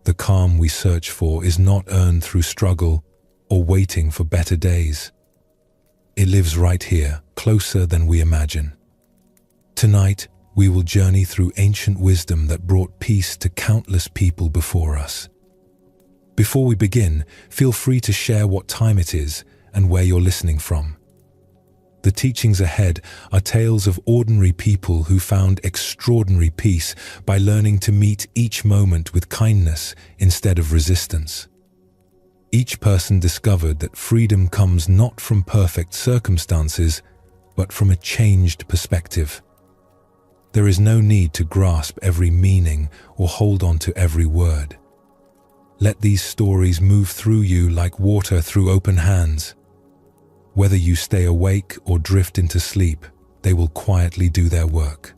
The calm we search for is not earned through struggle or waiting for better days. It lives right here, closer than we imagine. Tonight, we will journey through ancient wisdom that brought peace to countless people before us. Before we begin, feel free to share what time it is and where you're listening from. The teachings ahead are tales of ordinary people who found extraordinary peace by learning to meet each moment with kindness instead of resistance. Each person discovered that freedom comes not from perfect circumstances, but from a changed perspective. There is no need to grasp every meaning or hold on to every word. Let these stories move through you like water through open hands. Whether you stay awake or drift into sleep, they will quietly do their work.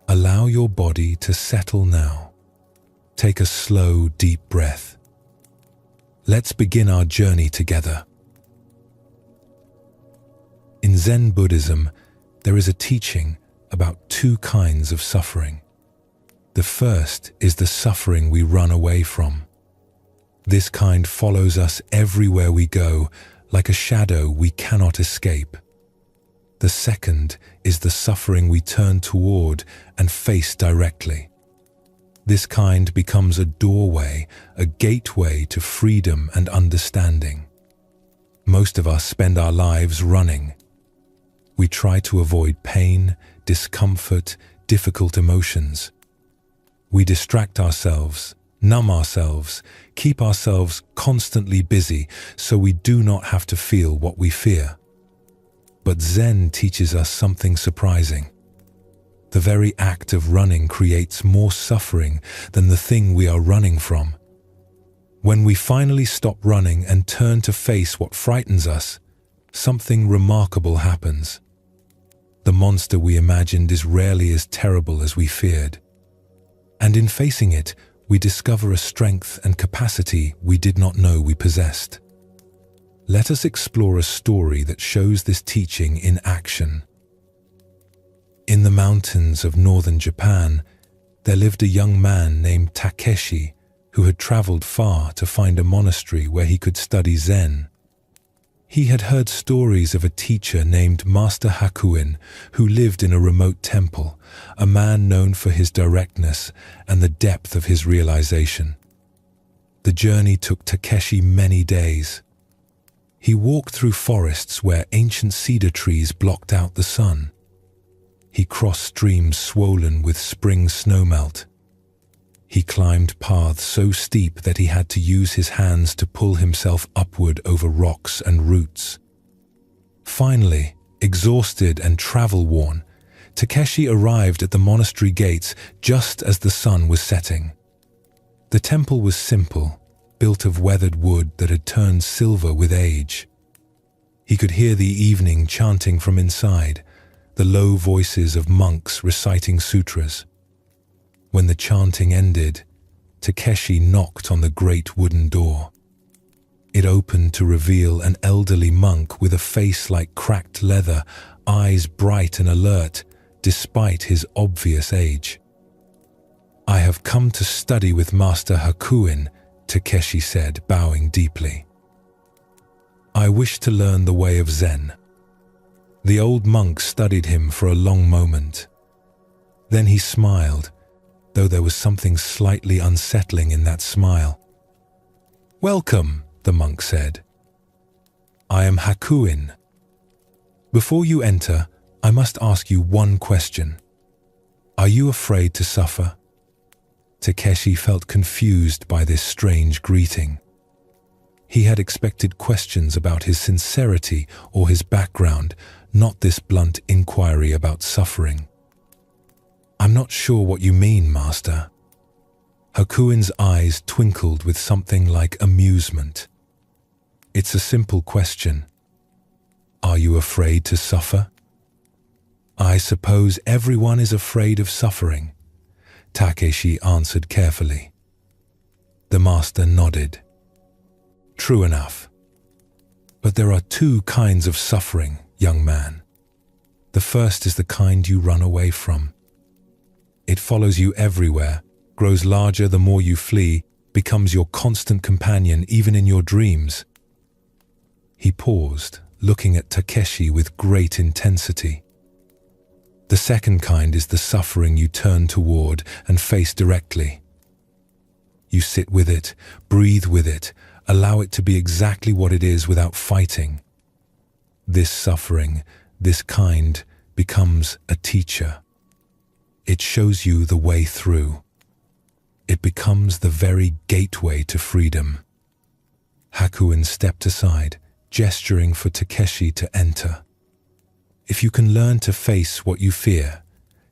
Allow your body to settle now. Take a slow, deep breath. Let's begin our journey together. In Zen Buddhism, there is a teaching about two kinds of suffering. The first is the suffering we run away from. This kind follows us everywhere we go, like a shadow we cannot escape. The second is the suffering we turn toward and face directly. This kind becomes a doorway, a gateway to freedom and understanding. Most of us spend our lives running. We try to avoid pain, discomfort, difficult emotions. We distract ourselves, numb ourselves, keep ourselves constantly busy so we do not have to feel what we fear. But Zen teaches us something surprising. The very act of running creates more suffering than the thing we are running from. When we finally stop running and turn to face what frightens us, something remarkable happens. The monster we imagined is rarely as terrible as we feared. And in facing it, we discover a strength and capacity we did not know we possessed. Let us explore a story that shows this teaching in action. In the mountains of northern Japan, there lived a young man named Takeshi who had traveled far to find a monastery where he could study Zen. He had heard stories of a teacher named Master Hakuin who lived in a remote temple, a man known for his directness and the depth of his realization. The journey took Takeshi many days. He walked through forests where ancient cedar trees blocked out the sun. He crossed streams swollen with spring snowmelt. He climbed paths so steep that he had to use his hands to pull himself upward over rocks and roots. Finally, exhausted and travel-worn, Takeshi arrived at the monastery gates just as the sun was setting. The temple was simple, built of weathered wood that had turned silver with age. He could hear the evening chanting from inside, the low voices of monks reciting sutras. When the chanting ended, Takeshi knocked on the great wooden door. It opened to reveal an elderly monk with a face like cracked leather, eyes bright and alert, despite his obvious age. "I have come to study with Master Hakuin," Takeshi said, bowing deeply. "I wish to learn the way of Zen." The old monk studied him for a long moment. Then he smiled, though there was something slightly unsettling in that smile. "Welcome," the monk said. "I am Hakuin. Before you enter, I must ask you one question. Are you afraid to suffer?" Takeshi felt confused by this strange greeting. He had expected questions about his sincerity or his background, not this blunt inquiry about suffering. "I'm not sure what you mean, Master." Hakuin's eyes twinkled with something like amusement. "It's a simple question. Are you afraid to suffer?" "I suppose everyone is afraid of suffering," Takeshi answered carefully. The master nodded. "True enough. But there are two kinds of suffering, young man. The first is the kind you run away from. It follows you everywhere, grows larger the more you flee, becomes your constant companion even in your dreams. He paused, looking at Takeshi with great intensity. The second kind is the suffering you turn toward and face directly. You sit with it, breathe with it, allow it to be exactly what it is without fighting. This suffering, this kind, becomes a teacher. It shows you the way through. It becomes the very gateway to freedom. Hakuin stepped aside, gesturing for Takeshi to enter. If you can learn to face what you fear,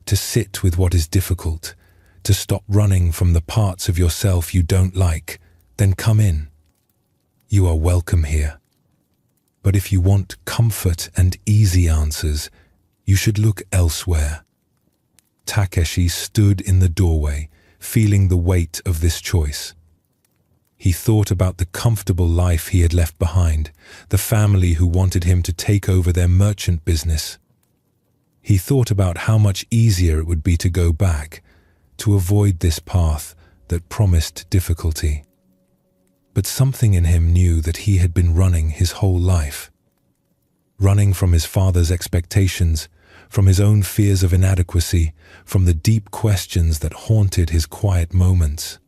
to sit with what is difficult, to stop running from the parts of yourself you don't like, then come in. You are welcome here. But if you want comfort and easy answers, you should look elsewhere. Takeshi stood in the doorway, feeling the weight of this choice. He thought about the comfortable life he had left behind, the family who wanted him to take over their merchant business. He thought about how much easier it would be to go back, to avoid this path that promised difficulty. But something in him knew that he had been running his whole life. Running from his father's expectations, from his own fears of inadequacy, from the deep questions that haunted his quiet moments.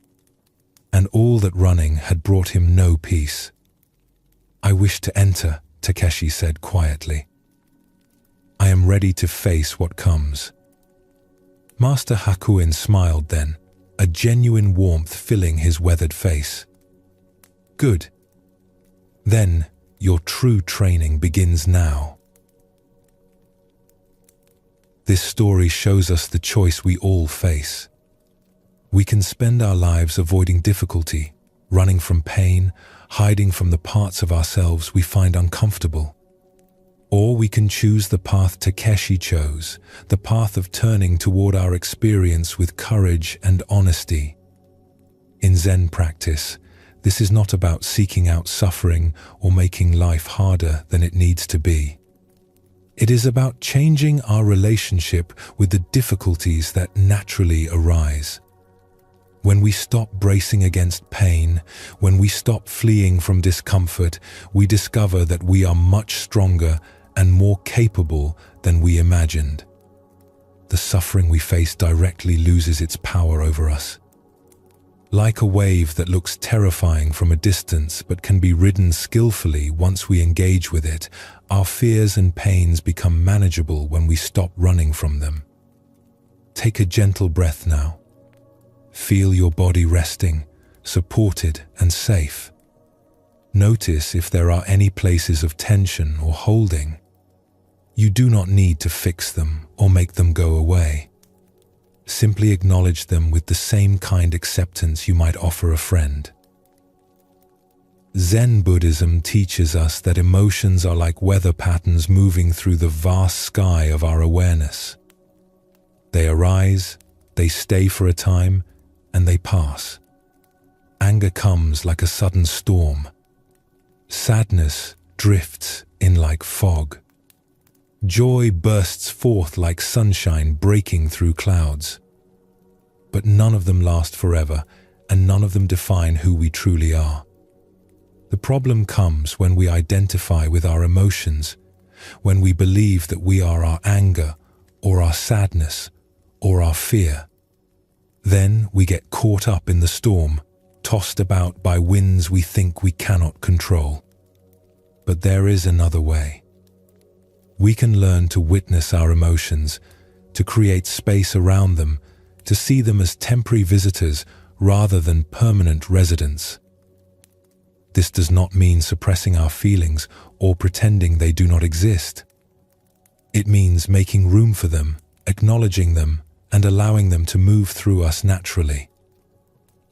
And all that running had brought him no peace. "I wish to enter," Takeshi said quietly. "I am ready to face what comes." Master Hakuin smiled then, a genuine warmth filling his weathered face. "Good. Then your true training begins now." This story shows us the choice we all face. We can spend our lives avoiding difficulty, running from pain, hiding from the parts of ourselves we find uncomfortable. Or we can choose the path Takeshi chose, the path of turning toward our experience with courage and honesty. In Zen practice, this is not about seeking out suffering or making life harder than it needs to be. It is about changing our relationship with the difficulties that naturally arise. When we stop bracing against pain, when we stop fleeing from discomfort, we discover that we are much stronger and more capable than we imagined. The suffering we face directly loses its power over us. Like a wave that looks terrifying from a distance but can be ridden skillfully once we engage with it, our fears and pains become manageable when we stop running from them. Take a gentle breath now. Feel your body resting, supported and safe. Notice if there are any places of tension or holding. You do not need to fix them or make them go away. Simply acknowledge them with the same kind acceptance you might offer a friend. Zen Buddhism teaches us that emotions are like weather patterns moving through the vast sky of our awareness. They arise, they stay for a time, and they pass. Anger comes like a sudden storm. Sadness drifts in like fog. Joy bursts forth like sunshine breaking through clouds. But none of them last forever, and none of them define who we truly are. The problem comes when we identify with our emotions, when we believe that we are our anger, or our sadness, or our fear. Then we get caught up in the storm, tossed about by winds we think we cannot control. But there is another way. We can learn to witness our emotions, to create space around them, to see them as temporary visitors rather than permanent residents. This does not mean suppressing our feelings or pretending they do not exist. It means making room for them, acknowledging them, and allowing them to move through us naturally.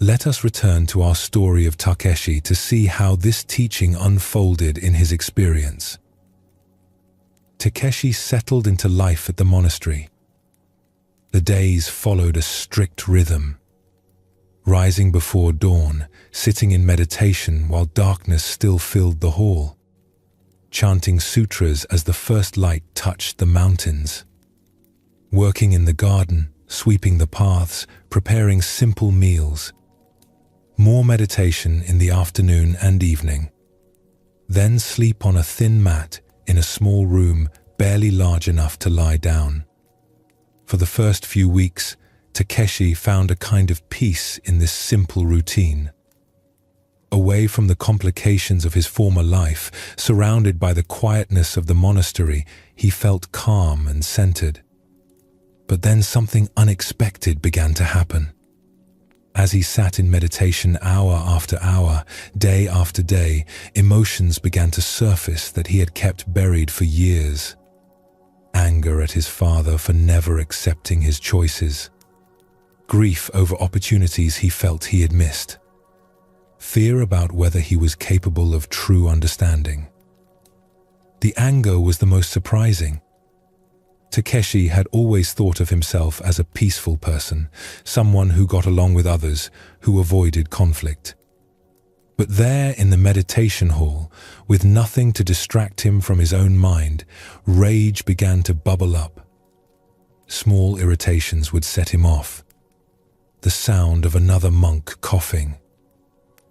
Let us return to our story of Takeshi to see how this teaching unfolded in his experience. Takeshi settled into life at the monastery. The days followed a strict rhythm. Rising before dawn, sitting in meditation while darkness still filled the hall. Chanting sutras as the first light touched the mountains. Working in the garden, sweeping the paths, preparing simple meals. more meditation in the afternoon and evening. Then sleep on a thin mat in a small room barely large enough to lie down. For the first few weeks, Takeshi found a kind of peace in this simple routine. Away from the complications of his former life, surrounded by the quietness of the monastery, he felt calm and centered. But then something unexpected began to happen. As he sat in meditation hour after hour, day after day, emotions began to surface that he had kept buried for years. Anger at his father for never accepting his choices. Grief over opportunities he felt he had missed. Fear about whether he was capable of true understanding. The anger was the most surprising. Takeshi had always thought of himself as a peaceful person, someone who got along with others, who avoided conflict. But there in the meditation hall, with nothing to distract him from his own mind, rage began to bubble up. Small irritations would set him off. The sound of another monk coughing.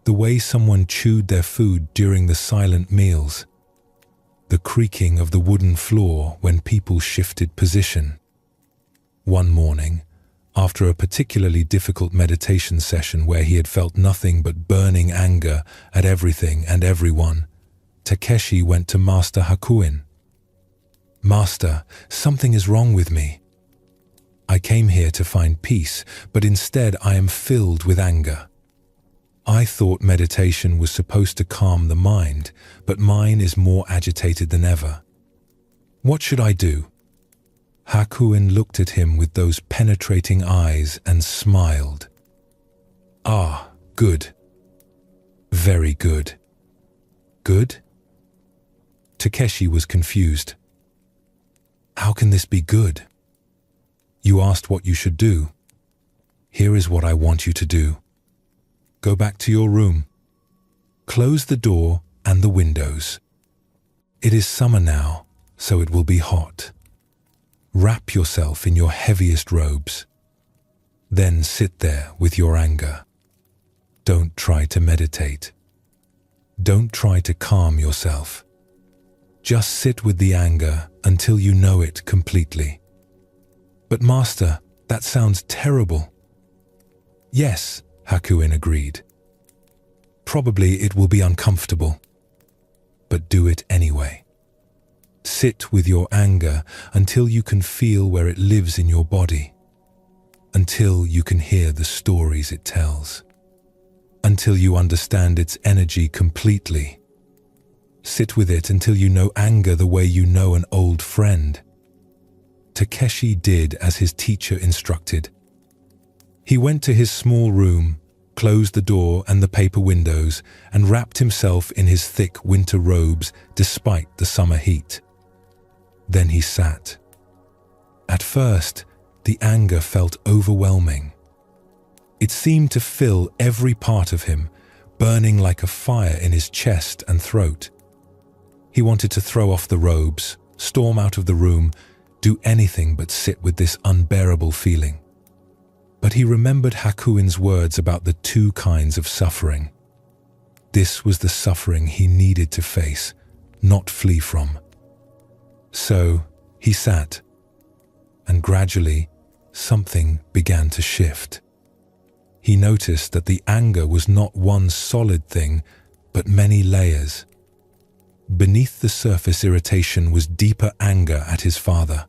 The way someone chewed their food during the silent meals. The creaking of the wooden floor when people shifted position. One morning, after a particularly difficult meditation session where he had felt nothing but burning anger at everything and everyone, Takeshi went to Master Hakuin. "Master, something is wrong with me. I came here to find peace, but instead I am filled with anger. I thought meditation was supposed to calm the mind, but mine is more agitated than ever. What should I do?" Hakuin looked at him with those penetrating eyes and smiled. "Ah, good. Very good." "Good?" Takeshi was confused. "How can this be good? You asked what you should do. Here is what I want you to do. Go back to your room. Close the door and the windows. It is summer now, so it will be hot. Wrap yourself in your heaviest robes. Then sit there with your anger. Don't try to meditate. Don't try to calm yourself. Just sit with the anger until you know it completely." "But Master, that sounds terrible." "Yes," Hakuin agreed. "Probably it will be uncomfortable, but do it anyway. Sit with your anger until you can feel where it lives in your body, until you can hear the stories it tells, until you understand its energy completely. Sit with it until you know anger the way you know an old friend." Takeshi did as his teacher instructed. He went to his small room, closed the door and the paper windows, and wrapped himself in his thick winter robes despite the summer heat. Then he sat. At first, the anger felt overwhelming. It seemed to fill every part of him, burning like a fire in his chest and throat. He wanted to throw off the robes, storm out of the room, do anything but sit with this unbearable feeling. But he remembered Hakuin's words about the two kinds of suffering. This was the suffering he needed to face, not flee from. So he sat, and gradually something began to shift. He noticed that the anger was not one solid thing, but many layers. Beneath the surface irritation was deeper anger at his father.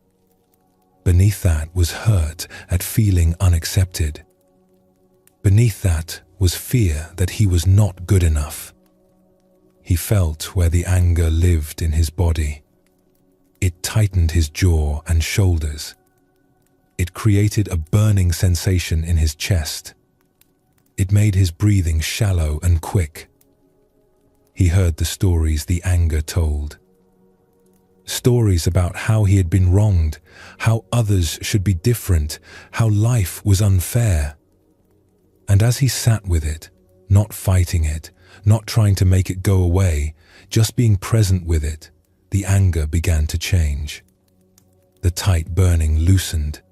Beneath that was hurt at feeling unaccepted. Beneath that was fear that he was not good enough. He felt where the anger lived in his body. It tightened his jaw and shoulders. It created a burning sensation in his chest. It made his breathing shallow and quick. He heard the stories the anger told. Stories about how he had been wronged, how others should be different, how life was unfair. And as he sat with it, not fighting it, not trying to make it go away, just being present with it, the anger began to change. The tight burning loosened.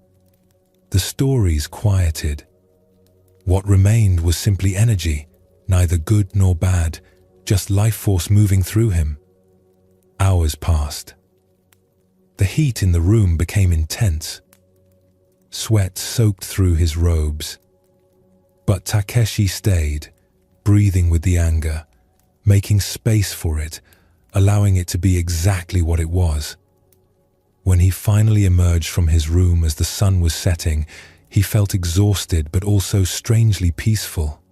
The stories quieted. What remained was simply energy, neither good nor bad, just life force moving through him. Hours passed. The heat in the room became intense. Sweat soaked through his robes. But Takeshi stayed, breathing with the anger, making space for it, allowing it to be exactly what it was. When he finally emerged from his room as the sun was setting, he felt exhausted but also strangely peaceful.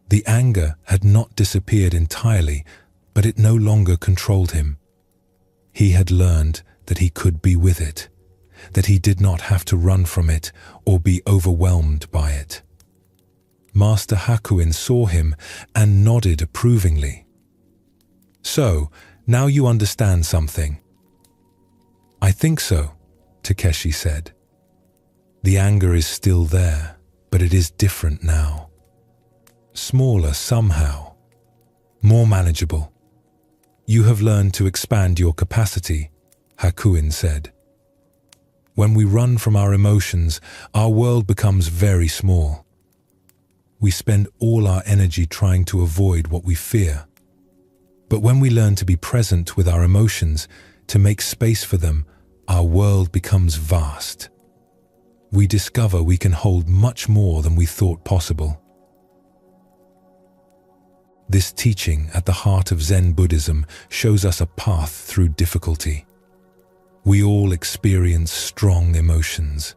The anger had not disappeared entirely, but it no longer controlled him. He had learned that he could be with it, that he did not have to run from it or be overwhelmed by it. Master Hakuin saw him and nodded approvingly. "So, now you understand something." "I think so," Takeshi said. "The anger is still there, but it is different now. Smaller somehow, more manageable. You have learned to expand your capacity," Hakuin said. "When we run from our emotions, our world becomes very small. We spend all our energy trying to avoid what we fear. But when we learn to be present with our emotions, to make space for them, our world becomes vast. We discover we can hold much more than we thought possible." This teaching at the heart of Zen Buddhism shows us a path through difficulty. We all experience strong emotions.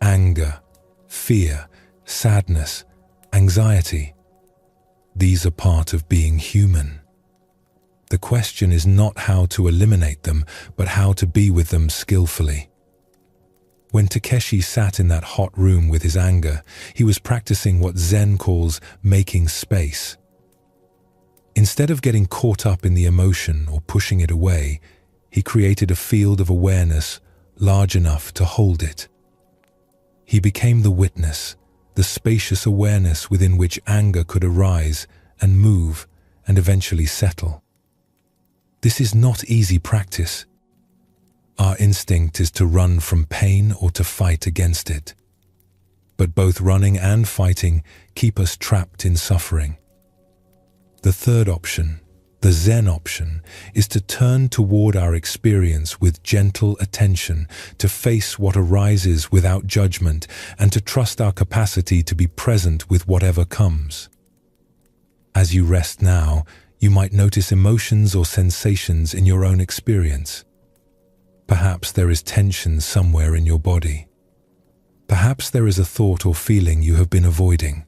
Anger, fear, sadness, anxiety. These are part of being human. The question is not how to eliminate them, but how to be with them skillfully. When Takeshi sat in that hot room with his anger, he was practicing what Zen calls making space. Instead of getting caught up in the emotion or pushing it away, he created a field of awareness large enough to hold it. He became the witness, the spacious awareness within which anger could arise and move and eventually settle. This is not easy practice. Our instinct is to run from pain or to fight against it. But both running and fighting keep us trapped in suffering. The third option, the Zen option, is to turn toward our experience with gentle attention, to face what arises without judgment, and to trust our capacity to be present with whatever comes. As you rest now, you might notice emotions or sensations in your own experience. Perhaps there is tension somewhere in your body. Perhaps there is a thought or feeling you have been avoiding.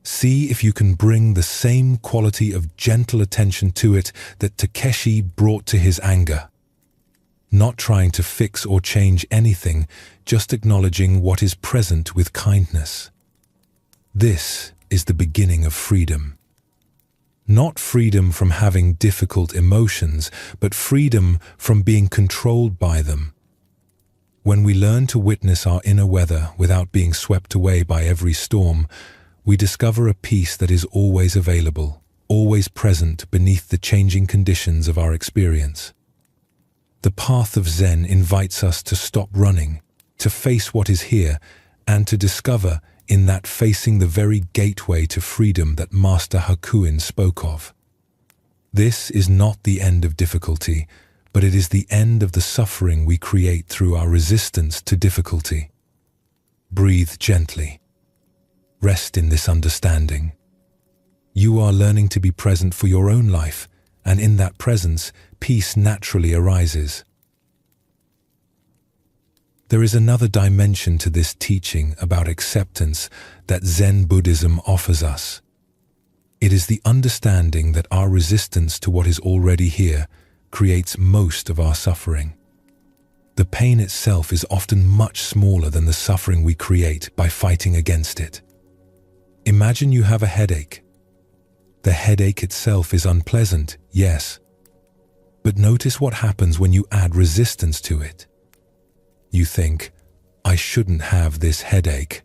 See if you can bring the same quality of gentle attention to it that Takeshi brought to his anger. Not trying to fix or change anything, just acknowledging what is present with kindness. This is the beginning of freedom. Not freedom from having difficult emotions, but freedom from being controlled by them. When we learn to witness our inner weather without being swept away by every storm, we discover a peace that is always available, always present beneath the changing conditions of our experience. The path of Zen invites us to stop running, to face what is here, and to discover in that facing the very gateway to freedom that Master Hakuin spoke of. This is not the end of difficulty, but it is the end of the suffering we create through our resistance to difficulty. Breathe gently. Rest in this understanding. You are learning to be present for your own life, and in that presence, peace naturally arises. There is another dimension to this teaching about acceptance that Zen Buddhism offers us. It is the understanding that our resistance to what is already here creates most of our suffering. The pain itself is often much smaller than the suffering we create by fighting against it. Imagine you have a headache. The headache itself is unpleasant, yes. But notice what happens when you add resistance to it. You think, I shouldn't have this headache.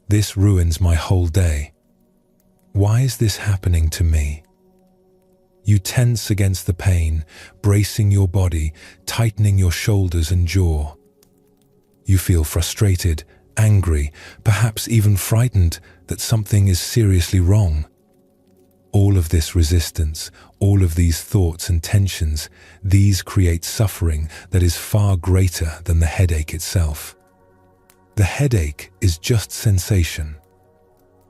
This ruins my whole day. Why is this happening to me? You tense against the pain, bracing your body, tightening your shoulders and jaw. You feel frustrated, angry, perhaps even frightened that something is seriously wrong. All of this resistance, all of these thoughts and tensions, these create suffering that is far greater than the headache itself. The headache is just sensation.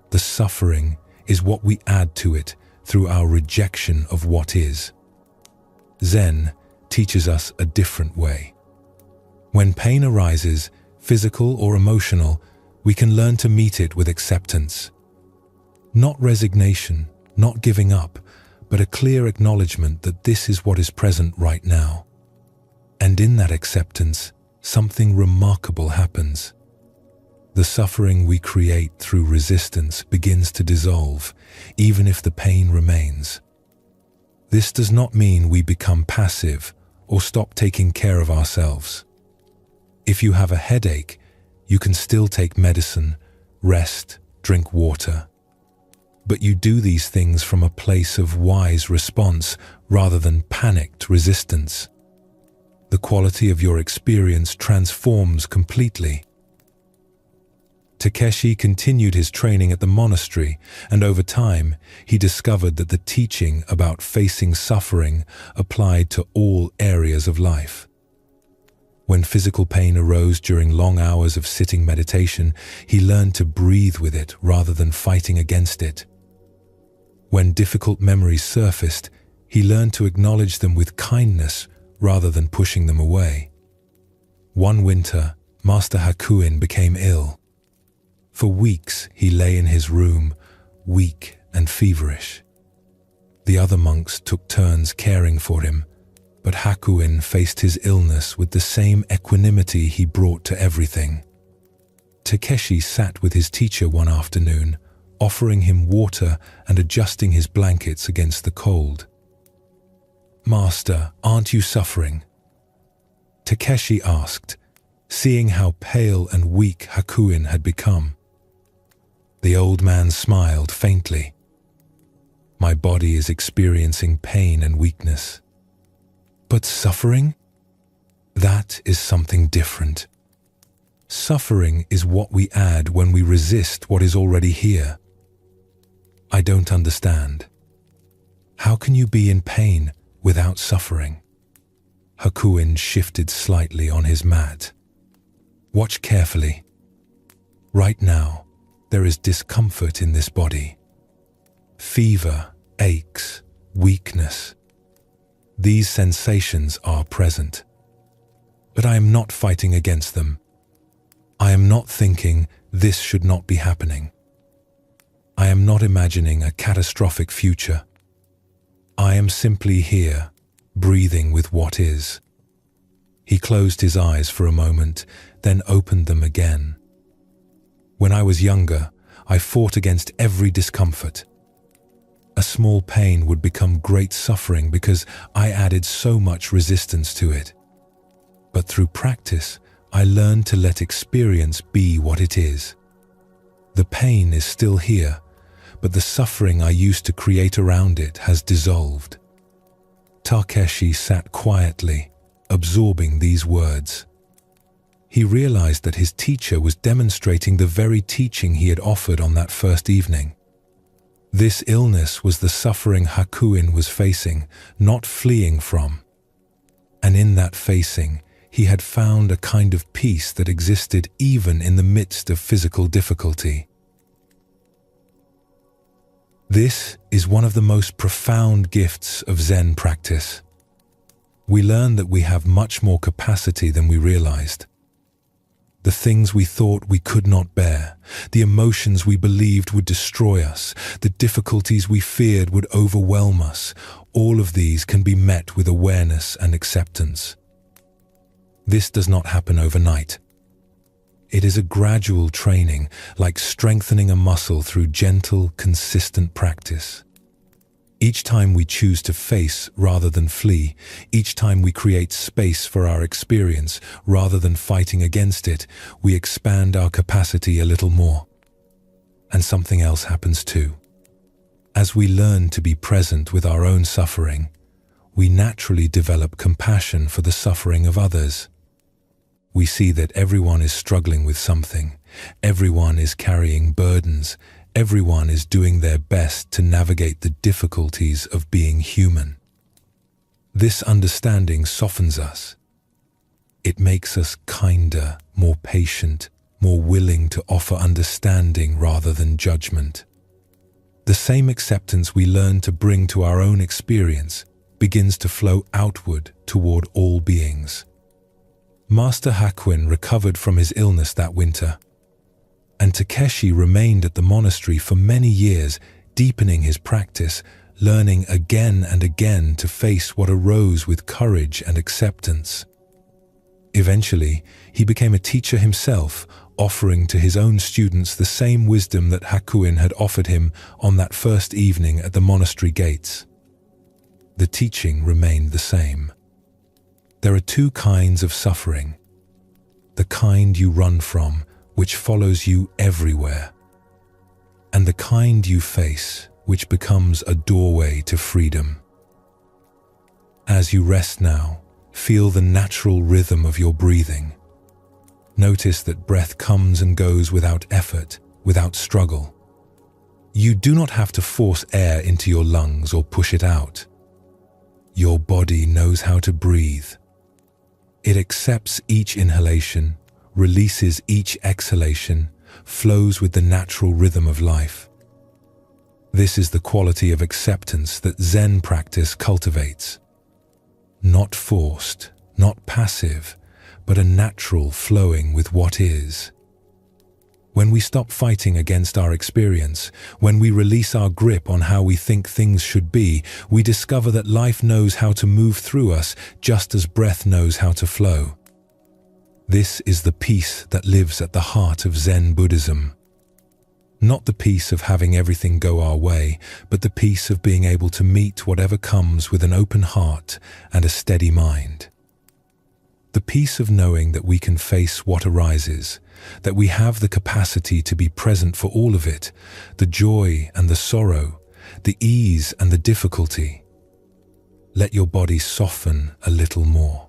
The suffering is what we add to it through our rejection of what is. Zen teaches us a different way. When pain arises, physical or emotional, we can learn to meet it with acceptance. Not resignation, not giving up, but a clear acknowledgement that this is what is present right now. And in that acceptance, something remarkable happens. The suffering we create through resistance begins to dissolve, even if the pain remains. This does not mean we become passive or stop taking care of ourselves. If you have a headache, you can still take medicine, rest, drink water. But you do these things from a place of wise response rather than panicked resistance. The quality of your experience transforms completely. Takeshi continued his training at the monastery, and over time, he discovered that the teaching about facing suffering applied to all areas of life. When physical pain arose during long hours of sitting meditation, he learned to breathe with it rather than fighting against it. When difficult memories surfaced, he learned to acknowledge them with kindness rather than pushing them away. One winter, Master Hakuin became ill. For weeks, he lay in his room, weak and feverish. The other monks took turns caring for him, but Hakuin faced his illness with the same equanimity he brought to everything. Takeshi sat with his teacher one afternoon, offering him water and adjusting his blankets against the cold. "Master, aren't you suffering?" Takeshi asked, seeing how pale and weak Hakuin had become. The old man smiled faintly. "My body is experiencing pain and weakness. But suffering? That is something different. Suffering is what we add when we resist what is already here." "I don't understand. How can you be in pain without suffering?" Hakuin shifted slightly on his mat. "Watch carefully. Right now, there is discomfort in this body. Fever, aches, weakness. These sensations are present. But I am not fighting against them. I am not thinking this should not be happening. I am not imagining a catastrophic future. I am simply here, breathing with what is." He closed his eyes for a moment, then opened them again. "When I was younger, I fought against every discomfort. A small pain would become great suffering because I added so much resistance to it. But through practice, I learned to let experience be what it is. The pain is still here, but the suffering I used to create around it has dissolved." Takeshi sat quietly, absorbing these words. He realized that his teacher was demonstrating the very teaching he had offered on that first evening. This illness was the suffering Hakuin was facing, not fleeing from. And in that facing, he had found a kind of peace that existed even in the midst of physical difficulty. This is one of the most profound gifts of Zen practice. We learn that we have much more capacity than we realized. The things we thought we could not bear, the emotions we believed would destroy us, the difficulties we feared would overwhelm us, all of these can be met with awareness and acceptance. This does not happen overnight. It is a gradual training, like strengthening a muscle through gentle, consistent practice. Each time we choose to face rather than flee, each time we create space for our experience rather than fighting against it, we expand our capacity a little more. And something else happens too. As we learn to be present with our own suffering, we naturally develop compassion for the suffering of others. We see that everyone is struggling with something. Everyone is carrying burdens. Everyone is doing their best to navigate the difficulties of being human. This understanding softens us. It makes us kinder, more patient, more willing to offer understanding rather than judgment. The same acceptance we learn to bring to our own experience begins to flow outward toward all beings. Master Hakuin recovered from his illness that winter, and Takeshi remained at the monastery for many years, deepening his practice, learning again and again to face what arose with courage and acceptance. Eventually, he became a teacher himself, offering to his own students the same wisdom that Hakuin had offered him on that first evening at the monastery gates. The teaching remained the same. There are two kinds of suffering. The kind you run from, which follows you everywhere, and the kind you face, which becomes a doorway to freedom. As you rest now, feel the natural rhythm of your breathing. Notice that breath comes and goes without effort, without struggle. You do not have to force air into your lungs or push it out. Your body knows how to breathe. It accepts each inhalation, releases each exhalation, flows with the natural rhythm of life. This is the quality of acceptance that Zen practice cultivates. Not forced, not passive, but a natural flowing with what is. When we stop fighting against our experience, when we release our grip on how we think things should be, we discover that life knows how to move through us just as breath knows how to flow. This is the peace that lives at the heart of Zen Buddhism. Not the peace of having everything go our way, but the peace of being able to meet whatever comes with an open heart and a steady mind. The peace of knowing that we can face what arises, that we have the capacity to be present for all of it, the joy and the sorrow, the ease and the difficulty. Let your body soften a little more.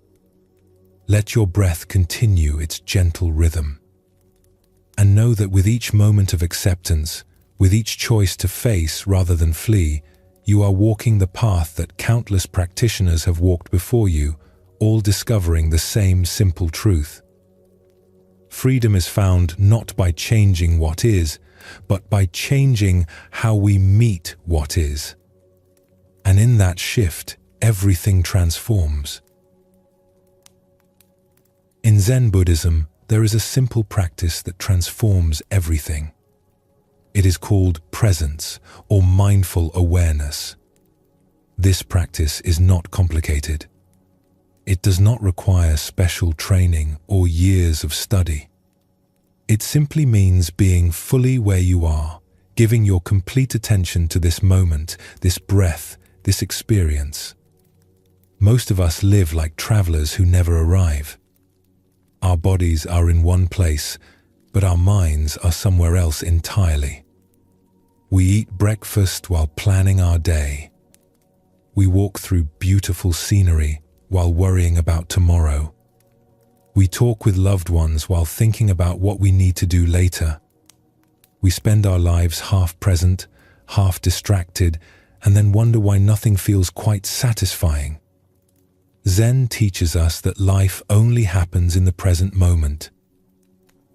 Let your breath continue its gentle rhythm. And know that with each moment of acceptance, with each choice to face rather than flee, you are walking the path that countless practitioners have walked before you, all discovering the same simple truth. Freedom is found not by changing what is, but by changing how we meet what is. And in that shift, everything transforms. In Zen Buddhism, there is a simple practice that transforms everything. It is called presence or mindful awareness. This practice is not complicated. It does not require special training or years of study. It simply means being fully where you are, giving your complete attention to this moment, this breath, this experience. Most of us live like travelers who never arrive. Our bodies are in one place, but our minds are somewhere else entirely. We eat breakfast while planning our day. We walk through beautiful scenery while worrying about tomorrow. We talk with loved ones while thinking about what we need to do later. We spend our lives half present, half distracted, and then wonder why nothing feels quite satisfying. Zen teaches us that life only happens in the present moment.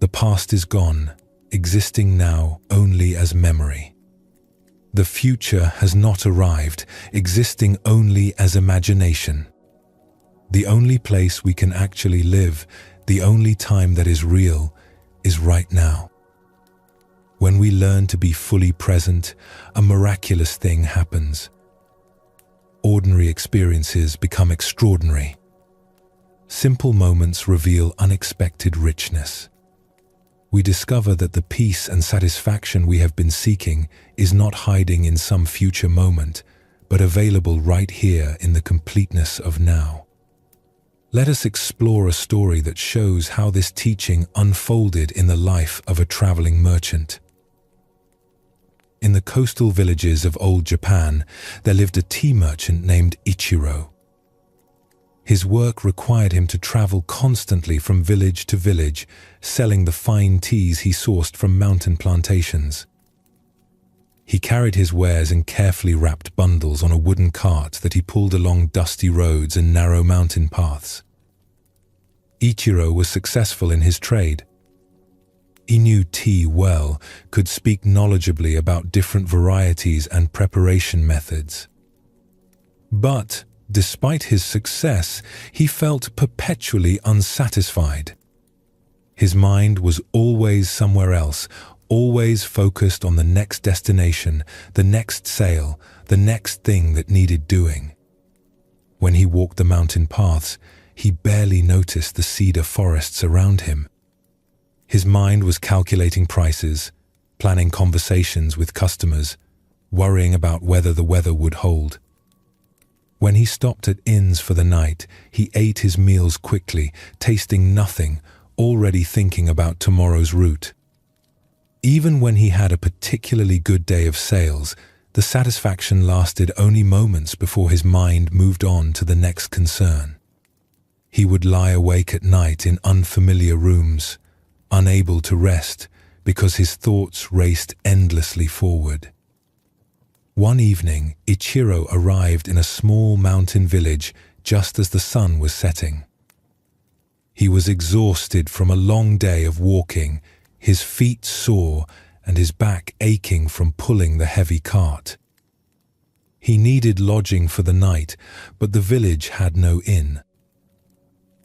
The past is gone, existing now only as memory. The future has not arrived, existing only as imagination. The only place we can actually live, the only time that is real, is right now. When we learn to be fully present, a miraculous thing happens. Ordinary experiences become extraordinary. Simple moments reveal unexpected richness. We discover that the peace and satisfaction we have been seeking is not hiding in some future moment, but available right here in the completeness of now. Let us explore a story that shows how this teaching unfolded in the life of a traveling merchant. In the coastal villages of old Japan, there lived a tea merchant named Ichiro. His work required him to travel constantly from village to village, selling the fine teas he sourced from mountain plantations. He carried his wares in carefully wrapped bundles on a wooden cart that he pulled along dusty roads and narrow mountain paths. Ichiro was successful in his trade. He knew tea well, could speak knowledgeably about different varieties and preparation methods. But, despite his success, he felt perpetually unsatisfied. His mind was always somewhere else, always focused on the next destination, the next sale, the next thing that needed doing. When he walked the mountain paths, he barely noticed the cedar forests around him. His mind was calculating prices, planning conversations with customers, worrying about whether the weather would hold. When he stopped at inns for the night, he ate his meals quickly, tasting nothing, already thinking about tomorrow's route. Even when he had a particularly good day of sales, the satisfaction lasted only moments before his mind moved on to the next concern. He would lie awake at night in unfamiliar rooms, unable to rest because his thoughts raced endlessly forward. One evening, Ichiro arrived in a small mountain village just as the sun was setting. He was exhausted from a long day of walking, his feet sore and his back aching from pulling the heavy cart. He needed lodging for the night, but the village had no inn.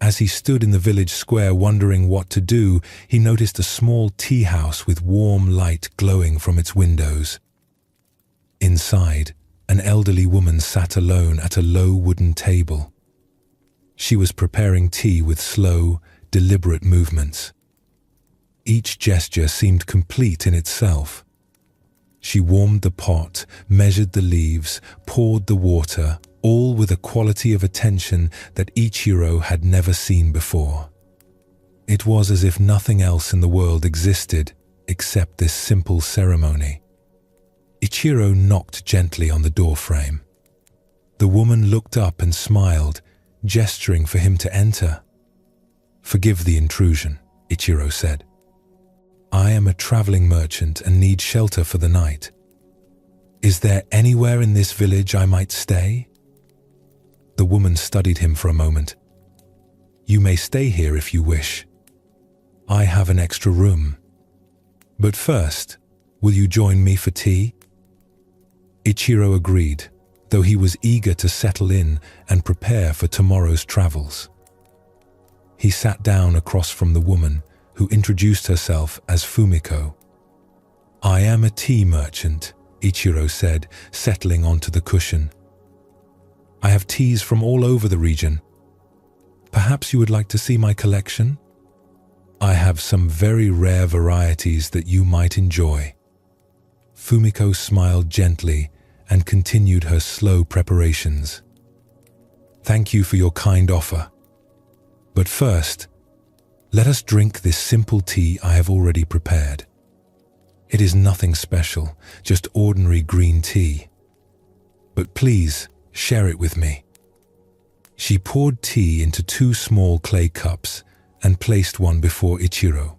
As he stood in the village square wondering what to do, he noticed a small tea house with warm light glowing from its windows. Inside, an elderly woman sat alone at a low wooden table. She was preparing tea with slow, deliberate movements. Each gesture seemed complete in itself. She warmed the pot, measured the leaves, poured the water, all with a quality of attention that Ichiro had never seen before. It was as if nothing else in the world existed except this simple ceremony. Ichiro knocked gently on the doorframe. The woman looked up and smiled, gesturing for him to enter. "Forgive the intrusion," Ichiro said. "I am a traveling merchant and need shelter for the night. Is there anywhere in this village I might stay?" The woman studied him for a moment. "You may stay here if you wish. I have an extra room. But first, will you join me for tea?" Ichiro agreed, though he was eager to settle in and prepare for tomorrow's travels. He sat down across from the woman, who introduced herself as Fumiko. "I am a tea merchant," Ichiro said, settling onto the cushion. "I have teas from all over the region. Perhaps you would like to see my collection? I have some very rare varieties that you might enjoy." Fumiko smiled gently and continued her slow preparations. "Thank you for your kind offer. But first, let us drink this simple tea I have already prepared. It is nothing special, just ordinary green tea. But please, share it with me." She poured tea into 2 small clay cups and placed one before Ichiro.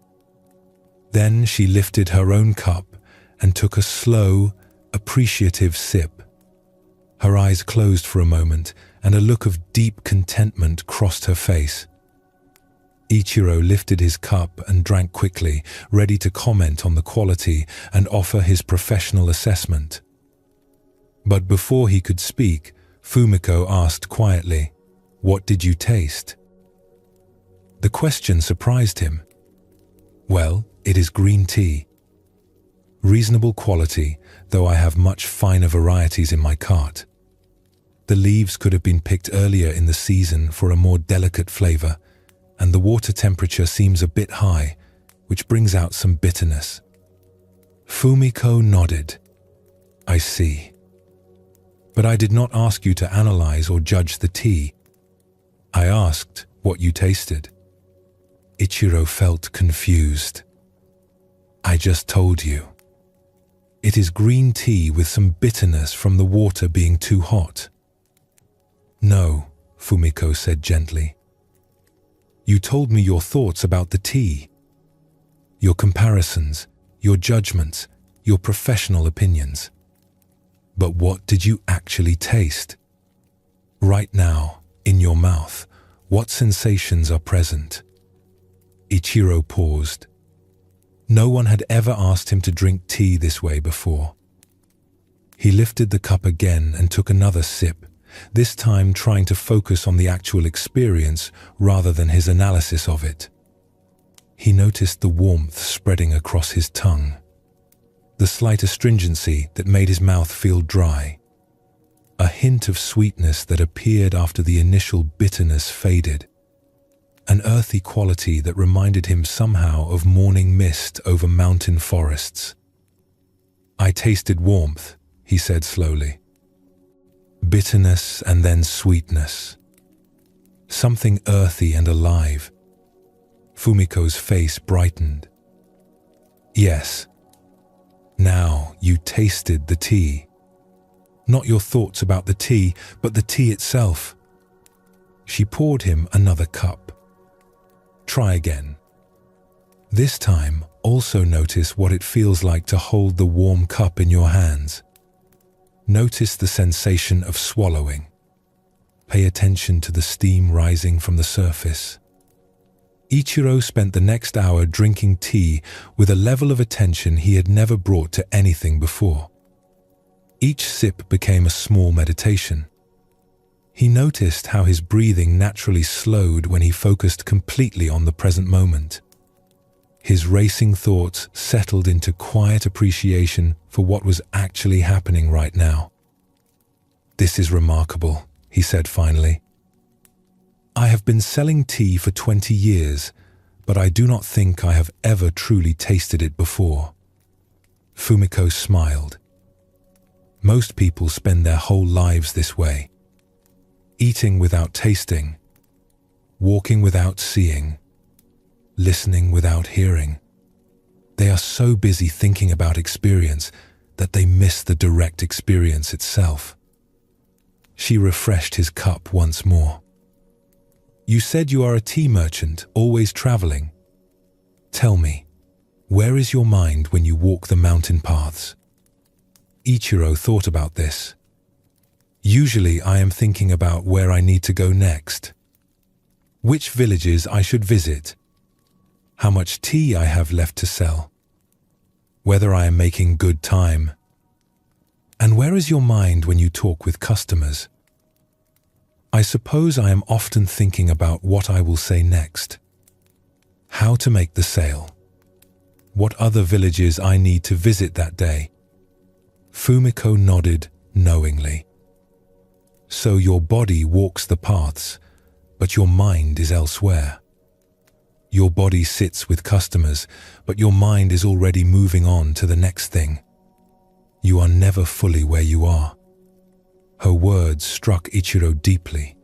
Then she lifted her own cup and took a slow, appreciative sip. Her eyes closed for a moment and a look of deep contentment crossed her face. Ichiro lifted his cup and drank quickly, ready to comment on the quality and offer his professional assessment. But before he could speak, Fumiko asked quietly, "What did you taste?" The question surprised him. "Well, it is green tea. Reasonable quality, though I have much finer varieties in my cart. The leaves could have been picked earlier in the season for a more delicate flavor, and the water temperature seems a bit high, which brings out some bitterness." Fumiko nodded. "I see. But I did not ask you to analyze or judge the tea. I asked what you tasted." Ichiro felt confused. "I just told you. It is green tea with some bitterness from the water being too hot." "No," Fumiko said gently. You told me your thoughts about the tea, your comparisons, your judgments, your professional opinions. But what did you actually taste? Right now, in your mouth, what sensations are present? Ichiro paused. No one had ever asked him to drink tea this way before. He lifted the cup again and took another sip, this time trying to focus on the actual experience rather than his analysis of it. He noticed the warmth spreading across his tongue, the slight astringency that made his mouth feel dry, a hint of sweetness that appeared after the initial bitterness faded, an earthy quality that reminded him somehow of morning mist over mountain forests. I tasted warmth, he said slowly. Bitterness and then sweetness. Something earthy and alive. Fumiko's face brightened. Yes. Now you tasted the tea. Not your thoughts about the tea, but the tea itself. She poured him another cup. Try again. This time, also notice what it feels like to hold the warm cup in your hands. Notice the sensation of swallowing. Pay attention to the steam rising from the surface. Ichiro spent the next hour drinking tea with a level of attention he had never brought to anything before. Each sip became a small meditation. He noticed how his breathing naturally slowed when he focused completely on the present moment. His racing thoughts settled into quiet appreciation for what was actually happening right now. This is remarkable, he said finally. I have been selling tea for 20 years, but I do not think I have ever truly tasted it before. Fumiko smiled. Most people spend their whole lives this way. Eating without tasting, walking without seeing, listening without hearing. They are so busy thinking about experience that they miss the direct experience itself. She refreshed his cup once more. You said you are a tea merchant, always traveling. Tell me, where is your mind when you walk the mountain paths? Ichiro thought about this. Usually I am thinking about where I need to go next, which villages I should visit, how much tea I have left to sell, whether I am making good time. And where is your mind when you talk with customers? I suppose I am often thinking about what I will say next, how to make the sale, what other villages I need to visit that day. Fumiko nodded knowingly. So your body walks the paths, but your mind is elsewhere. Your body sits with customers, but your mind is already moving on to the next thing. You are never fully where you are. Her words struck Ichiro deeply.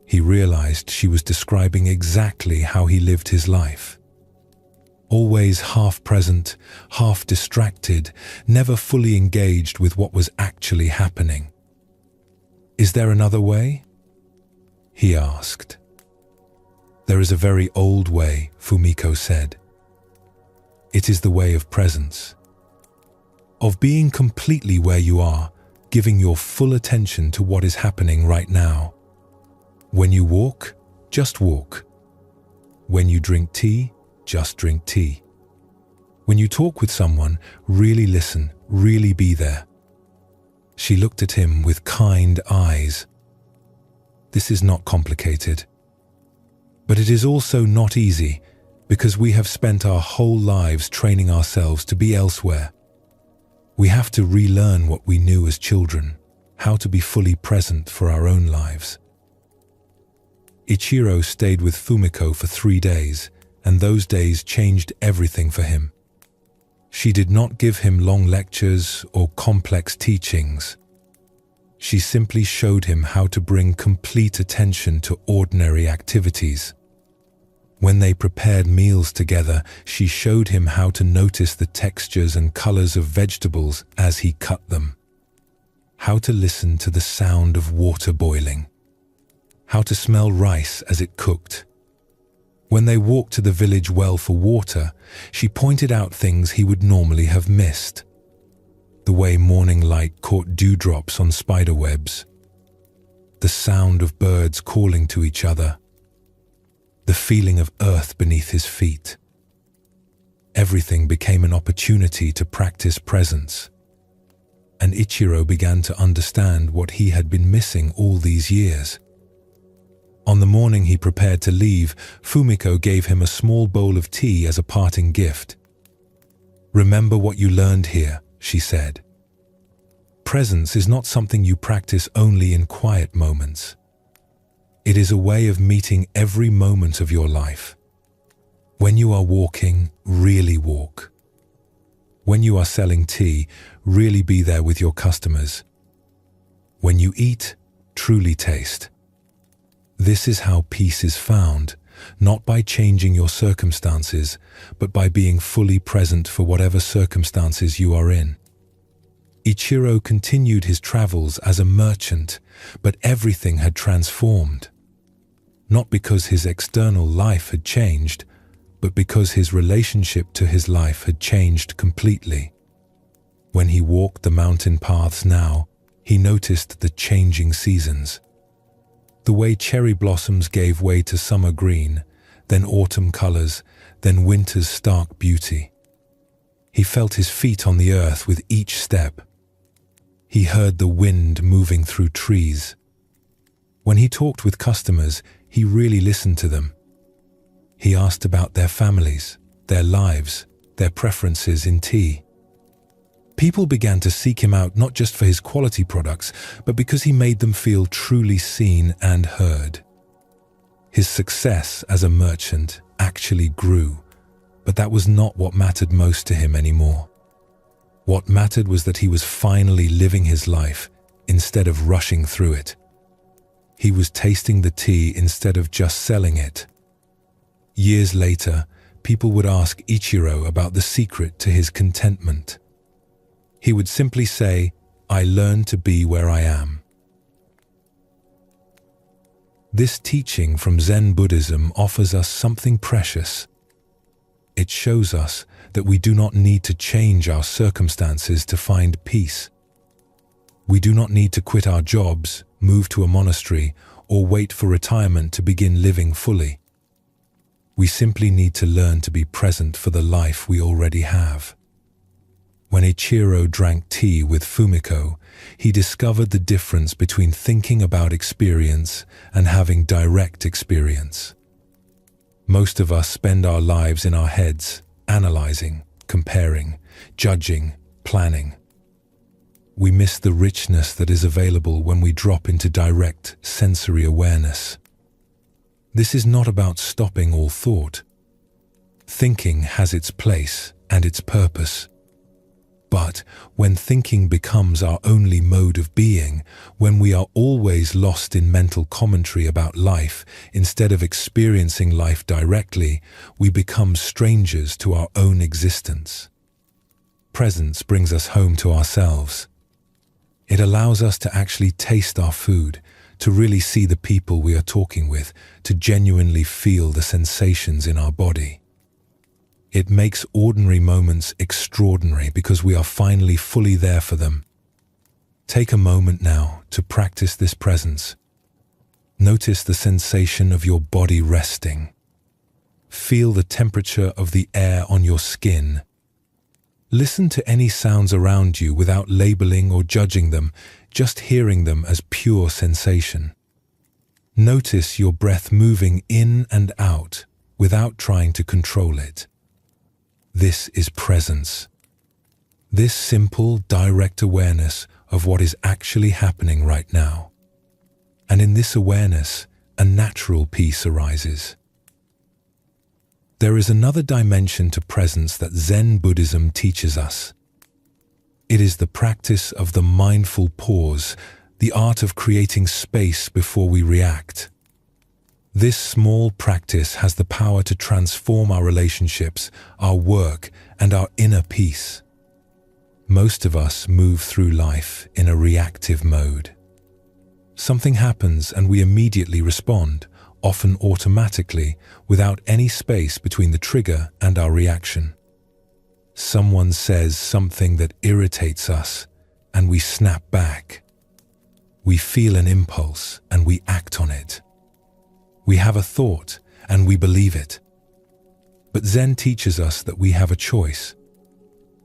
He realized she was describing exactly how he lived his life. Always half present, half distracted, never fully engaged with what was actually happening. Is there another way? He asked. There is a very old way, Fumiko said. It is the way of presence, of being completely where you are, giving your full attention to what is happening right now. When you walk, just walk. When you drink tea, just drink tea. When you talk with someone, really listen, really be there. She looked at him with kind eyes. This is not complicated. But it is also not easy, because we have spent our whole lives training ourselves to be elsewhere. We have to relearn what we knew as children, how to be fully present for our own lives. Ichiro stayed with Fumiko for 3 days, and those days changed everything for him. She did not give him long lectures or complex teachings. She simply showed him how to bring complete attention to ordinary activities. When they prepared meals together, she showed him how to notice the textures and colors of vegetables as he cut them, how to listen to the sound of water boiling, how to smell rice as it cooked. When they walked to the village well for water, she pointed out things he would normally have missed. The way morning light caught dewdrops on spider webs, the sound of birds calling to each other, the feeling of earth beneath his feet. Everything became an opportunity to practice presence, and Ichiro began to understand what he had been missing all these years. On the morning he prepared to leave, Fumiko gave him a small bowl of tea as a parting gift. "Remember what you learned here," she said. "Presence is not something you practice only in quiet moments. It is a way of meeting every moment of your life. When you are walking, really walk. When you are selling tea, really be there with your customers. When you eat, truly taste. This is how peace is found, not by changing your circumstances, but by being fully present for whatever circumstances you are in." Ichiro continued his travels as a merchant, but everything had transformed. Not because his external life had changed, but because his relationship to his life had changed completely. When he walked the mountain paths now, he noticed the changing seasons. The way cherry blossoms gave way to summer green, then autumn colors, then winter's stark beauty. He felt his feet on the earth with each step. He heard the wind moving through trees. When he talked with customers, he really listened to them. He asked about their families, their lives, their preferences in tea. People began to seek him out not just for his quality products, but because he made them feel truly seen and heard. His success as a merchant actually grew, but that was not what mattered most to him anymore. What mattered was that he was finally living his life instead of rushing through it. He was tasting the tea instead of just selling it. Years later, people would ask Ichiro about the secret to his contentment. He would simply say, "I learned to be where I am." This teaching from Zen Buddhism offers us something precious. It shows us that we do not need to change our circumstances to find peace. We do not need to quit our jobs, move to a monastery, or wait for retirement to begin living fully. We simply need to learn to be present for the life we already have. When Ichiro drank tea with Fumiko, he discovered the difference between thinking about experience and having direct experience. Most of us spend our lives in our heads, analyzing, comparing, judging, planning. We miss the richness that is available when we drop into direct sensory awareness. This is not about stopping all thought. Thinking has its place and its purpose. But when thinking becomes our only mode of being, when we are always lost in mental commentary about life instead of experiencing life directly, we become strangers to our own existence. Presence brings us home to ourselves. It allows us to actually taste our food, to really see the people we are talking with, to genuinely feel the sensations in our body. It makes ordinary moments extraordinary because we are finally fully there for them. Take a moment now to practice this presence. Notice the sensation of your body resting. Feel the temperature of the air on your skin. Listen to any sounds around you without labeling or judging them, just hearing them as pure sensation. Notice your breath moving in and out without trying to control it. This is presence. This simple, direct awareness of what is actually happening right now. And in this awareness, a natural peace arises. There is another dimension to presence that Zen Buddhism teaches us. It is the practice of the mindful pause, the art of creating space before we react. This small practice has the power to transform our relationships, our work, and our inner peace. Most of us move through life in a reactive mode. Something happens and we immediately respond, often automatically, without any space between the trigger and our reaction. Someone says something that irritates us, and we snap back. We feel an impulse and we act on it. We have a thought and we believe it. But Zen teaches us that we have a choice.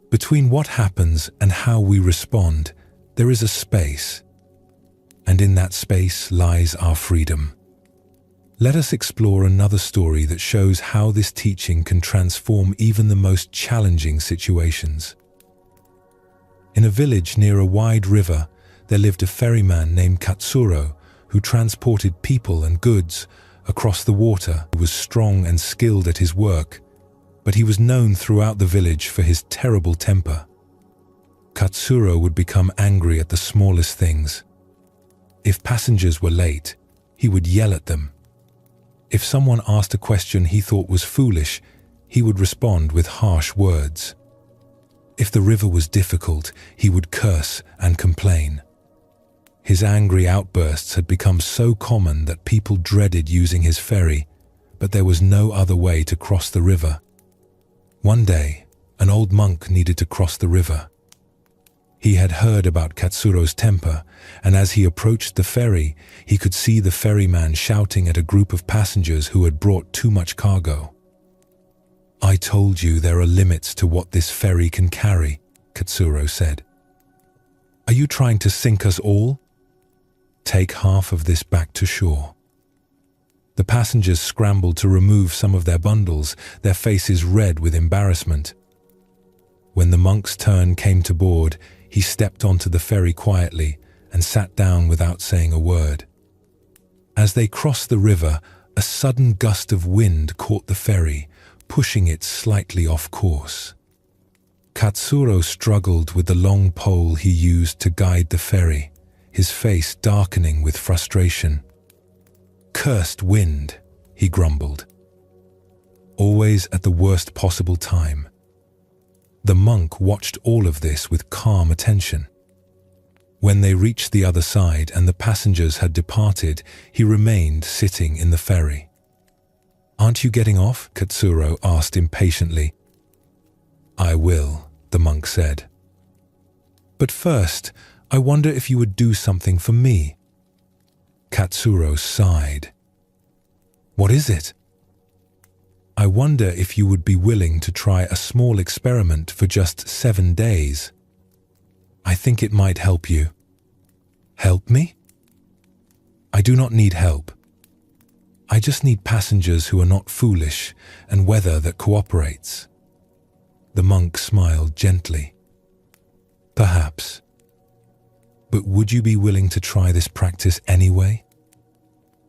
Between what happens and how we respond, there is a space. And in that space lies our freedom. Let us explore another story that shows how this teaching can transform even the most challenging situations. In a village near a wide river, there lived a ferryman named Katsuro who transported people and goods across the water. He was strong and skilled at his work, but he was known throughout the village for his terrible temper. Katsuro would become angry at the smallest things. If passengers were late, he would yell at them. If someone asked a question he thought was foolish, he would respond with harsh words. If the river was difficult, he would curse and complain. His angry outbursts had become so common that people dreaded using his ferry, but there was no other way to cross the river. One day, an old monk needed to cross the river. He had heard about Katsuro's temper, and as he approached the ferry, he could see the ferryman shouting at a group of passengers who had brought too much cargo. "I told you there are limits to what this ferry can carry," Katsuro said. "Are you trying to sink us all? Take half of this back to shore." The passengers scrambled to remove some of their bundles, their faces red with embarrassment. When the monk's turn came to board, he stepped onto the ferry quietly and sat down without saying a word. As they crossed the river, a sudden gust of wind caught the ferry, pushing it slightly off course. Katsuro struggled with the long pole he used to guide the ferry, his face darkening with frustration. "Cursed wind," he grumbled. "Always at the worst possible time." The monk watched all of this with calm attention. When they reached the other side and the passengers had departed, he remained sitting in the ferry. "Aren't you getting off?" Katsuro asked impatiently. "I will," the monk said. "But first, I wonder if you would do something for me." Katsuro sighed. "What is it?" "I wonder if you would be willing to try a small experiment for just 7 days. I think it might help you." "Help me?" "I do not need help. I just need passengers who are not foolish and weather that cooperates." The monk smiled gently. "Perhaps. But would you be willing to try this practice anyway?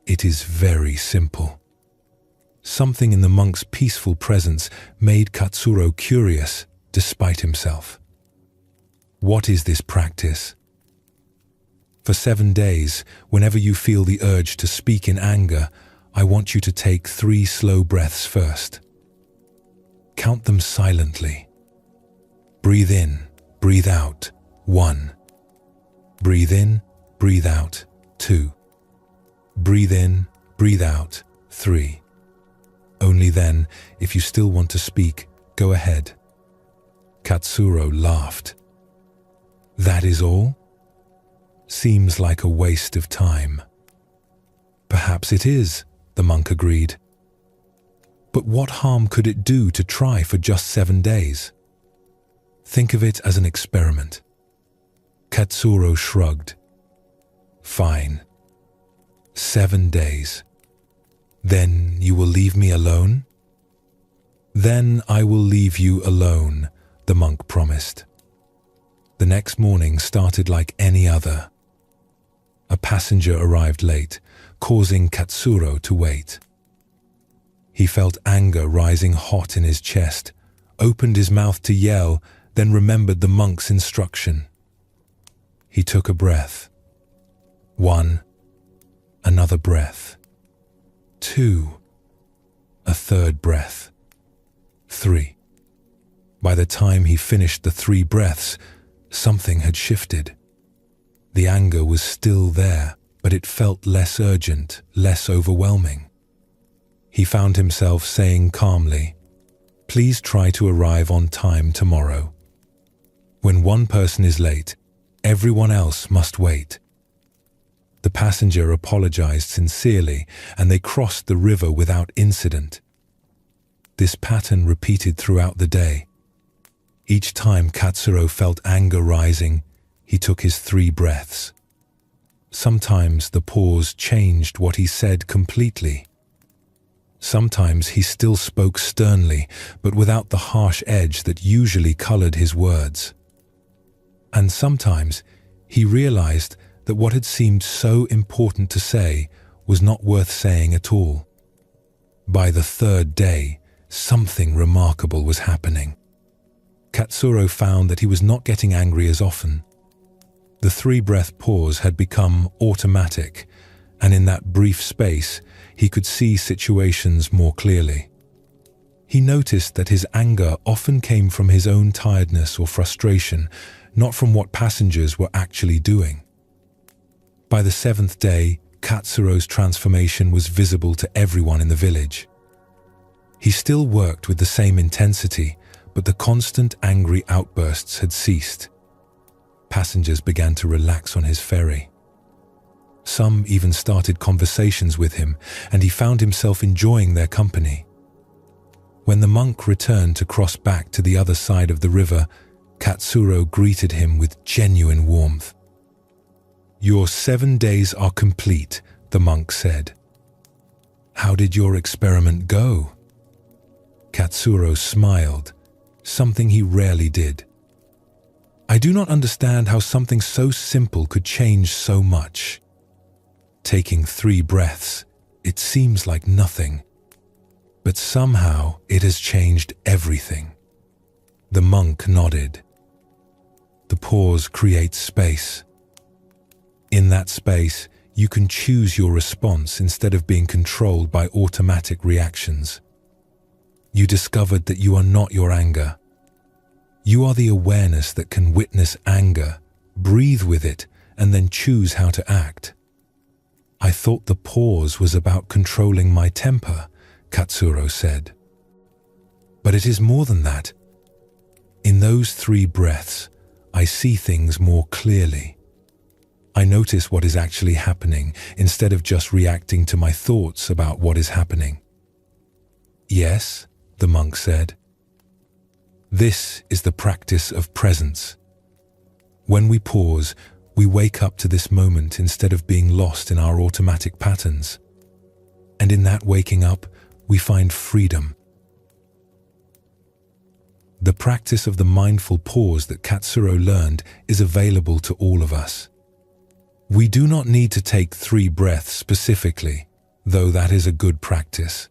It is very simple." Something in the monk's peaceful presence made Katsuro curious, despite himself. "What is this practice?" "For 7 days, whenever you feel the urge to speak in anger, I want you to take 3 slow breaths first. Count them silently. Breathe in, breathe out, 1. Breathe in, breathe out, 2. Breathe in, breathe out, 3. Only then, if you still want to speak, go ahead." Katsuro laughed. "That is all? Seems like a waste of time." "Perhaps it is," the monk agreed. "But what harm could it do to try for just 7 days? Think of it as an experiment." Katsuro shrugged. "Fine. 7 days. Then you will leave me alone?" "Then I will leave you alone," the monk promised. The next morning started like any other. A passenger arrived late, causing Katsuro to wait. He felt anger rising hot in his chest, opened his mouth to yell, then remembered the monk's instruction. He took a breath. 1. Another breath. 2. A third breath. 3. By the time he finished the 3 breaths, something had shifted. The anger was still there, but it felt less urgent, less overwhelming. He found himself saying calmly, "Please try to arrive on time tomorrow." When one person is late, everyone else must wait. The passenger apologized sincerely, and they crossed the river without incident. This pattern repeated throughout the day. Each time Katsuro felt anger rising, he took his 3 breaths. Sometimes the pause changed what he said completely. Sometimes he still spoke sternly, but without the harsh edge that usually colored his words. And sometimes he realized that what had seemed so important to say was not worth saying at all. By the 3rd day, something remarkable was happening. Katsuro found that he was not getting angry as often. The 3-breath pause had become automatic, and in that brief space, he could see situations more clearly. He noticed that his anger often came from his own tiredness or frustration, not from what passengers were actually doing. By the 7th day, Katsuro's transformation was visible to everyone in the village. He still worked with the same intensity, but the constant angry outbursts had ceased. Passengers began to relax on his ferry. Some even started conversations with him, and he found himself enjoying their company. When the monk returned to cross back to the other side of the river, Katsuro greeted him with genuine warmth. "Your 7 days are complete," the monk said. "How did your experiment go?" Katsuro smiled, something he rarely did. "I do not understand how something so simple could change so much. Taking 3 breaths, it seems like nothing. But somehow it has changed everything." The monk nodded. The pause creates space. In that space, you can choose your response instead of being controlled by automatic reactions. You discovered that you are not your anger. You are the awareness that can witness anger, breathe with it, and then choose how to act. "I thought the pause was about controlling my temper," Katsuro said. "But it is more than that. In those 3 breaths, I see things more clearly. I notice what is actually happening instead of just reacting to my thoughts about what is happening." "Yes," the monk said. "This is the practice of presence. When we pause, we wake up to this moment instead of being lost in our automatic patterns. And in that waking up, we find freedom." The practice of the mindful pause that Katsuro learned is available to all of us. We do not need to take 3 breaths specifically, though that is a good practice.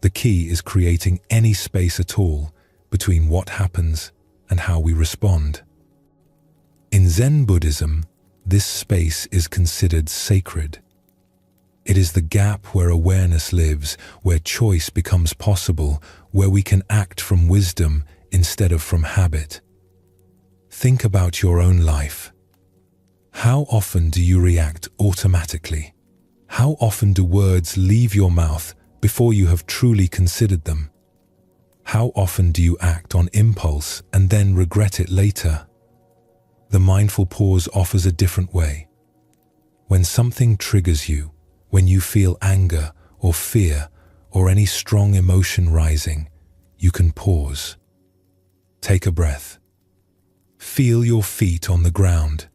The key is creating any space at all between what happens and how we respond. In Zen Buddhism, this space is considered sacred. It is the gap where awareness lives, where choice becomes possible, where we can act from wisdom instead of from habit. Think about your own life. How often do you react automatically? How often do words leave your mouth before you have truly considered them? How often do you act on impulse and then regret it later? The mindful pause offers a different way. When something triggers you, when you feel anger or fear or any strong emotion rising, you can pause. Take a breath. Feel your feet on the ground.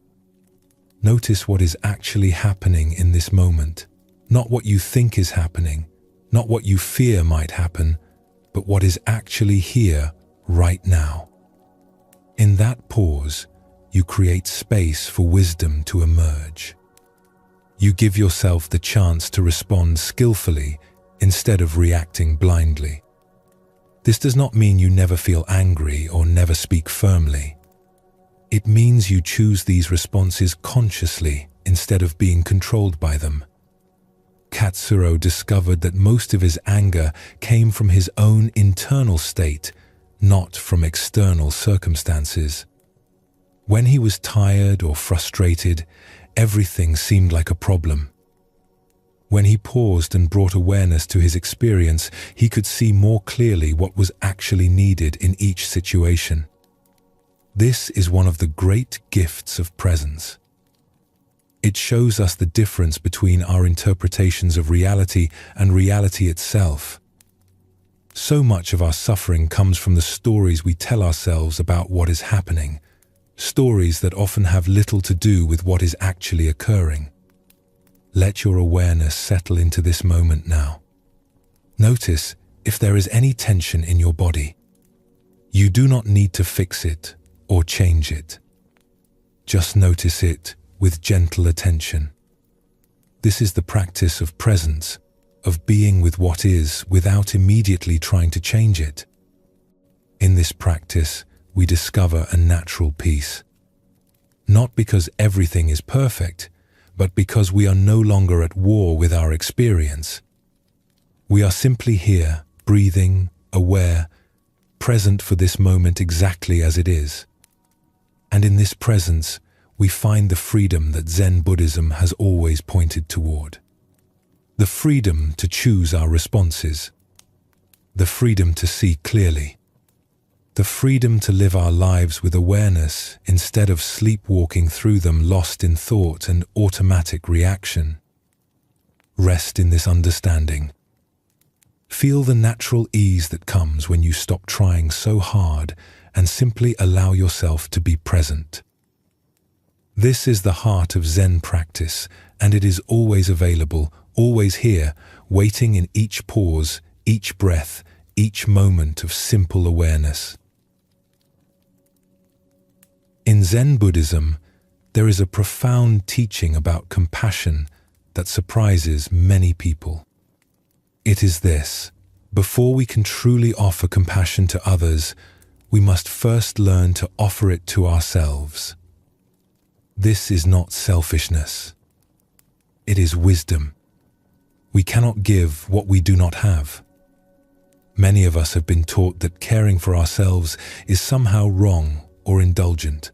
Notice what is actually happening in this moment, not what you think is happening, not what you fear might happen, but what is actually here right now. In that pause, you create space for wisdom to emerge. You give yourself the chance to respond skillfully instead of reacting blindly. This does not mean you never feel angry or never speak firmly. It means you choose these responses consciously instead of being controlled by them. Katsuro discovered that most of his anger came from his own internal state, not from external circumstances. When he was tired or frustrated, everything seemed like a problem. When he paused and brought awareness to his experience, he could see more clearly what was actually needed in each situation. This is one of the great gifts of presence. It shows us the difference between our interpretations of reality and reality itself. So much of our suffering comes from the stories we tell ourselves about what is happening, stories that often have little to do with what is actually occurring. Let your awareness settle into this moment now. Notice if there is any tension in your body. You do not need to fix it or change it. Just notice it with gentle attention. This is the practice of presence, of being with what is without immediately trying to change it. In this practice, we discover a natural peace. Not because everything is perfect, but because we are no longer at war with our experience. We are simply here, breathing, aware, present for this moment exactly as it is. And in this presence, we find the freedom that Zen Buddhism has always pointed toward. The freedom to choose our responses. The freedom to see clearly. The freedom to live our lives with awareness instead of sleepwalking through them lost in thought and automatic reaction. Rest in this understanding. Feel the natural ease that comes when you stop trying so hard and simply allow yourself to be present. This is the heart of Zen practice, and it is always available, always here, waiting in each pause, each breath, each moment of simple awareness. In Zen Buddhism, there is a profound teaching about compassion that surprises many people. It is this: before we can truly offer compassion to others, we must first learn to offer it to ourselves. This is not selfishness. It is wisdom. We cannot give what we do not have. Many of us have been taught that caring for ourselves is somehow wrong or indulgent.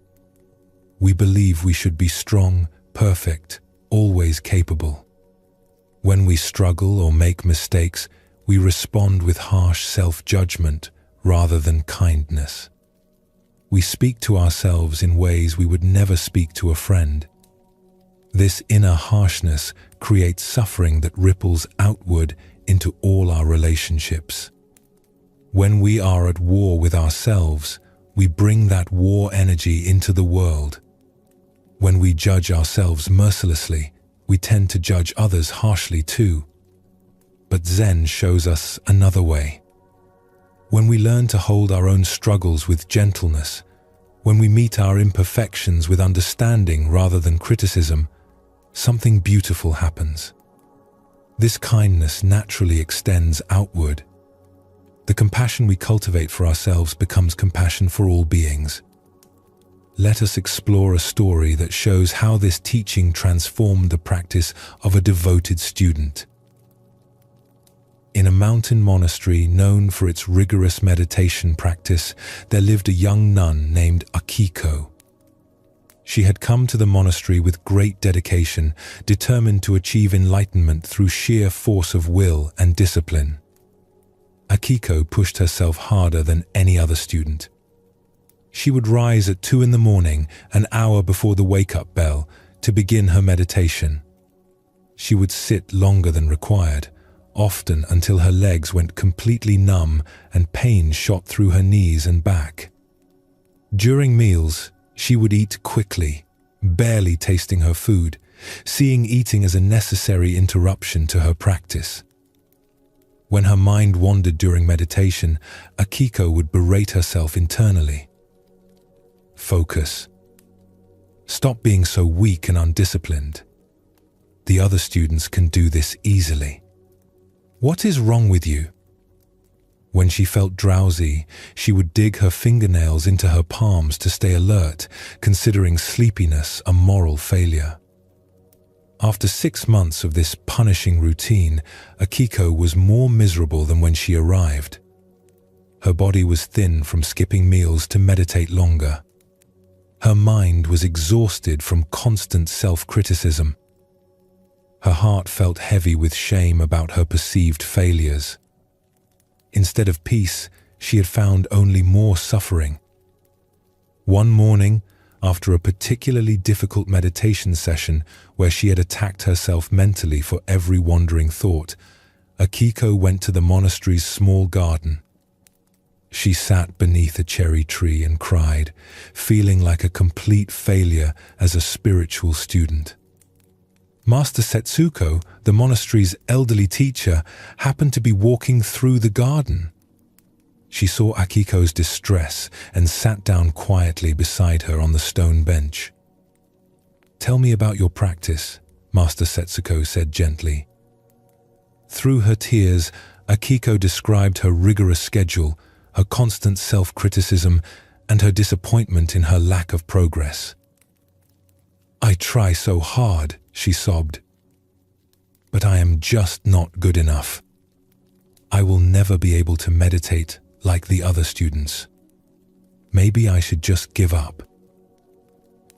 We believe we should be strong, perfect, always capable. When we struggle or make mistakes, we respond with harsh self-judgment rather than kindness. We speak to ourselves in ways we would never speak to a friend. This inner harshness creates suffering that ripples outward into all our relationships. When we are at war with ourselves, we bring that war energy into the world. When we judge ourselves mercilessly, we tend to judge others harshly too. But Zen shows us another way. When we learn to hold our own struggles with gentleness, when we meet our imperfections with understanding rather than criticism, something beautiful happens. This kindness naturally extends outward. The compassion we cultivate for ourselves becomes compassion for all beings. Let us explore a story that shows how this teaching transformed the practice of a devoted student. In a mountain monastery known for its rigorous meditation practice, there lived a young nun named Akiko. She had come to the monastery with great dedication, determined to achieve enlightenment through sheer force of will and discipline. Akiko pushed herself harder than any other student. She would rise at 2 a.m, an hour before the wake-up bell, to begin her meditation. She would sit longer than required, often until her legs went completely numb and pain shot through her knees and back. During meals, she would eat quickly, barely tasting her food, seeing eating as a necessary interruption to her practice. When her mind wandered during meditation, Akiko would berate herself internally. Focus. Stop being so weak and undisciplined. The other students can do this easily. What is wrong with you? When she felt drowsy, she would dig her fingernails into her palms to stay alert, considering sleepiness a moral failure. After 6 months of this punishing routine, Akiko was more miserable than when she arrived. Her body was thin from skipping meals to meditate longer. Her mind was exhausted from constant self-criticism. Her heart felt heavy with shame about her perceived failures. Instead of peace, she had found only more suffering. One morning, after a particularly difficult meditation session where she had attacked herself mentally for every wandering thought, Akiko went to the monastery's small garden. She sat beneath a cherry tree and cried, feeling like a complete failure as a spiritual student. Master Setsuko, the monastery's elderly teacher, happened to be walking through the garden. She saw Akiko's distress and sat down quietly beside her on the stone bench. "Tell me about your practice," Master Setsuko said gently. Through her tears, Akiko described her rigorous schedule, her constant self-criticism, and her disappointment in her lack of progress. "I try so hard," she sobbed, "but I am just not good enough. I will never be able to meditate like the other students. Maybe I should just give up."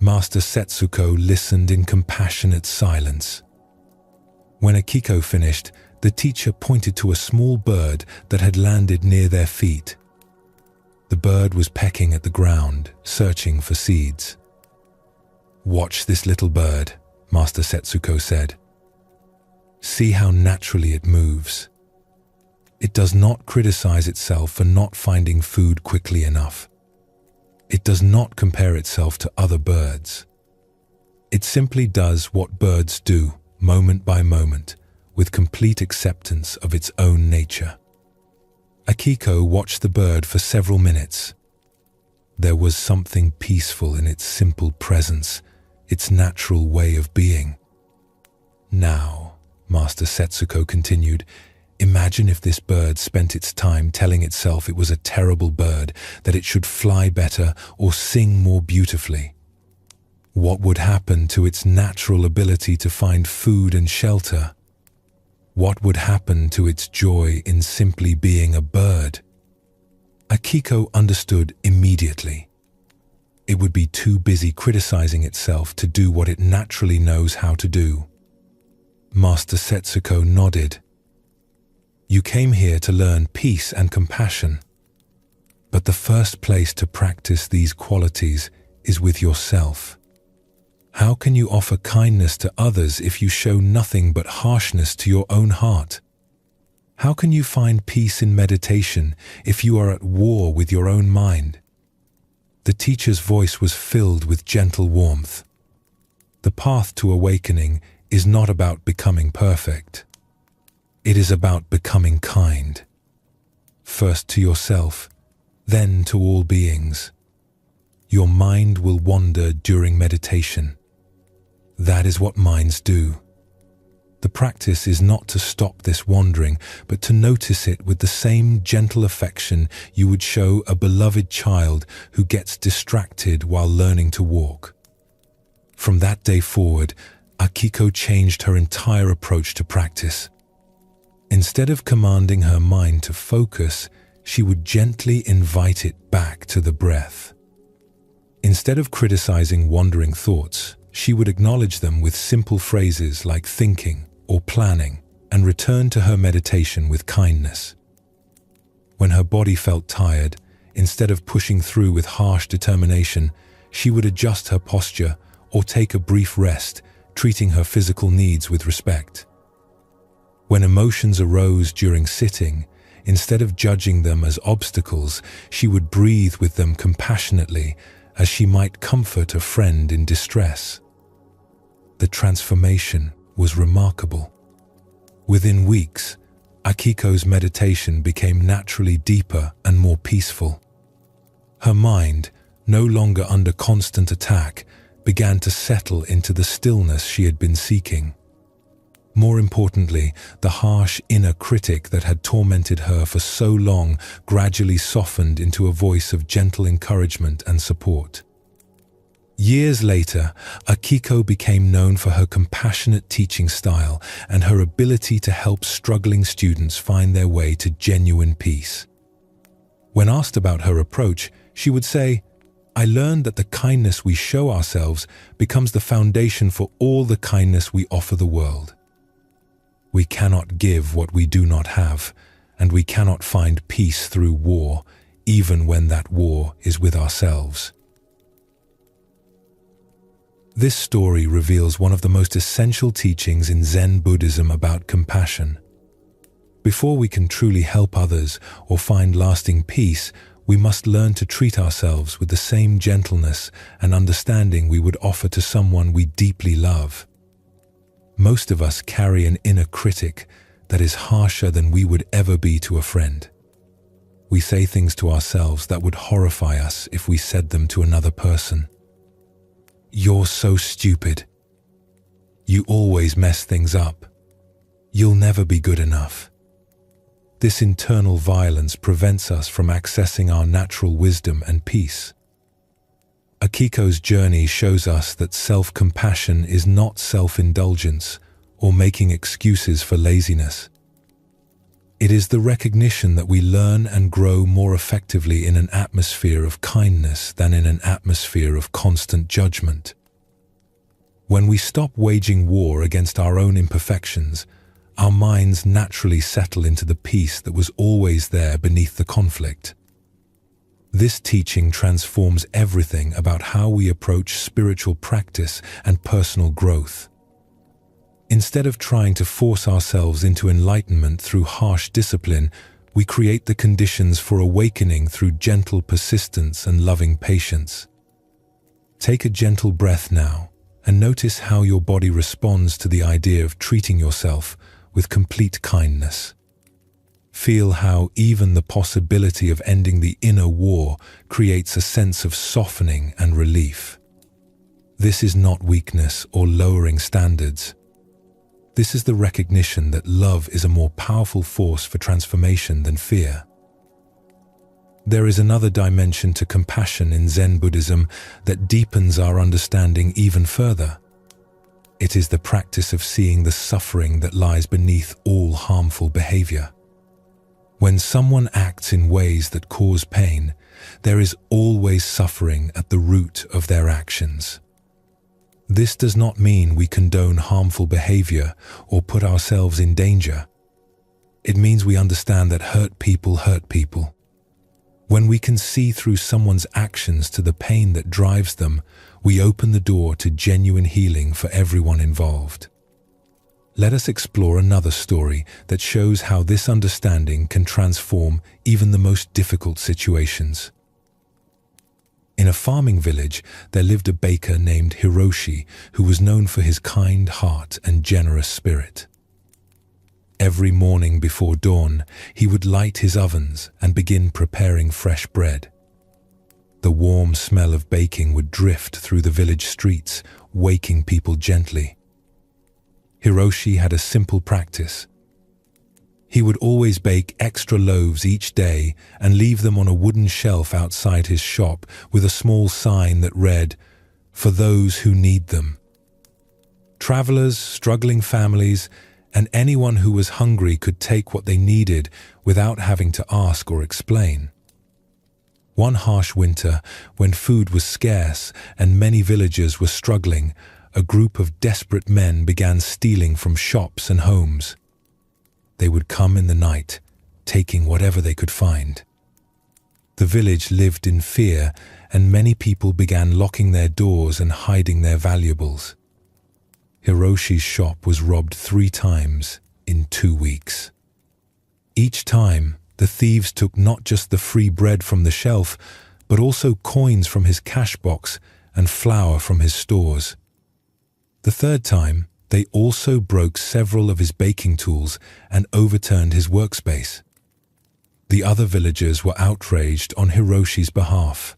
Master Setsuko listened in compassionate silence. When Akiko finished, the teacher pointed to a small bird that had landed near their feet. The bird was pecking at the ground, searching for seeds. "Watch this little bird," Master Setsuko said. "See how naturally it moves. It does not criticize itself for not finding food quickly enough. It does not compare itself to other birds. It simply does what birds do, moment by moment, with complete acceptance of its own nature." Akiko watched the bird for several minutes. There was something peaceful in its simple presence, its natural way of being. "Now," Master Setsuko continued, "imagine if this bird spent its time telling itself it was a terrible bird, that it should fly better or sing more beautifully. What would happen to its natural ability to find food and shelter? What would happen to its joy in simply being a bird?" Akiko understood immediately. It would be too busy criticizing itself to do what it naturally knows how to do. Master Setsuko nodded. "You came here to learn peace and compassion. But the first place to practice these qualities is with yourself. How can you offer kindness to others if you show nothing but harshness to your own heart? How can you find peace in meditation if you are at war with your own mind?" The teacher's voice was filled with gentle warmth. The path to awakening is not about becoming perfect. It is about becoming kind. First to yourself, then to all beings. Your mind will wander during meditation. That is what minds do. The practice is not to stop this wandering, but to notice it with the same gentle affection you would show a beloved child who gets distracted while learning to walk. From that day forward, Akiko changed her entire approach to practice. Instead of commanding her mind to focus, she would gently invite it back to the breath. Instead of criticizing wandering thoughts, she would acknowledge them with simple phrases like thinking or planning, and return to her meditation with kindness. When her body felt tired, instead of pushing through with harsh determination, she would adjust her posture or take a brief rest, treating her physical needs with respect. When emotions arose during sitting, instead of judging them as obstacles, she would breathe with them compassionately, as she might comfort a friend in distress. The transformation was remarkable. Within weeks, Akiko's meditation became naturally deeper and more peaceful. Her mind, no longer under constant attack, began to settle into the stillness she had been seeking. More importantly, the harsh inner critic that had tormented her for so long gradually softened into a voice of gentle encouragement and support. Years later, Akiko became known for her compassionate teaching style and her ability to help struggling students find their way to genuine peace. When asked about her approach, she would say, I learned that the kindness we show ourselves becomes the foundation for all the kindness we offer the world. We cannot give what we do not have, and we cannot find peace through war, even when that war is with ourselves. This story reveals one of the most essential teachings in Zen Buddhism about compassion. Before we can truly help others or find lasting peace, we must learn to treat ourselves with the same gentleness and understanding we would offer to someone we deeply love. Most of us carry an inner critic that is harsher than we would ever be to a friend. We say things to ourselves that would horrify us if we said them to another person. You're so stupid. You always mess things up. You'll never be good enough. This internal violence prevents us from accessing our natural wisdom and peace. Akiko's journey shows us that self-compassion is not self-indulgence or making excuses for laziness. It is the recognition that we learn and grow more effectively in an atmosphere of kindness than in an atmosphere of constant judgment. When we stop waging war against our own imperfections, our minds naturally settle into the peace that was always there beneath the conflict. This teaching transforms everything about how we approach spiritual practice and personal growth. Instead of trying to force ourselves into enlightenment through harsh discipline, we create the conditions for awakening through gentle persistence and loving patience. Take a gentle breath now and notice how your body responds to the idea of treating yourself with complete kindness. Feel how even the possibility of ending the inner war creates a sense of softening and relief. This is not weakness or lowering standards. This is the recognition that love is a more powerful force for transformation than fear. There is another dimension to compassion in Zen Buddhism that deepens our understanding even further. It is the practice of seeing the suffering that lies beneath all harmful behavior. When someone acts in ways that cause pain, there is always suffering at the root of their actions. This does not mean we condone harmful behavior or put ourselves in danger. It means we understand that hurt people hurt people. When we can see through someone's actions to the pain that drives them, we open the door to genuine healing for everyone involved. Let us explore another story that shows how this understanding can transform even the most difficult situations. In a farming village, there lived a baker named Hiroshi who was known for his kind heart and generous spirit. Every morning before dawn, he would light his ovens and begin preparing fresh bread. The warm smell of baking would drift through the village streets, waking people gently. Hiroshi had a simple practice. He would always bake extra loaves each day and leave them on a wooden shelf outside his shop with a small sign that read, "For those who need them." Travelers, struggling families, and anyone who was hungry could take what they needed without having to ask or explain. One harsh winter, when food was scarce and many villagers were struggling, a group of desperate men began stealing from shops and homes. They would come in the night, taking whatever they could find. The village lived in fear, and many people began locking their doors and hiding their valuables. Hiroshi's shop was robbed 3 times in 2 weeks. Each time, the thieves took not just the free bread from the shelf, but also coins from his cash box and flour from his stores. The 3rd time, they also broke several of his baking tools and overturned his workspace. The other villagers were outraged on Hiroshi's behalf.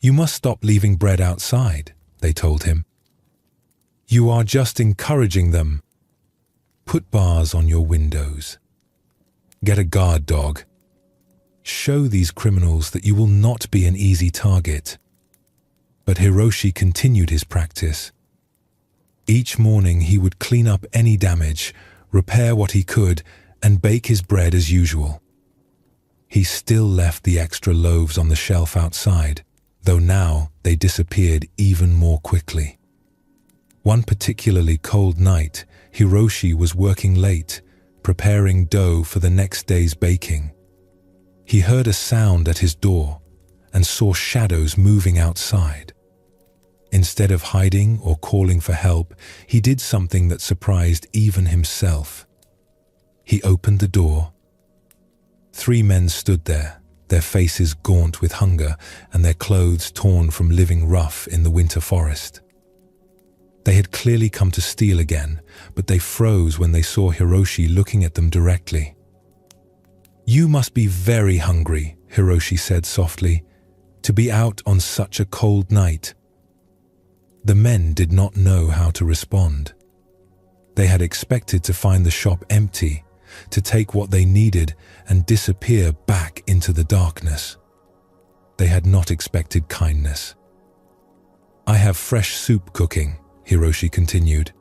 "You must stop leaving bread outside," they told him. "You are just encouraging them. Put bars on your windows. Get a guard dog. Show these criminals that you will not be an easy target." But Hiroshi continued his practice. Each morning he would clean up any damage, repair what he could, and bake his bread as usual. He still left the extra loaves on the shelf outside, though now they disappeared even more quickly. One particularly cold night, Hiroshi was working late, preparing dough for the next day's baking. He heard a sound at his door and saw shadows moving outside. Instead of hiding or calling for help, he did something that surprised even himself. He opened the door. 3 men stood there, their faces gaunt with hunger and their clothes torn from living rough in the winter forest. They had clearly come to steal again, but they froze when they saw Hiroshi looking at them directly. "You must be very hungry," Hiroshi said softly, "to be out on such a cold night." The men did not know how to respond. They had expected to find the shop empty, to take what they needed and disappear back into the darkness. They had not expected kindness. "I have fresh soup cooking," Hiroshi continued,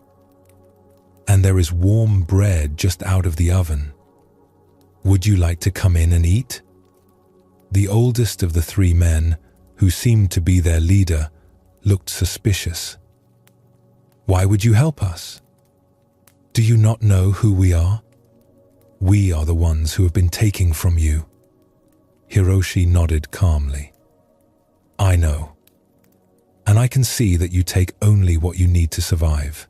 "and there is warm bread just out of the oven. Would you like to come in and eat?" The oldest of the 3 men, who seemed to be their leader, looked suspicious. "Why would you help us? Do you not know who we are? We are the ones who have been taking from you." Hiroshi nodded calmly. "I know. And I can see that you take only what you need to survive.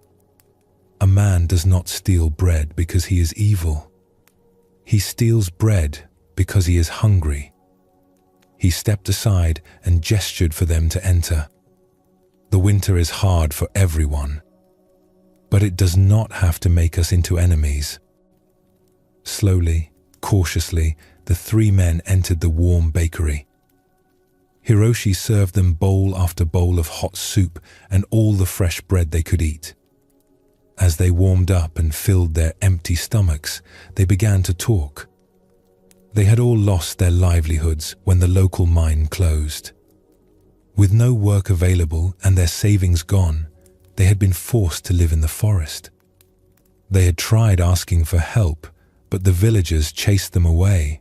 A man does not steal bread because he is evil. He steals bread because he is hungry." He stepped aside and gestured for them to enter. "The winter is hard for everyone, but it does not have to make us into enemies." Slowly, cautiously, the 3 men entered the warm bakery. Hiroshi served them bowl after bowl of hot soup and all the fresh bread they could eat. As they warmed up and filled their empty stomachs, they began to talk. They had all lost their livelihoods when the local mine closed. With no work available and their savings gone, they had been forced to live in the forest. They had tried asking for help, but the villagers chased them away.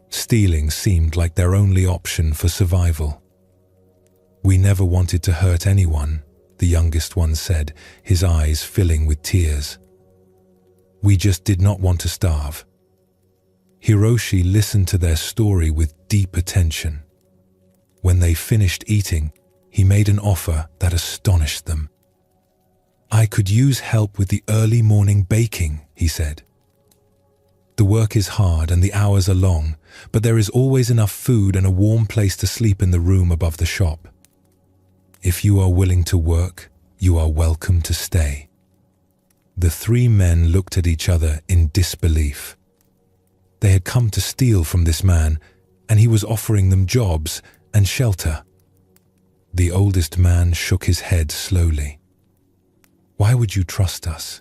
Stealing seemed like their only option for survival. "We never wanted to hurt anyone," the youngest one said, his eyes filling with tears. "We just did not want to starve." Hiroshi listened to their story with deep attention. When they finished eating, he made an offer that astonished them. "I could use help with the early morning baking," he said. "The work is hard and the hours are long, but there is always enough food and a warm place to sleep in the room above the shop. If you are willing to work, you are welcome to stay." The 3 men looked at each other in disbelief. They had come to steal from this man, and he was offering them jobs and shelter. The oldest man shook his head slowly. "Why would you trust us?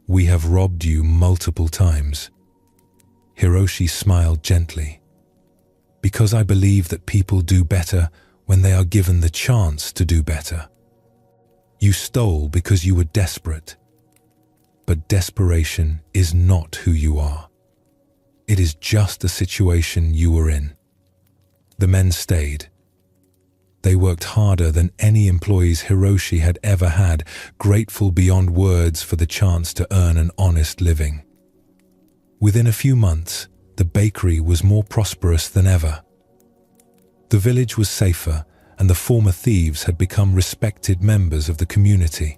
We have robbed you multiple times." Hiroshi smiled gently. "Because I believe that people do better when they are given the chance to do better. You stole because you were desperate. But desperation is not who you are. It is just a situation you were in." The men stayed. They worked harder than any employees Hiroshi had ever had, grateful beyond words for the chance to earn an honest living. Within a few months, the bakery was more prosperous than ever. The village was safer, and the former thieves had become respected members of the community.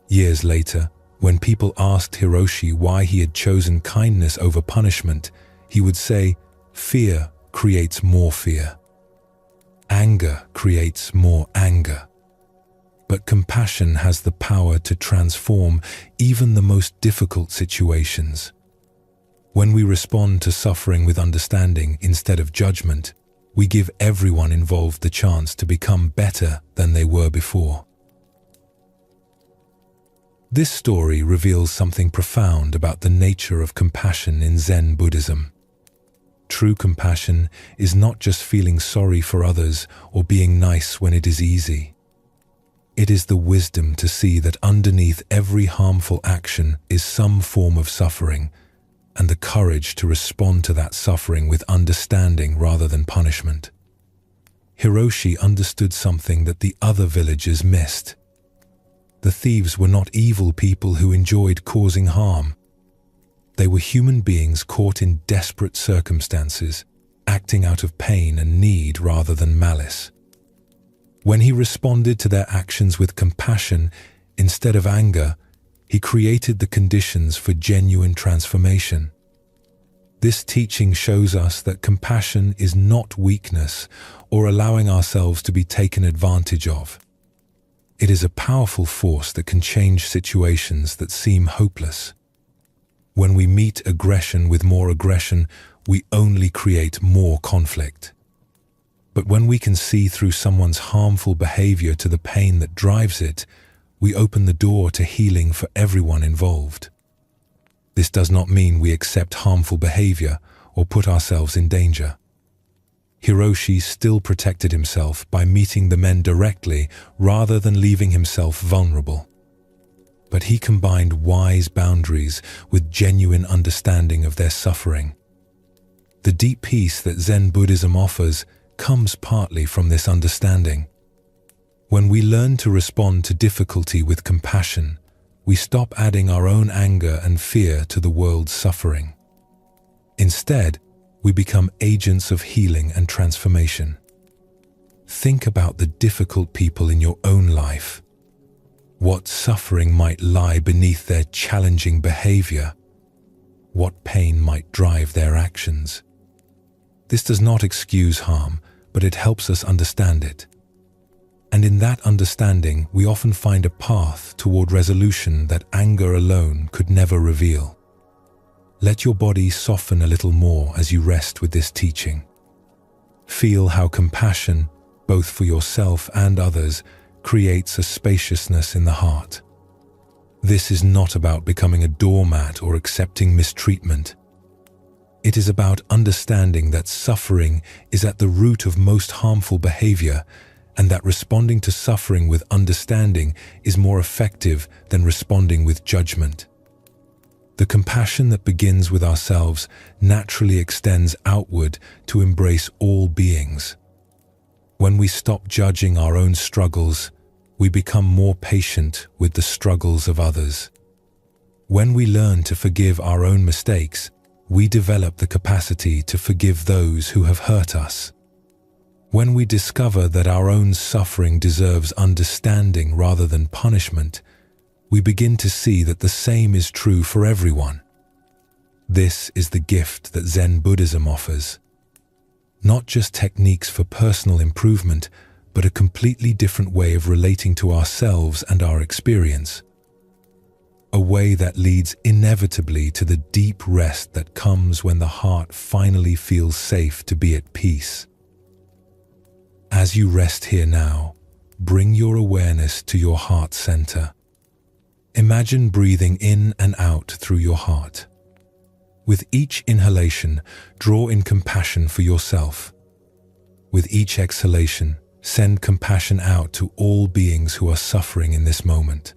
Years later, when people asked Hiroshi why he had chosen kindness over punishment, he would say, "Fear creates more fear. Anger creates more anger. But compassion has the power to transform even the most difficult situations. When we respond to suffering with understanding instead of judgment, we give everyone involved the chance to become better than they were before." This story reveals something profound about the nature of compassion in Zen Buddhism. True compassion is not just feeling sorry for others or being nice when it is easy. It is the wisdom to see that underneath every harmful action is some form of suffering, and the courage to respond to that suffering with understanding rather than punishment. Hiroshi understood something that the other villagers missed. The thieves were not evil people who enjoyed causing harm. They were human beings caught in desperate circumstances, acting out of pain and need rather than malice. When he responded to their actions with compassion instead of anger, he created the conditions for genuine transformation. This teaching shows us that compassion is not weakness or allowing ourselves to be taken advantage of. It is a powerful force that can change situations that seem hopeless. When we meet aggression with more aggression, we only create more conflict. But when we can see through someone's harmful behavior to the pain that drives it, we open the door to healing for everyone involved. This does not mean we accept harmful behavior or put ourselves in danger. Hiroshi still protected himself by meeting the men directly rather than leaving himself vulnerable. But he combined wise boundaries with genuine understanding of their suffering. The deep peace that Zen Buddhism offers comes partly from this understanding. When we learn to respond to difficulty with compassion, we stop adding our own anger and fear to the world's suffering. Instead, we become agents of healing and transformation. Think about the difficult people in your own life. What suffering might lie beneath their challenging behavior? What pain might drive their actions? This does not excuse harm, but it helps us understand it. And in that understanding, we often find a path toward resolution that anger alone could never reveal. Let your body soften a little more as you rest with this teaching. Feel how compassion, both for yourself and others, creates a spaciousness in the heart. This is not about becoming a doormat or accepting mistreatment. It is about understanding that suffering is at the root of most harmful behavior, and that responding to suffering with understanding is more effective than responding with judgment. The compassion that begins with ourselves naturally extends outward to embrace all beings. When we stop judging our own struggles, we become more patient with the struggles of others. When we learn to forgive our own mistakes, we develop the capacity to forgive those who have hurt us. When we discover that our own suffering deserves understanding rather than punishment, we begin to see that the same is true for everyone. This is the gift that Zen Buddhism offers. Not just techniques for personal improvement, but a completely different way of relating to ourselves and our experience. A way that leads inevitably to the deep rest that comes when the heart finally feels safe to be at peace. As you rest here now, bring your awareness to your heart center. Imagine breathing in and out through your heart. With each inhalation, draw in compassion for yourself. With each exhalation, send compassion out to all beings who are suffering in this moment.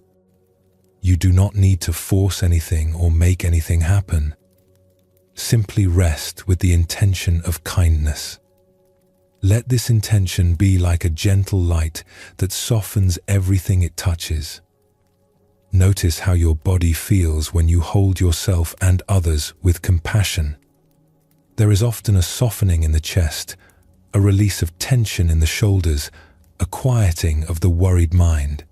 You do not need to force anything or make anything happen. Simply rest with the intention of kindness. Let this intention be like a gentle light that softens everything it touches. Notice how your body feels when you hold yourself and others with compassion. There is often a softening in the chest, a release of tension in the shoulders, a quieting of the worried mind.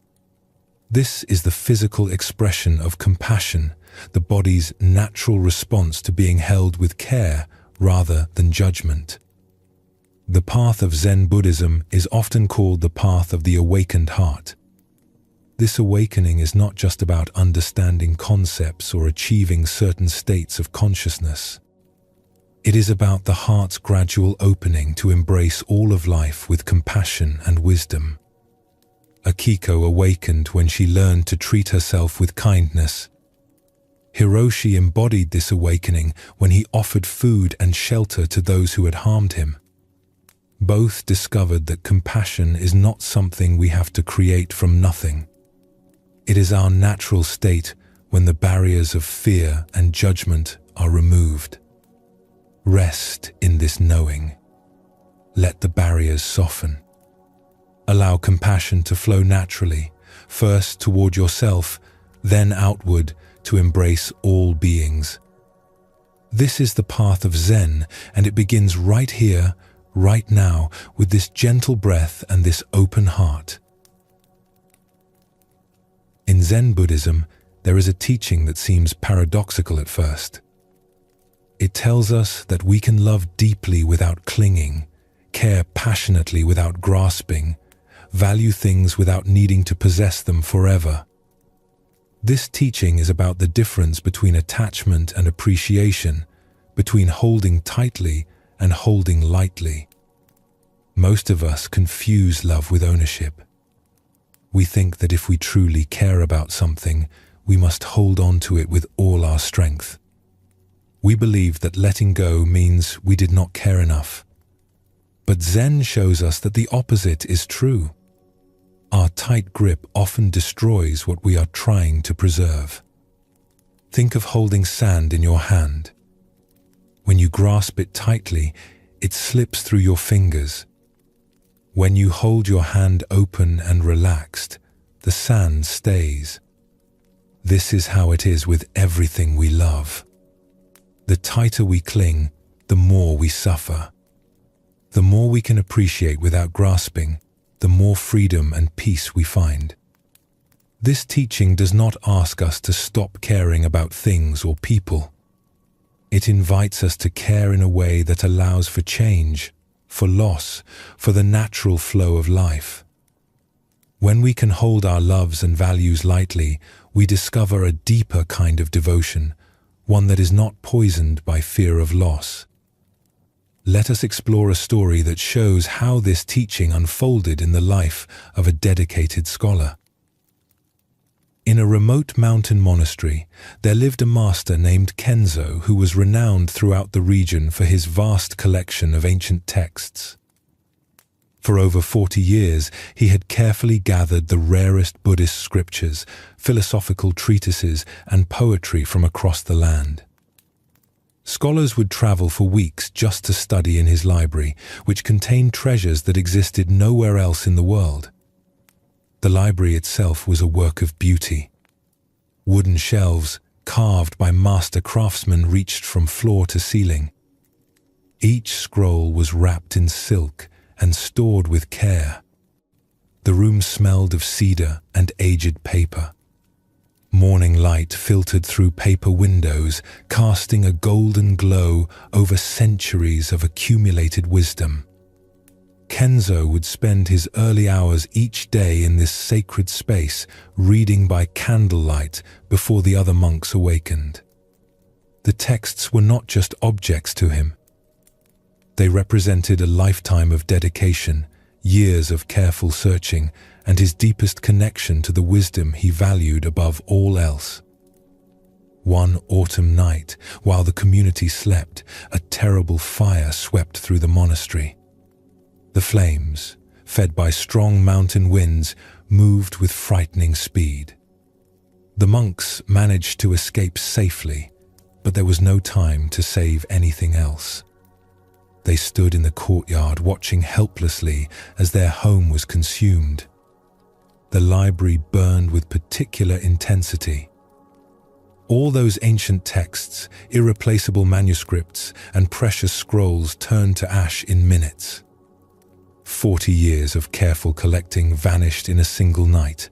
This is the physical expression of compassion, the body's natural response to being held with care rather than judgment. The path of Zen Buddhism is often called the path of the awakened heart. This awakening is not just about understanding concepts or achieving certain states of consciousness. It is about the heart's gradual opening to embrace all of life with compassion and wisdom. Akiko awakened when she learned to treat herself with kindness. Hiroshi embodied this awakening when he offered food and shelter to those who had harmed him. Both discovered that compassion is not something we have to create from nothing. It is our natural state when the barriers of fear and judgment are removed. Rest in this knowing. Let the barriers soften. Allow compassion to flow naturally, first toward yourself, then outward to embrace all beings. This is the path of Zen, and it begins right here, right now, with this gentle breath and this open heart. In Zen Buddhism, there is a teaching that seems paradoxical at first. It tells us that we can love deeply without clinging, care passionately without grasping, value things without needing to possess them forever. This teaching is about the difference between attachment and appreciation, between holding tightly and holding lightly. Most of us confuse love with ownership. We think that if we truly care about something, we must hold on to it with all our strength. We believe that letting go means we did not care enough. But Zen shows us that the opposite is true. Our tight grip often destroys what we are trying to preserve. Think of holding sand in your hand. When you grasp it tightly, it slips through your fingers. When you hold your hand open and relaxed, the sand stays. This is how it is with everything we love. The tighter we cling, the more we suffer. The more we can appreciate without grasping, the more freedom and peace we find. This teaching does not ask us to stop caring about things or people. It invites us to care in a way that allows for change, for loss, for the natural flow of life. When we can hold our loves and values lightly, we discover a deeper kind of devotion, one that is not poisoned by fear of loss. Let us explore a story that shows how this teaching unfolded in the life of a dedicated scholar. In a remote mountain monastery, there lived a master named Kenzo who was renowned throughout the region for his vast collection of ancient texts. For over 40 years, he had carefully gathered the rarest Buddhist scriptures, philosophical treatises, and poetry from across the land. Scholars would travel for weeks just to study in his library, which contained treasures that existed nowhere else in the world. The library itself was a work of beauty. Wooden shelves, carved by master craftsmen, reached from floor to ceiling. Each scroll was wrapped in silk and stored with care. The room smelled of cedar and aged paper. Morning light filtered through paper windows, casting a golden glow over centuries of accumulated wisdom. Kenzo would spend his early hours each day in this sacred space, reading by candlelight before the other monks awakened. The texts were not just objects to him. They represented a lifetime of dedication, years of careful searching, and his deepest connection to the wisdom he valued above all else. One autumn night, while the community slept, a terrible fire swept through the monastery. The flames, fed by strong mountain winds, moved with frightening speed. The monks managed to escape safely, but there was no time to save anything else. They stood in the courtyard watching helplessly as their home was consumed. The library burned with particular intensity. All those ancient texts, irreplaceable manuscripts, and precious scrolls turned to ash in minutes. 40 years of careful collecting vanished in a single night.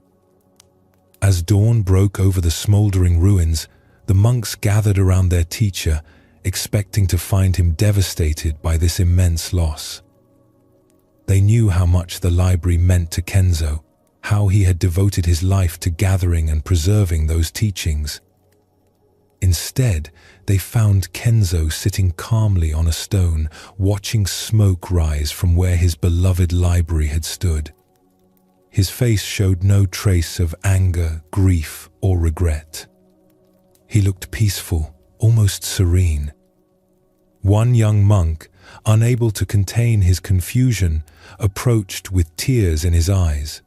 As dawn broke over the smoldering ruins, the monks gathered around their teacher, expecting to find him devastated by this immense loss. They knew how much the library meant to Kenzo, how he had devoted his life to gathering and preserving those teachings. Instead, they found Kenzo sitting calmly on a stone, watching smoke rise from where his beloved library had stood. His face showed no trace of anger, grief, or regret. He looked peaceful, almost serene. One young monk, unable to contain his confusion, approached with tears in his eyes.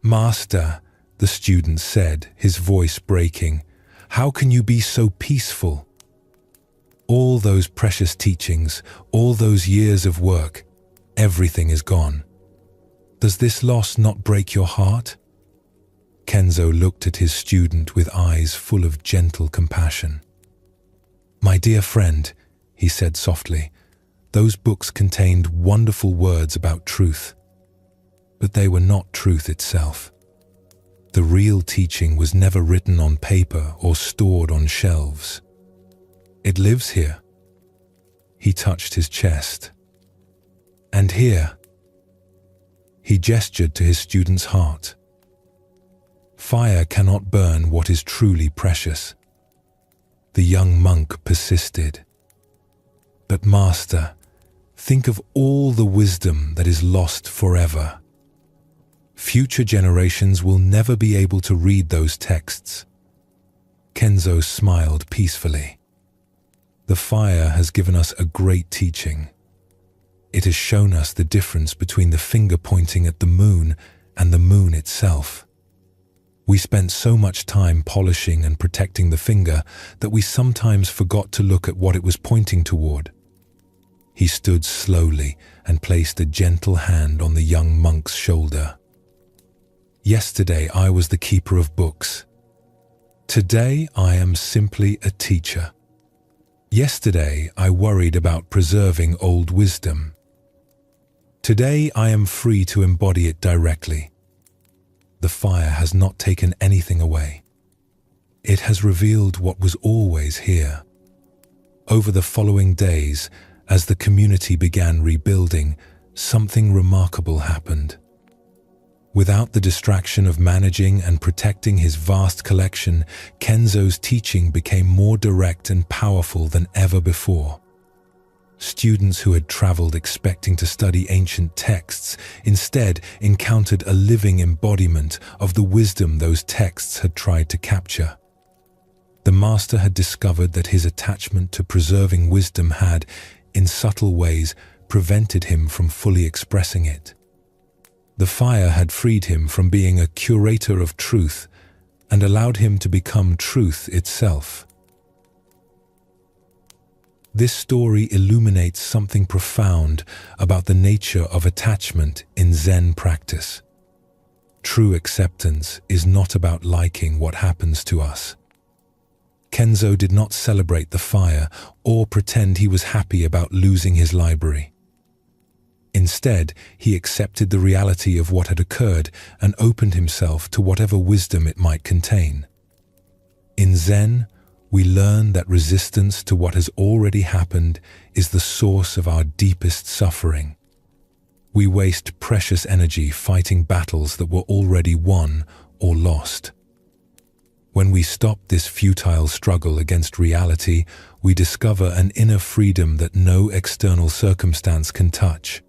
"Master," the student said, his voice breaking, "how can you be so peaceful? All those precious teachings, all those years of work, everything is gone. Does this loss not break your heart? Kenzo looked at his student with eyes full of gentle compassion. My dear friend, he said softly, those books contained wonderful words about truth, but they were not truth itself. The real teaching was never written on paper or stored on shelves. It lives here. He touched his chest. And here. He gestured to his student's heart. Fire cannot burn what is truly precious. The young monk persisted. But Master, think of all the wisdom that is lost forever. Future generations will never be able to read those texts. Kenzo smiled peacefully. The fire has given us a great teaching. It has shown us the difference between the finger pointing at the moon and the moon itself. We spent so much time polishing and protecting the finger that we sometimes forgot to look at what it was pointing toward. He stood slowly and placed a gentle hand on the young monk's shoulder. Yesterday I was the keeper of books. Today I am simply a teacher. Yesterday I worried about preserving old wisdom. Today I am free to embody it directly. The fire has not taken anything away. It has revealed what was always here. Over the following days, as the community began rebuilding, something remarkable happened. Without the distraction of managing and protecting his vast collection, Kenzo's teaching became more direct and powerful than ever before. Students who had traveled expecting to study ancient texts instead encountered a living embodiment of the wisdom those texts had tried to capture. The master had discovered that his attachment to preserving wisdom had, in subtle ways, prevented him from fully expressing it. The fire had freed him from being a curator of truth and allowed him to become truth itself. This story illuminates something profound about the nature of attachment in Zen practice. True acceptance is not about liking what happens to us. Kenzo did not celebrate the fire or pretend he was happy about losing his library. Instead, he accepted the reality of what had occurred and opened himself to whatever wisdom it might contain. In Zen, we learn that resistance to what has already happened is the source of our deepest suffering. We waste precious energy fighting battles that were already won or lost. When we stop this futile struggle against reality, we discover an inner freedom that no external circumstance can touch.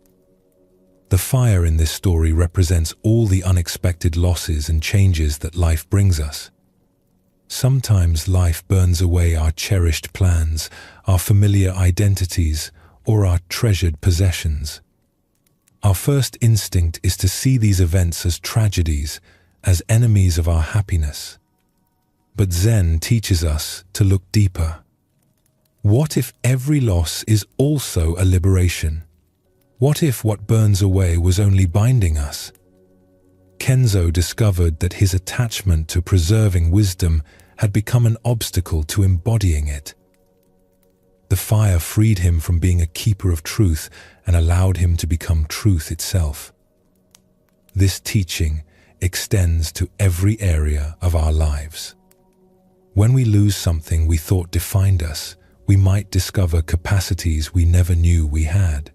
The fire in this story represents all the unexpected losses and changes that life brings us. Sometimes life burns away our cherished plans, our familiar identities, or our treasured possessions. Our first instinct is to see these events as tragedies, as enemies of our happiness. But Zen teaches us to look deeper. What if every loss is also a liberation? What if what burns away was only binding us? Kenzo discovered that his attachment to preserving wisdom had become an obstacle to embodying it. The fire freed him from being a keeper of truth and allowed him to become truth itself. This teaching extends to every area of our lives. When we lose something we thought defined us, we might discover capacities we never knew we had.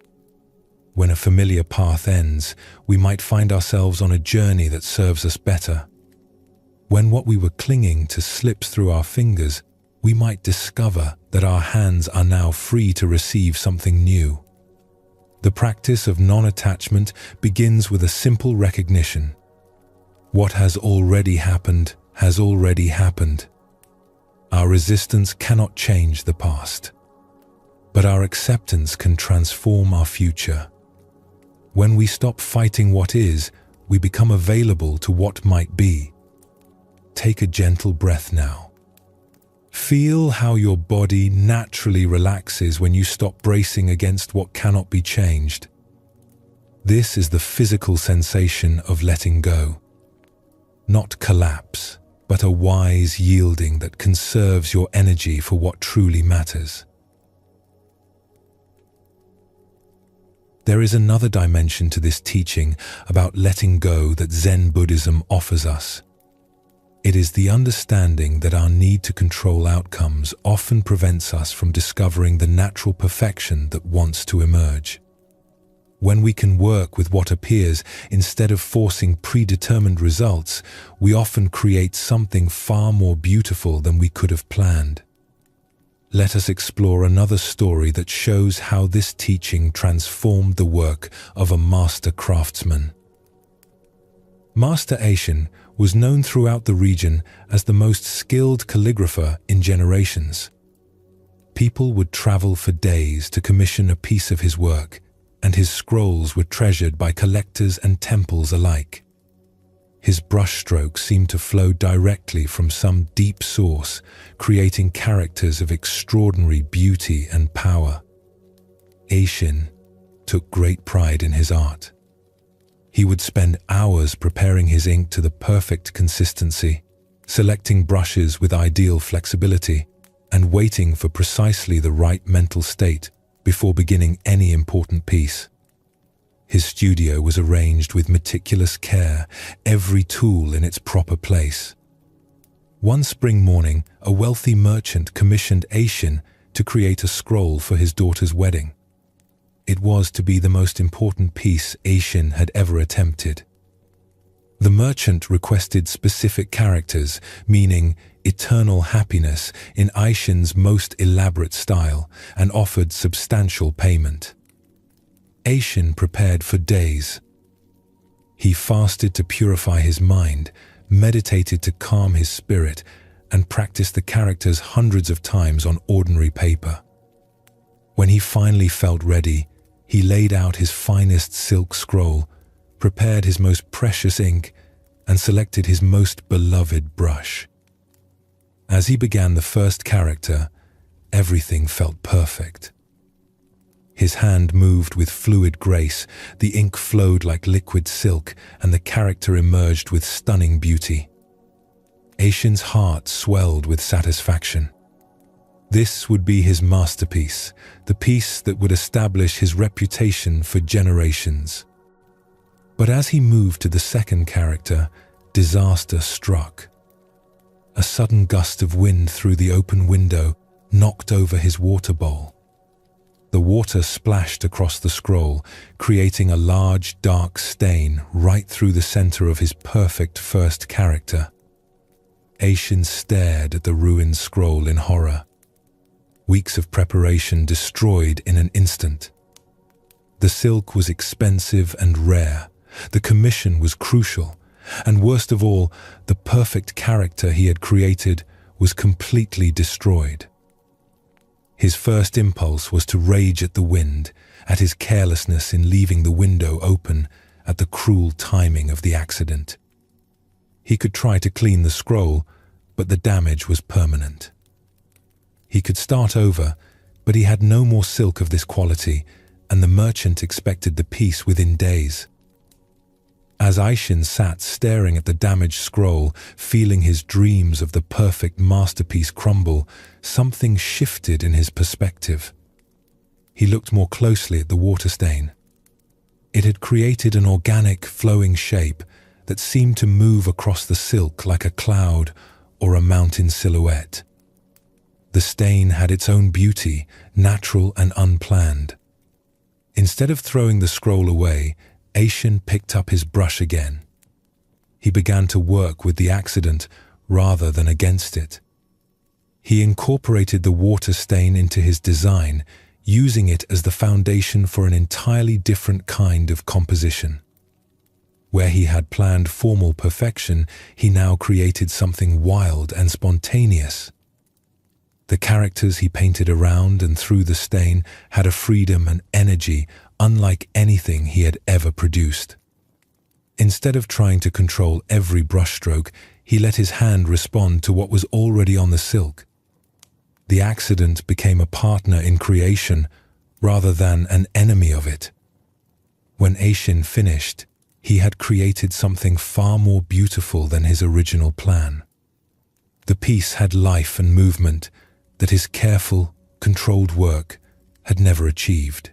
When a familiar path ends, we might find ourselves on a journey that serves us better. When what we were clinging to slips through our fingers, we might discover that our hands are now free to receive something new. The practice of non-attachment begins with a simple recognition. What has already happened has already happened. Our resistance cannot change the past, but our acceptance can transform our future. When we stop fighting what is, we become available to what might be. Take a gentle breath now. Feel how your body naturally relaxes when you stop bracing against what cannot be changed. This is the physical sensation of letting go. Not collapse, but a wise yielding that conserves your energy for what truly matters. There is another dimension to this teaching about letting go that Zen Buddhism offers us. It is the understanding that our need to control outcomes often prevents us from discovering the natural perfection that wants to emerge. When we can work with what appears instead of forcing predetermined results, we often create something far more beautiful than we could have planned. Let us explore another story that shows how this teaching transformed the work of a master craftsman. Master Aishin was known throughout the region as the most skilled calligrapher in generations. People would travel for days to commission a piece of his work, and his scrolls were treasured by collectors and temples alike. His brushstrokes seemed to flow directly from some deep source, creating characters of extraordinary beauty and power. Aishin took great pride in his art. He would spend hours preparing his ink to the perfect consistency, selecting brushes with ideal flexibility, and waiting for precisely the right mental state before beginning any important piece. His studio was arranged with meticulous care, every tool in its proper place. One spring morning, a wealthy merchant commissioned Aishin to create a scroll for his daughter's wedding. It was to be the most important piece Aishin had ever attempted. The merchant requested specific characters, meaning eternal happiness in Aishin's most elaborate style, and offered substantial payment. Aishin prepared for days. He fasted to purify his mind, meditated to calm his spirit, and practiced the characters hundreds of times on ordinary paper. When he finally felt ready, he laid out his finest silk scroll, prepared his most precious ink, and selected his most beloved brush. As he began the first character, everything felt perfect. His hand moved with fluid grace, the ink flowed like liquid silk, and the character emerged with stunning beauty. Aishin's heart swelled with satisfaction. This would be his masterpiece, the piece that would establish his reputation for generations. But as he moved to the second character, disaster struck. A sudden gust of wind through the open window knocked over his water bowl. The water splashed across the scroll, creating a large, dark stain right through the center of his perfect first character. Aishin stared at the ruined scroll in horror. Weeks of preparation destroyed in an instant. The silk was expensive and rare. The commission was crucial. And worst of all, the perfect character he had created was completely destroyed. His first impulse was to rage at the wind, at his carelessness in leaving the window open, at the cruel timing of the accident. He could try to clean the scroll, but the damage was permanent. He could start over, but he had no more silk of this quality, and the merchant expected the piece within days. As Aishin sat staring at the damaged scroll, feeling his dreams of the perfect masterpiece crumble, something shifted in his perspective. He looked more closely at the water stain. It had created an organic, flowing shape that seemed to move across the silk like a cloud or a mountain silhouette. The stain had its own beauty, natural and unplanned. Instead of throwing the scroll away, Aishin picked up his brush again. He began to work with the accident rather than against it. He incorporated the water stain into his design, using it as the foundation for an entirely different kind of composition. Where he had planned formal perfection, he now created something wild and spontaneous. The characters he painted around and through the stain had a freedom and energy unlike anything he had ever produced. Instead of trying to control every brushstroke, he let his hand respond to what was already on the silk. The accident became a partner in creation rather than an enemy of it. When Aishin finished, he had created something far more beautiful than his original plan. The piece had life and movement that his careful, controlled work had never achieved.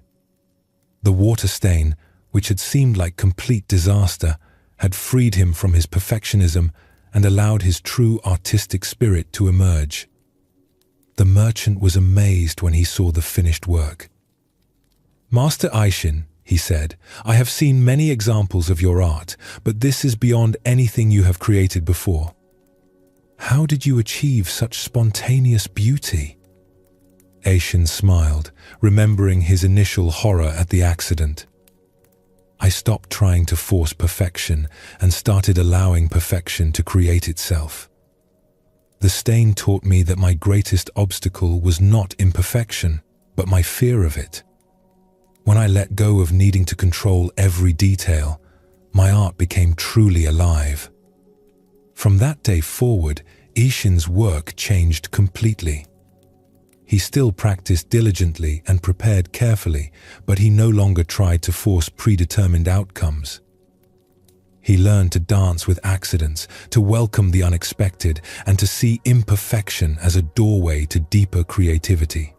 The water stain, which had seemed like complete disaster, had freed him from his perfectionism and allowed his true artistic spirit to emerge. The merchant was amazed when he saw the finished work. "Master Aishin," he said, "I have seen many examples of your art, but this is beyond anything you have created before. How did you achieve such spontaneous beauty?" Aishin smiled, remembering his initial horror at the accident. "I stopped trying to force perfection and started allowing perfection to create itself. The stain taught me that my greatest obstacle was not imperfection, but my fear of it. When I let go of needing to control every detail, my art became truly alive." From that day forward, Aishin's work changed completely. He still practiced diligently and prepared carefully, but he no longer tried to force predetermined outcomes. He learned to dance with accidents, to welcome the unexpected, and to see imperfection as a doorway to deeper creativity.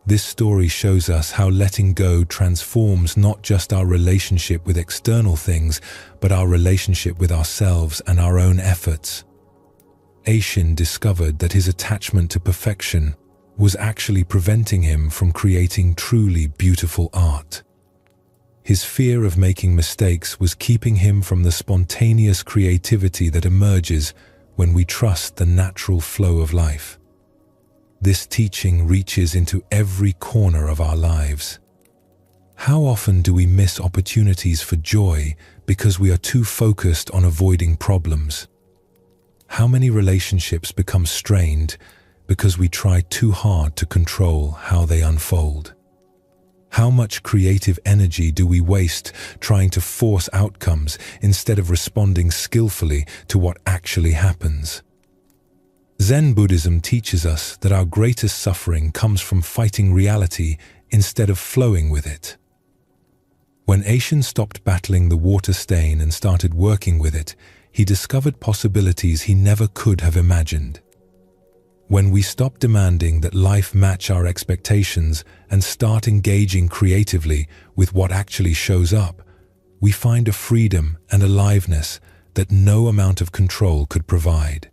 This story shows us how letting go transforms not just our relationship with external things, but our relationship with ourselves and our own efforts. Aishin discovered that his attachment to perfection was actually preventing him from creating truly beautiful art. His fear of making mistakes was keeping him from the spontaneous creativity that emerges when we trust the natural flow of life. This teaching reaches into every corner of our lives. How often do we miss opportunities for joy because we are too focused on avoiding problems? How many relationships become strained because we try too hard to control how they unfold? How much creative energy do we waste trying to force outcomes instead of responding skillfully to what actually happens? Zen Buddhism teaches us that our greatest suffering comes from fighting reality instead of flowing with it. When Aishin stopped battling the water stain and started working with it, he discovered possibilities he never could have imagined. When we stop demanding that life match our expectations and start engaging creatively with what actually shows up, we find a freedom and aliveness that no amount of control could provide.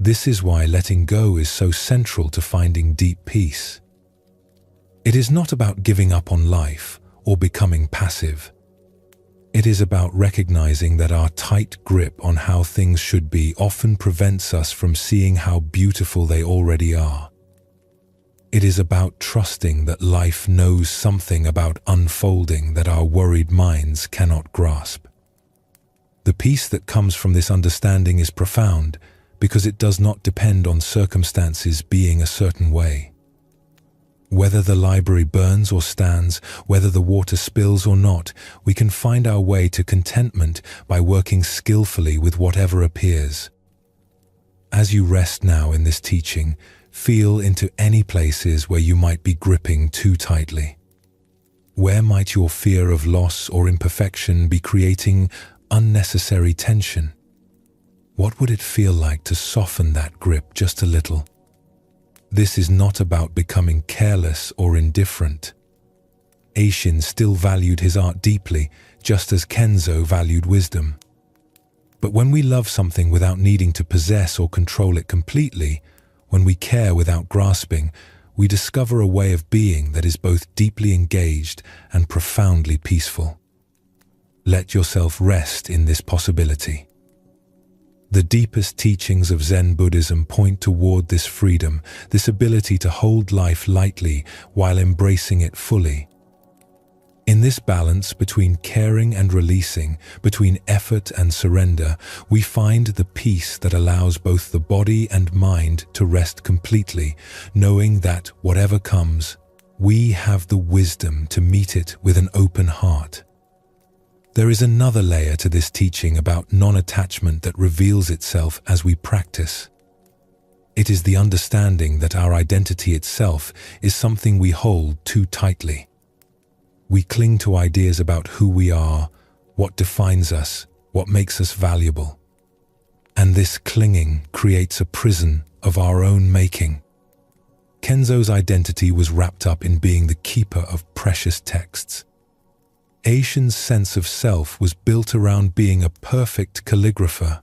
This is why letting go is so central to finding deep peace. It is not about giving up on life or becoming passive. It is about recognizing that our tight grip on how things should be often prevents us from seeing how beautiful they already are. It is about trusting that life knows something about unfolding that our worried minds cannot grasp. The peace that comes from this understanding is profound because it does not depend on circumstances being a certain way. Whether the library burns or stands, whether the water spills or not, we can find our way to contentment by working skillfully with whatever appears. As you rest now in this teaching, feel into any places where you might be gripping too tightly. Where might your fear of loss or imperfection be creating unnecessary tension? What would it feel like to soften that grip just a little? This is not about becoming careless or indifferent. Aishin still valued his art deeply, just as Kenzo valued wisdom. But when we love something without needing to possess or control it completely, when we care without grasping, we discover a way of being that is both deeply engaged and profoundly peaceful. Let yourself rest in this possibility. The deepest teachings of Zen Buddhism point toward this freedom, this ability to hold life lightly while embracing it fully. In this balance between caring and releasing, between effort and surrender, we find the peace that allows both the body and mind to rest completely, knowing that whatever comes, we have the wisdom to meet it with an open heart. There is another layer to this teaching about non-attachment that reveals itself as we practice. It is the understanding that our identity itself is something we hold too tightly. We cling to ideas about who we are, what defines us, what makes us valuable. And this clinging creates a prison of our own making. Kenzo's identity was wrapped up in being the keeper of precious texts. Aishin's sense of self was built around being a perfect calligrapher.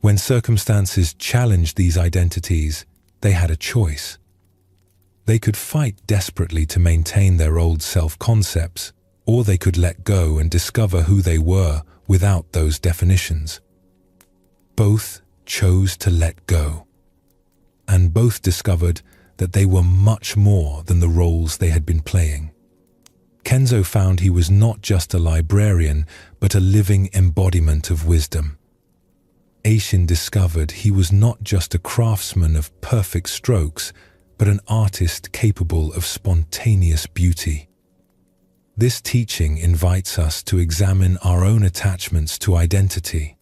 When circumstances challenged these identities, they had a choice. They could fight desperately to maintain their old self-concepts, or they could let go and discover who they were without those definitions. Both chose to let go, and both discovered that they were much more than the roles they had been playing. Kenzo found he was not just a librarian, but a living embodiment of wisdom. Aishin discovered he was not just a craftsman of perfect strokes, but an artist capable of spontaneous beauty. This teaching invites us to examine our own attachments to identity.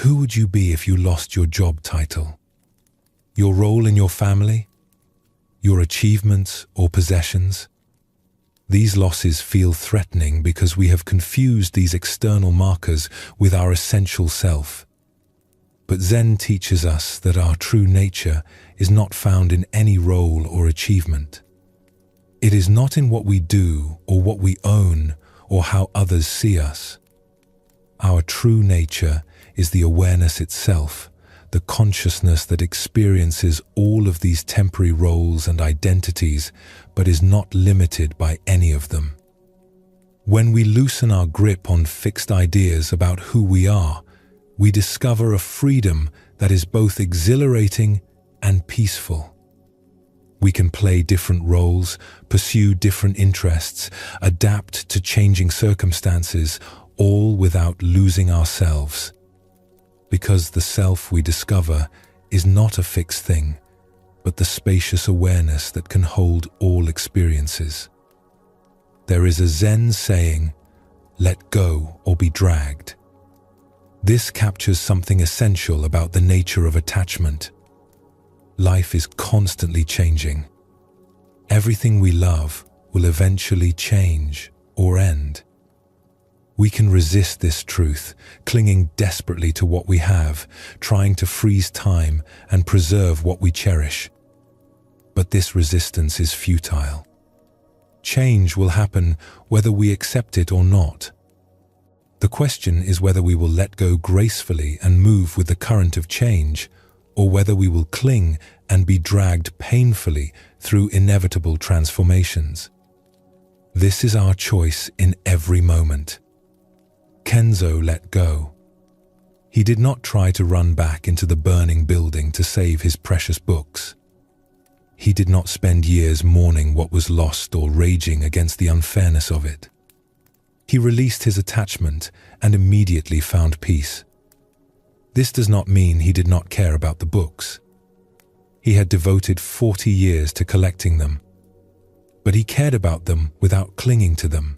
Who would you be if you lost your job title? Your role in your family? Your achievements or possessions? These losses feel threatening because we have confused these external markers with our essential self. But Zen teaches us that our true nature is not found in any role or achievement. It is not in what we do or what we own or how others see us. Our true nature is the awareness itself, the consciousness that experiences all of these temporary roles and identities, but is not limited by any of them. When we loosen our grip on fixed ideas about who we are, we discover a freedom that is both exhilarating and peaceful. We can play different roles, pursue different interests, adapt to changing circumstances, all without losing ourselves. Because the self we discover is not a fixed thing, but the spacious awareness that can hold all experiences. There is a Zen saying, "Let go or be dragged." This captures something essential about the nature of attachment. Life is constantly changing. Everything we love will eventually change or end. We can resist this truth, clinging desperately to what we have, trying to freeze time and preserve what we cherish. But this resistance is futile. Change will happen whether we accept it or not. The question is whether we will let go gracefully and move with the current of change, or whether we will cling and be dragged painfully through inevitable transformations. This is our choice in every moment. Kenzo let go. He did not try to run back into the burning building to save his precious books. He did not spend years mourning what was lost or raging against the unfairness of it. He released his attachment and immediately found peace. This does not mean he did not care about the books. He had devoted 40 years to collecting them, but he cared about them without clinging to them.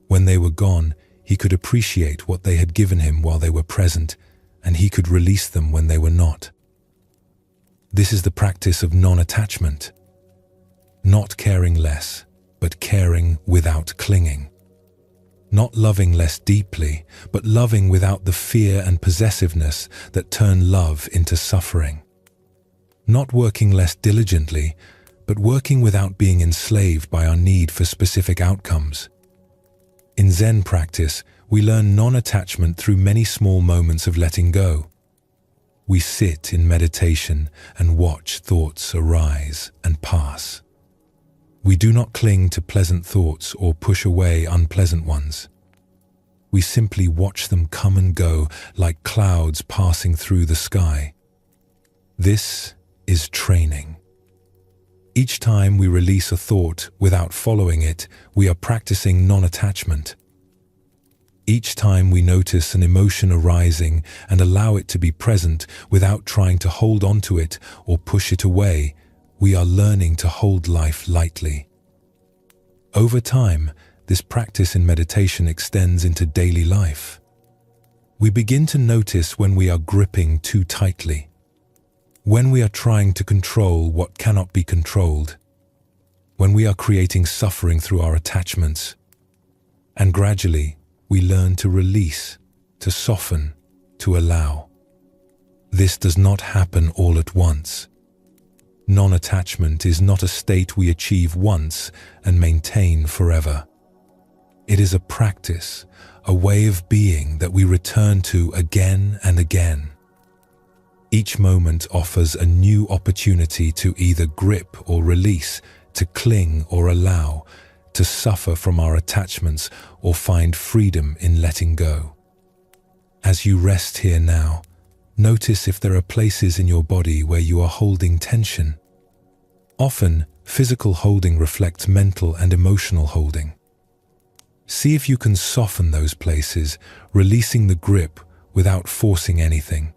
When they were gone, he could appreciate what they had given him while they were present, and he could release them when they were not. This is the practice of non-attachment. Not caring less, but caring without clinging. Not loving less deeply, but loving without the fear and possessiveness that turn love into suffering. Not working less diligently, but working without being enslaved by our need for specific outcomes. In Zen practice, we learn non-attachment through many small moments of letting go. We sit in meditation and watch thoughts arise and pass. We do not cling to pleasant thoughts or push away unpleasant ones. We simply watch them come and go like clouds passing through the sky. This is training. Each time we release a thought without following it, we are practicing non-attachment. Each time we notice an emotion arising and allow it to be present without trying to hold on to it or push it away, we are learning to hold life lightly. Over time, this practice in meditation extends into daily life. We begin to notice when we are gripping too tightly, when we are trying to control what cannot be controlled, when we are creating suffering through our attachments. And gradually, we learn to release, to soften, to allow. This does not happen all at once. Non-attachment is not a state we achieve once and maintain forever. It is a practice, a way of being that we return to again and again. Each moment offers a new opportunity to either grip or release, to cling or allow, to suffer from our attachments or find freedom in letting go. As you rest here now, notice if there are places in your body where you are holding tension. Often, physical holding reflects mental and emotional holding. See if you can soften those places, releasing the grip without forcing anything.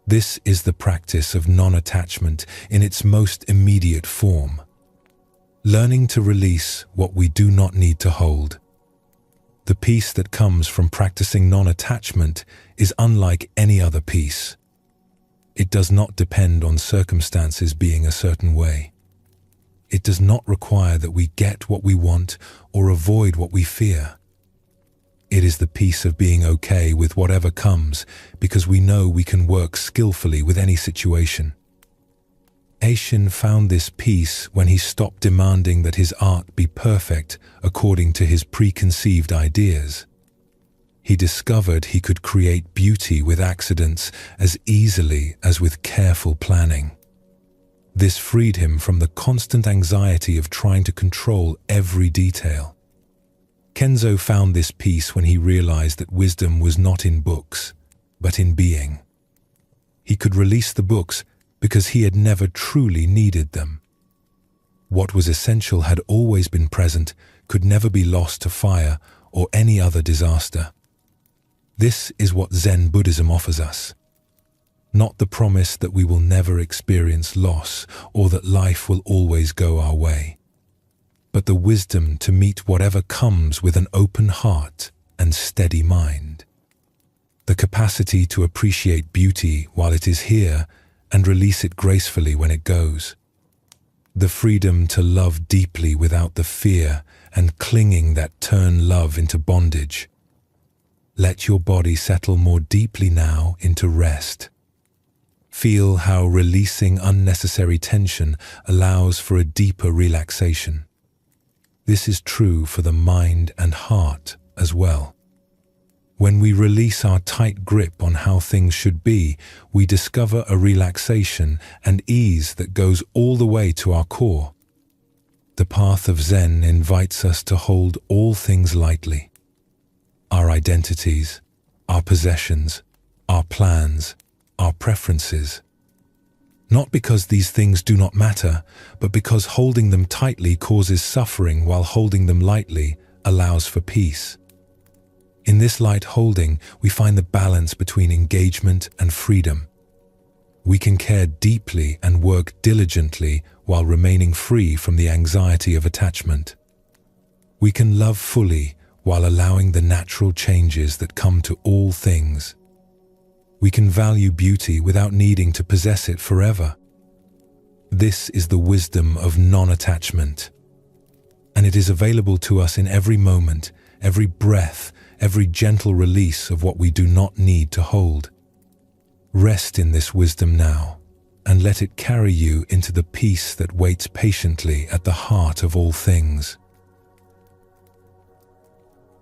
This is the practice of non-attachment in its most immediate form. Learning to release what we do not need to hold. The peace that comes from practicing non-attachment is unlike any other peace. It does not depend on circumstances being a certain way. It does not require that we get what we want or avoid what we fear. It is the peace of being okay with whatever comes because we know we can work skillfully with any situation. Aishin found this peace when he stopped demanding that his art be perfect according to his preconceived ideas. He discovered he could create beauty with accidents as easily as with careful planning. This freed him from the constant anxiety of trying to control every detail. Kenzo found this peace when he realized that wisdom was not in books, but in being. He could release the books because he had never truly needed them. What was essential had always been present, could never be lost to fire or any other disaster. This is what Zen Buddhism offers us. Not the promise that we will never experience loss or that life will always go our way, but the wisdom to meet whatever comes with an open heart and steady mind. The capacity to appreciate beauty while it is here and release it gracefully when it goes. The freedom to love deeply without the fear and clinging that turn love into bondage. Let your body settle more deeply now into rest. Feel how releasing unnecessary tension allows for a deeper relaxation. This is true for the mind and heart as well. When we release our tight grip on how things should be, we discover a relaxation and ease that goes all the way to our core. The path of Zen invites us to hold all things lightly. Our identities, our possessions, our plans, our preferences. Not because these things do not matter, but because holding them tightly causes suffering while holding them lightly allows for peace. In this light holding, we find the balance between engagement and freedom. We can care deeply and work diligently while remaining free from the anxiety of attachment. We can love fully while allowing the natural changes that come to all things. We can value beauty without needing to possess it forever. This is the wisdom of non-attachment, and it is available to us in every moment, every breath, every gentle release of what we do not need to hold. Rest in this wisdom now, and let it carry you into the peace that waits patiently at the heart of all things.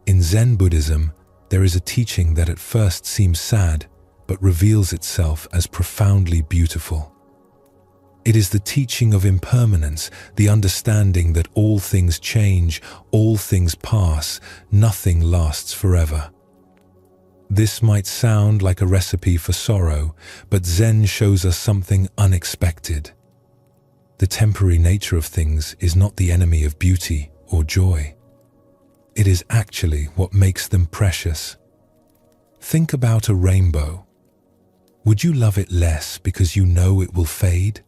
In Zen Buddhism, there is a teaching that at first seems sad, but reveals itself as profoundly beautiful. It is the teaching of impermanence, the understanding that all things change, all things pass, nothing lasts forever. This might sound like a recipe for sorrow, but Zen shows us something unexpected. The temporary nature of things is not the enemy of beauty or joy. It is actually what makes them precious. Think about a rainbow. Would you love it less because you know it will fade?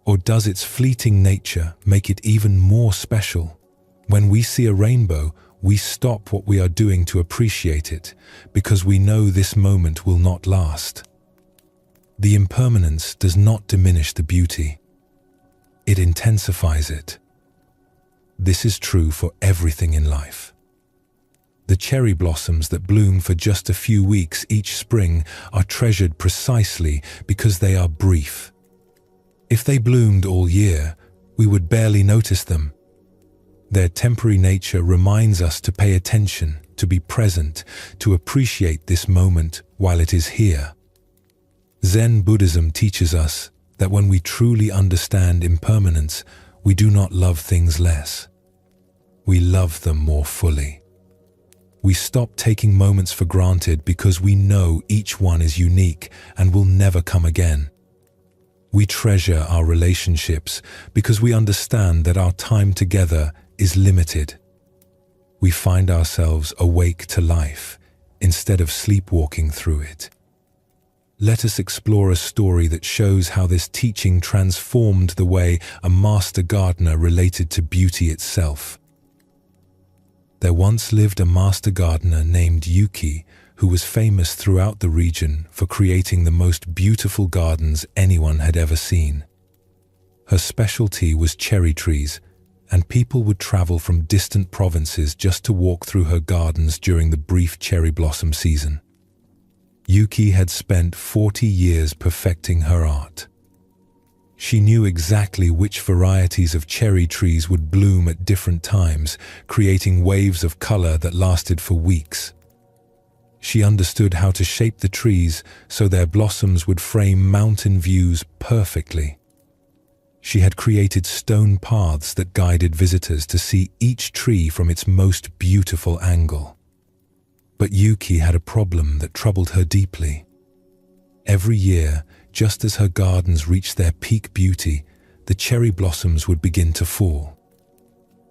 Or does its fleeting nature make it even more special? When we see a rainbow, we stop what we are doing to appreciate it because we know this moment will not last. The impermanence does not diminish the beauty. it intensifies it. This is true for everything in life. The cherry blossoms that bloom for just a few weeks each spring are treasured precisely because they are brief. If they bloomed all year, we would barely notice them. Their temporary nature reminds us to pay attention, to be present, to appreciate this moment while it is here. Zen Buddhism teaches us that when we truly understand impermanence, we do not love things less. We love them more fully. We stop taking moments for granted because we know each one is unique and will never come again. We treasure our relationships because we understand that our time together is limited. We find ourselves awake to life instead of sleepwalking through it. Let us explore a story that shows how this teaching transformed the way a master gardener related to beauty itself. There once lived a master gardener named Yuki who was famous throughout the region for creating the most beautiful gardens anyone had ever seen. Her specialty was cherry trees, and people would travel from distant provinces just to walk through her gardens during the brief cherry blossom season. Yuki had spent 40 years perfecting her art. She knew exactly which varieties of cherry trees would bloom at different times, creating waves of color that lasted for weeks. She understood how to shape the trees so their blossoms would frame mountain views perfectly. She had created stone paths that guided visitors to see each tree from its most beautiful angle. But Yuki had a problem that troubled her deeply. Every year, just as her gardens reached their peak beauty, the cherry blossoms would begin to fall.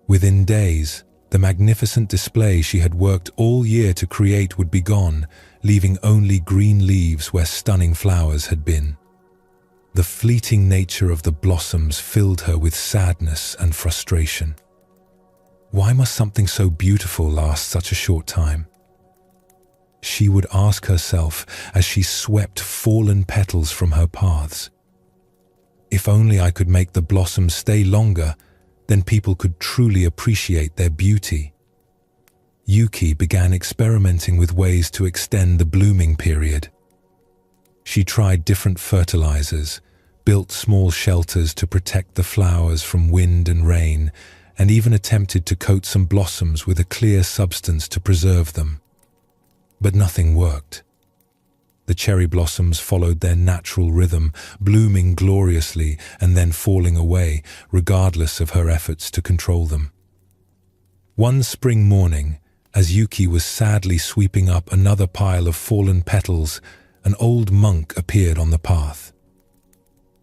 Within days, the magnificent display she had worked all year to create would be gone, leaving only green leaves where stunning flowers had been. The fleeting nature of the blossoms filled her with sadness and frustration. Why must something so beautiful last such a short time? She would ask herself as she swept fallen petals from her paths. If only I could make the blossoms stay longer, then people could truly appreciate their beauty. Yuki began experimenting with ways to extend the blooming period. She tried different fertilizers, built small shelters to protect the flowers from wind and rain, and even attempted to coat some blossoms with a clear substance to preserve them. But nothing worked. The cherry blossoms followed their natural rhythm, blooming gloriously and then falling away, regardless of her efforts to control them. One spring morning, as Yuki was sadly sweeping up another pile of fallen petals, an old monk appeared on the path.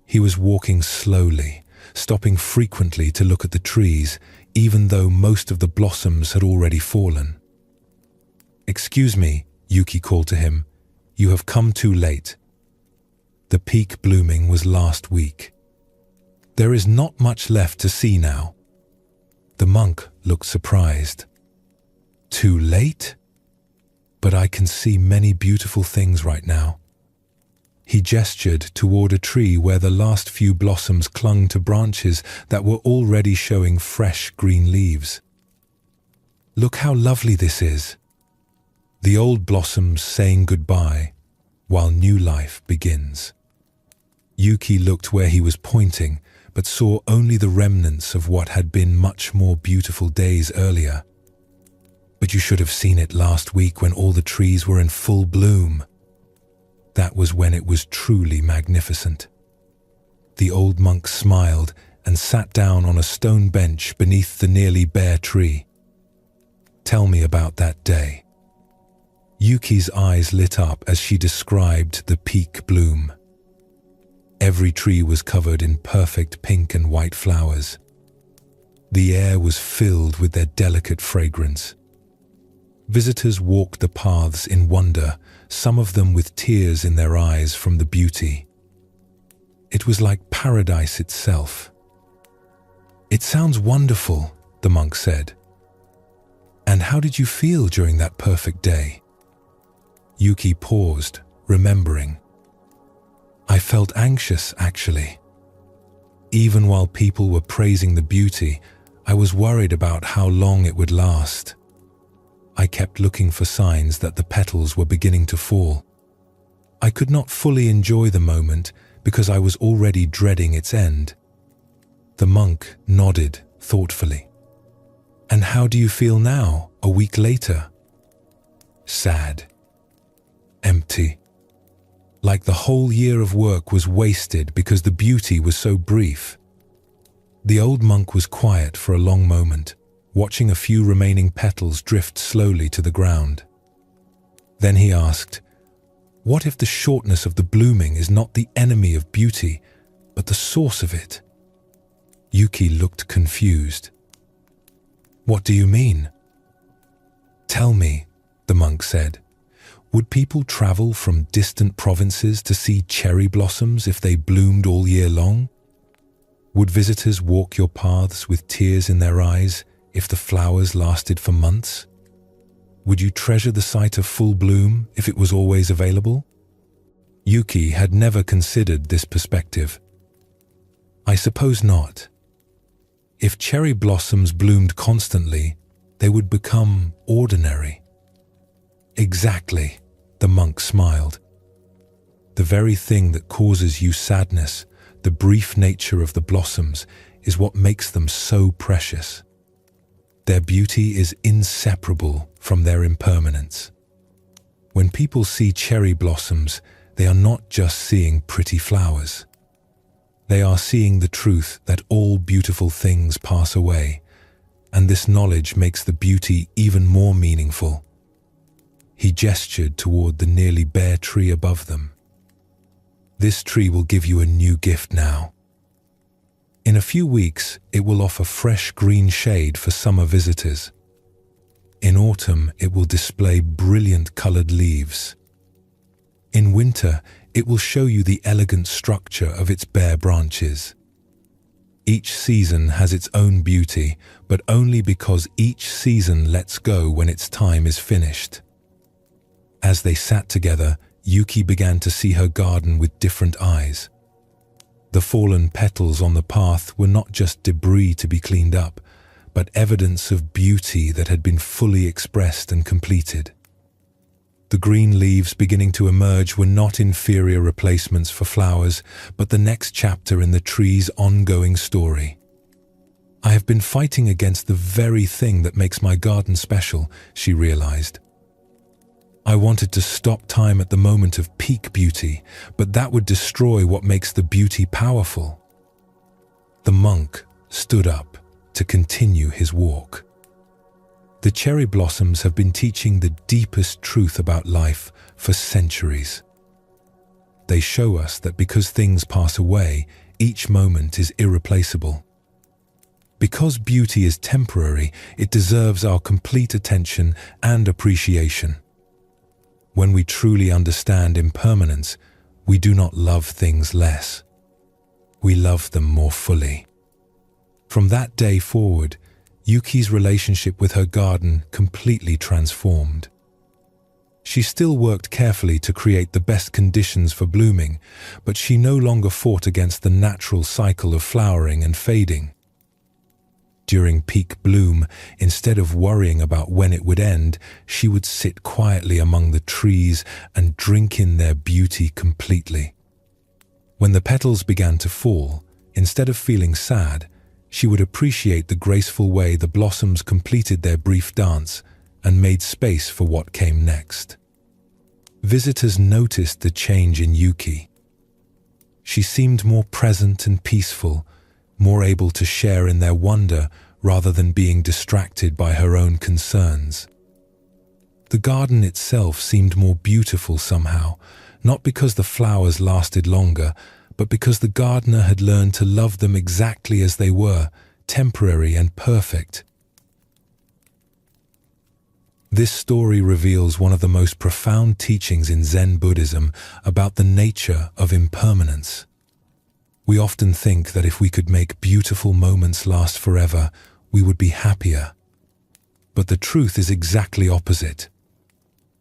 He was walking slowly, stopping frequently to look at the trees, even though most of the blossoms had already fallen. "Excuse me," Yuki called to him. "You have come too late. The peak blooming was last week. There is not much left to see now." The monk looked surprised. "Too late? But I can see many beautiful things right now." He gestured toward a tree where the last few blossoms clung to branches that were already showing fresh green leaves. "Look how lovely this is. The old blossoms saying goodbye while new life begins." Yuki looked where he was pointing, but saw only the remnants of what had been much more beautiful days earlier. "But you should have seen it last week when all the trees were in full bloom." That was when it was truly magnificent. The old monk smiled and sat down on a stone bench beneath the nearly bare tree. "Tell me about that day." Yuki's eyes lit up as she described the peak bloom. Every tree was covered in perfect pink and white flowers. The air was filled with their delicate fragrance. Visitors walked the paths in wonder, some of them with tears in their eyes from the beauty. It was like paradise itself. "It sounds wonderful," the monk said. "And how did you feel during that perfect day?" Yuki paused, remembering. "I felt anxious, actually. Even while people were praising the beauty, I was worried about how long it would last. I kept looking for signs that the petals were beginning to fall. I could not fully enjoy the moment because I was already dreading its end. The monk nodded thoughtfully. "And how do you feel now, a week later?" "Sad. Empty. Like the whole year of work was wasted because the beauty was so brief." The old monk was quiet for a long moment, watching a few remaining petals drift slowly to the ground. Then he asked, "What if the shortness of the blooming is not the enemy of beauty, but the source of it?" Yuki looked confused. "What do you mean?" "Tell me," the monk said. "Would people travel from distant provinces to see cherry blossoms if they bloomed all year long? Would visitors walk your paths with tears in their eyes if the flowers lasted for months? Would you treasure the sight of full bloom if it was always available?" Yuki had never considered this perspective. "I suppose not. If cherry blossoms bloomed constantly, they would become ordinary." "Exactly," the monk smiled. "The very thing that causes you sadness, the brief nature of the blossoms, is what makes them so precious. Their beauty is inseparable from their impermanence. When people see cherry blossoms, they are not just seeing pretty flowers. They are seeing the truth that all beautiful things pass away, and this knowledge makes the beauty even more meaningful." He gestured toward the nearly bare tree above them. "This tree will give you a new gift now. In a few weeks, it will offer fresh green shade for summer visitors. In autumn, it will display brilliant colored leaves. In winter, it will show you the elegant structure of its bare branches. Each season has its own beauty, but only because each season lets go when its time is finished." As they sat together, Yuki began to see her garden with different eyes. The fallen petals on the path were not just debris to be cleaned up, but evidence of beauty that had been fully expressed and completed. The green leaves beginning to emerge were not inferior replacements for flowers, but the next chapter in the tree's ongoing story. "I have been fighting against the very thing that makes my garden special," she realized. "I wanted to stop time at the moment of peak beauty, but that would destroy what makes the beauty powerful." The monk stood up to continue his walk. "The cherry blossoms have been teaching the deepest truth about life for centuries. They show us that because things pass away, each moment is irreplaceable. Because beauty is temporary, it deserves our complete attention and appreciation. When we truly understand impermanence, we do not love things less. We love them more fully." From that day forward, Yuki's relationship with her garden completely transformed. She still worked carefully to create the best conditions for blooming, but she no longer fought against the natural cycle of flowering and fading. During peak bloom, instead of worrying about when it would end, she would sit quietly among the trees and drink in their beauty completely. When the petals began to fall, instead of feeling sad, she would appreciate the graceful way the blossoms completed their brief dance and made space for what came next. Visitors noticed the change in Yuki. She seemed more present and peaceful, more able to share in their wonder rather than being distracted by her own concerns. The garden itself seemed more beautiful somehow, not because the flowers lasted longer, but because the gardener had learned to love them exactly as they were, temporary and perfect. This story reveals one of the most profound teachings in Zen Buddhism about the nature of impermanence. We often think that if we could make beautiful moments last forever, we would be happier. But the truth is exactly opposite.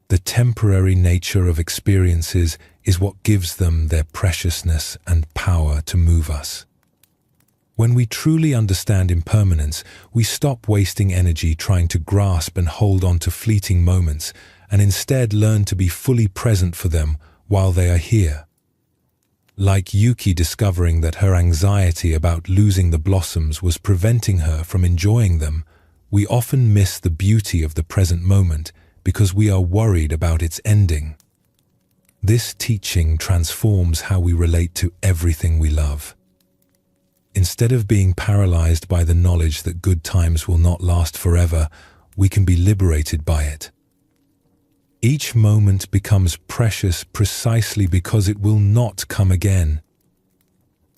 The temporary nature of experiences is what gives them their preciousness and power to move us. When we truly understand impermanence, we stop wasting energy trying to grasp and hold on to fleeting moments, and instead learn to be fully present for them while they are here. Like Yuki discovering that her anxiety about losing the blossoms was preventing her from enjoying them, we often miss the beauty of the present moment because we are worried about its ending. This teaching transforms how we relate to everything we love. Instead of being paralyzed by the knowledge that good times will not last forever, we can be liberated by it. Each moment becomes precious precisely because it will not come again.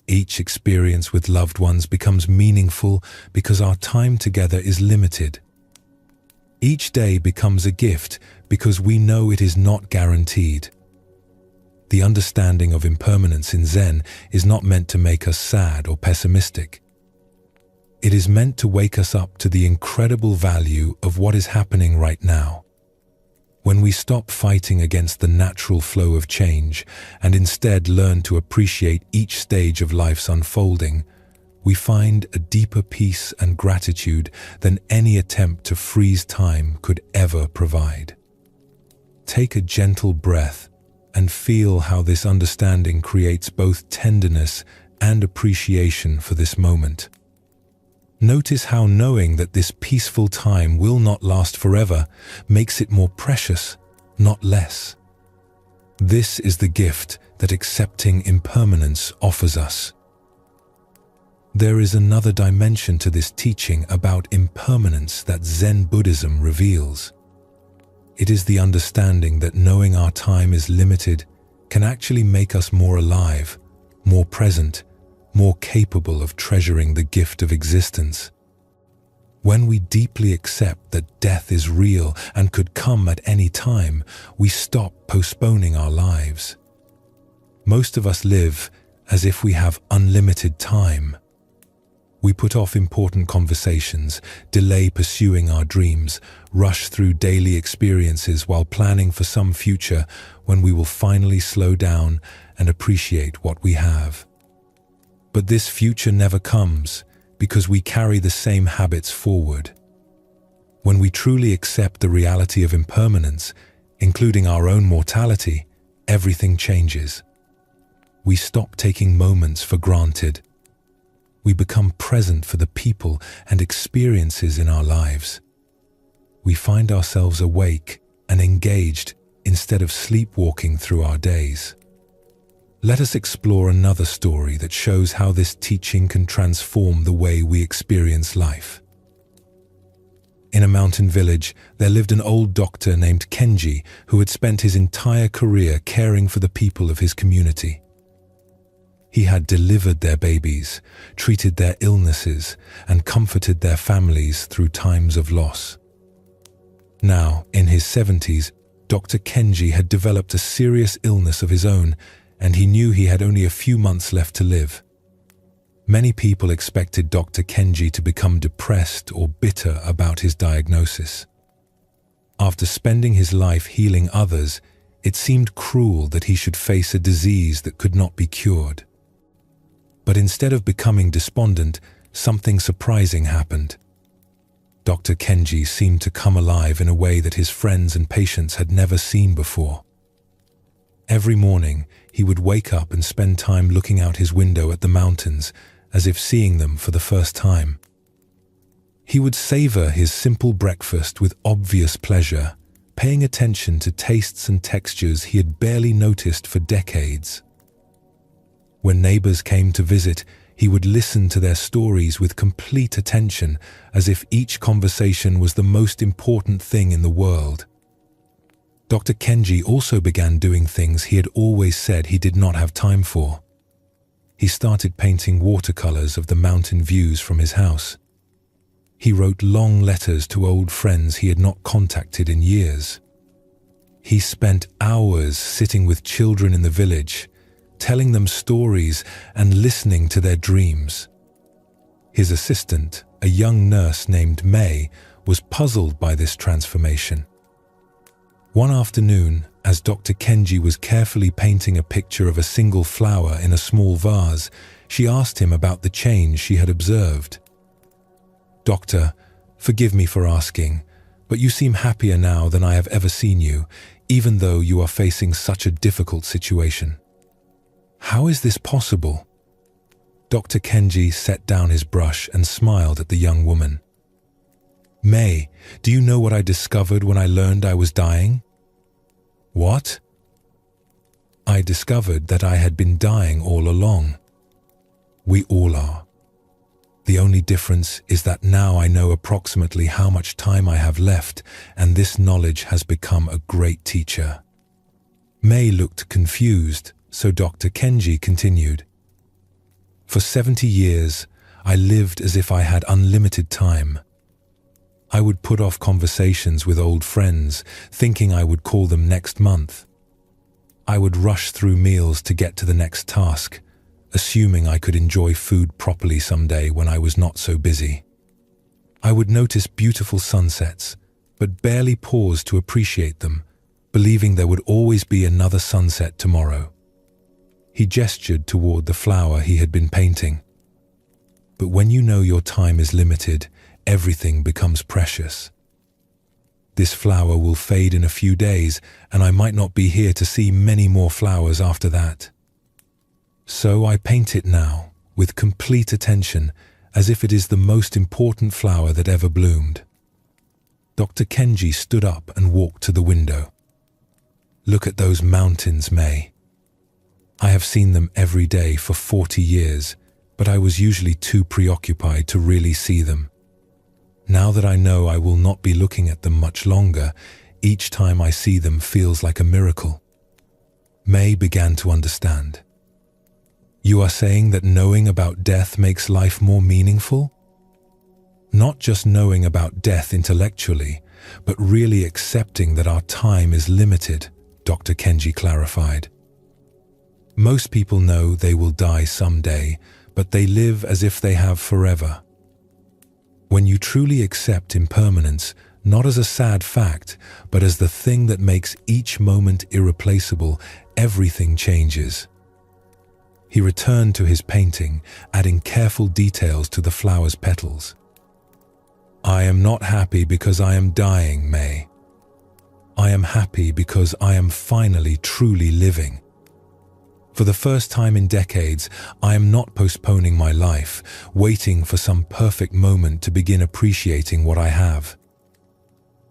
Each experience with loved ones becomes meaningful because our time together is limited. Each day becomes a gift because we know it is not guaranteed. The understanding of impermanence in Zen is not meant to make us sad or pessimistic. It is meant to wake us up to the incredible value of what is happening right now. When we stop fighting against the natural flow of change and instead learn to appreciate each stage of life's unfolding, we find a deeper peace and gratitude than any attempt to freeze time could ever provide. Take a gentle breath and feel how this understanding creates both tenderness and appreciation for this moment. Notice how knowing that this peaceful time will not last forever makes it more precious, not less. This is the gift that accepting impermanence offers us. There is another dimension to this teaching about impermanence that Zen Buddhism reveals. It is the understanding that knowing our time is limited can actually make us more alive, more present, more capable of treasuring the gift of existence. When we deeply accept that death is real and could come at any time, we stop postponing our lives. Most of us live as if we have unlimited time. We put off important conversations, delay pursuing our dreams, rush through daily experiences while planning for some future when we will finally slow down and appreciate what we have. But this future never comes because we carry the same habits forward. When we truly accept the reality of impermanence, including our own mortality, everything changes. We stop taking moments for granted. We become present for the people and experiences in our lives. We find ourselves awake and engaged instead of sleepwalking through our days. Let us explore another story that shows how this teaching can transform the way we experience life. In a mountain village, there lived an old doctor named Kenji who had spent his entire career caring for the people of his community. He had delivered their babies, treated their illnesses, and comforted their families through times of loss. Now, in his 70s, Dr. Kenji had developed a serious illness of his own, and he knew he had only a few months left to live. Many people expected Dr. Kenji to become depressed or bitter about his diagnosis. After spending his life healing others, it seemed cruel that he should face a disease that could not be cured. But instead of becoming despondent, something surprising happened. Dr. Kenji seemed to come alive in a way that his friends and patients had never seen before. Every morning, he would wake up and spend time looking out his window at the mountains, as if seeing them for the first time. He would savor his simple breakfast with obvious pleasure, paying attention to tastes and textures he had barely noticed for decades. When neighbors came to visit, he would listen to their stories with complete attention, as if each conversation was the most important thing in the world. Dr. Kenji also began doing things he had always said he did not have time for. He started painting watercolors of the mountain views from his house. He wrote long letters to old friends he had not contacted in years. He spent hours sitting with children in the village, telling them stories and listening to their dreams. His assistant, a young nurse named May, was puzzled by this transformation. One afternoon, as Dr. Kenji was carefully painting a picture of a single flower in a small vase, She asked him about the change she had observed. "Doctor, forgive me for asking, but you seem happier now than I have ever seen you, even though you are facing such a difficult situation. How is this possible?" Dr. Kenji set down his brush and smiled at the young woman. "May, do you know what I discovered when I learned I was dying?" "What?" "I discovered that I had been dying all along. We all are. The only difference is that now I know approximately how much time I have left, and this knowledge has become a great teacher." May looked confused, so Dr. Kenji continued. "For 70 years, I lived as if I had unlimited time. I would put off conversations with old friends, thinking I would call them next month. I would rush through meals to get to the next task, assuming I could enjoy food properly someday when I was not so busy. I would notice beautiful sunsets, but barely pause to appreciate them, believing there would always be another sunset tomorrow." He gestured toward the flower he had been painting. "But when you know your time is limited, everything becomes precious. This flower will fade in a few days, and I might not be here to see many more flowers after that. So I paint it now, with complete attention, as if it is the most important flower that ever bloomed." Dr. Kenji stood up and walked to the window. "Look at those mountains, May. I have seen them every day for 40 years, but I was usually too preoccupied to really see them. Now that I know I will not be looking at them much longer, each time I see them feels like a miracle." May began to understand. "You are saying that knowing about death makes life more meaningful?" "Not just knowing about death intellectually, but really accepting that our time is limited," Dr. Kenji clarified. "Most people know they will die someday, but they live as if they have forever. When you truly accept impermanence, not as a sad fact, but as the thing that makes each moment irreplaceable, everything changes." He returned to his painting, adding careful details to the flower's petals. "I am not happy because I am dying, May. I am happy because I am finally truly living. For the first time in decades, I am not postponing my life, waiting for some perfect moment to begin appreciating what I have.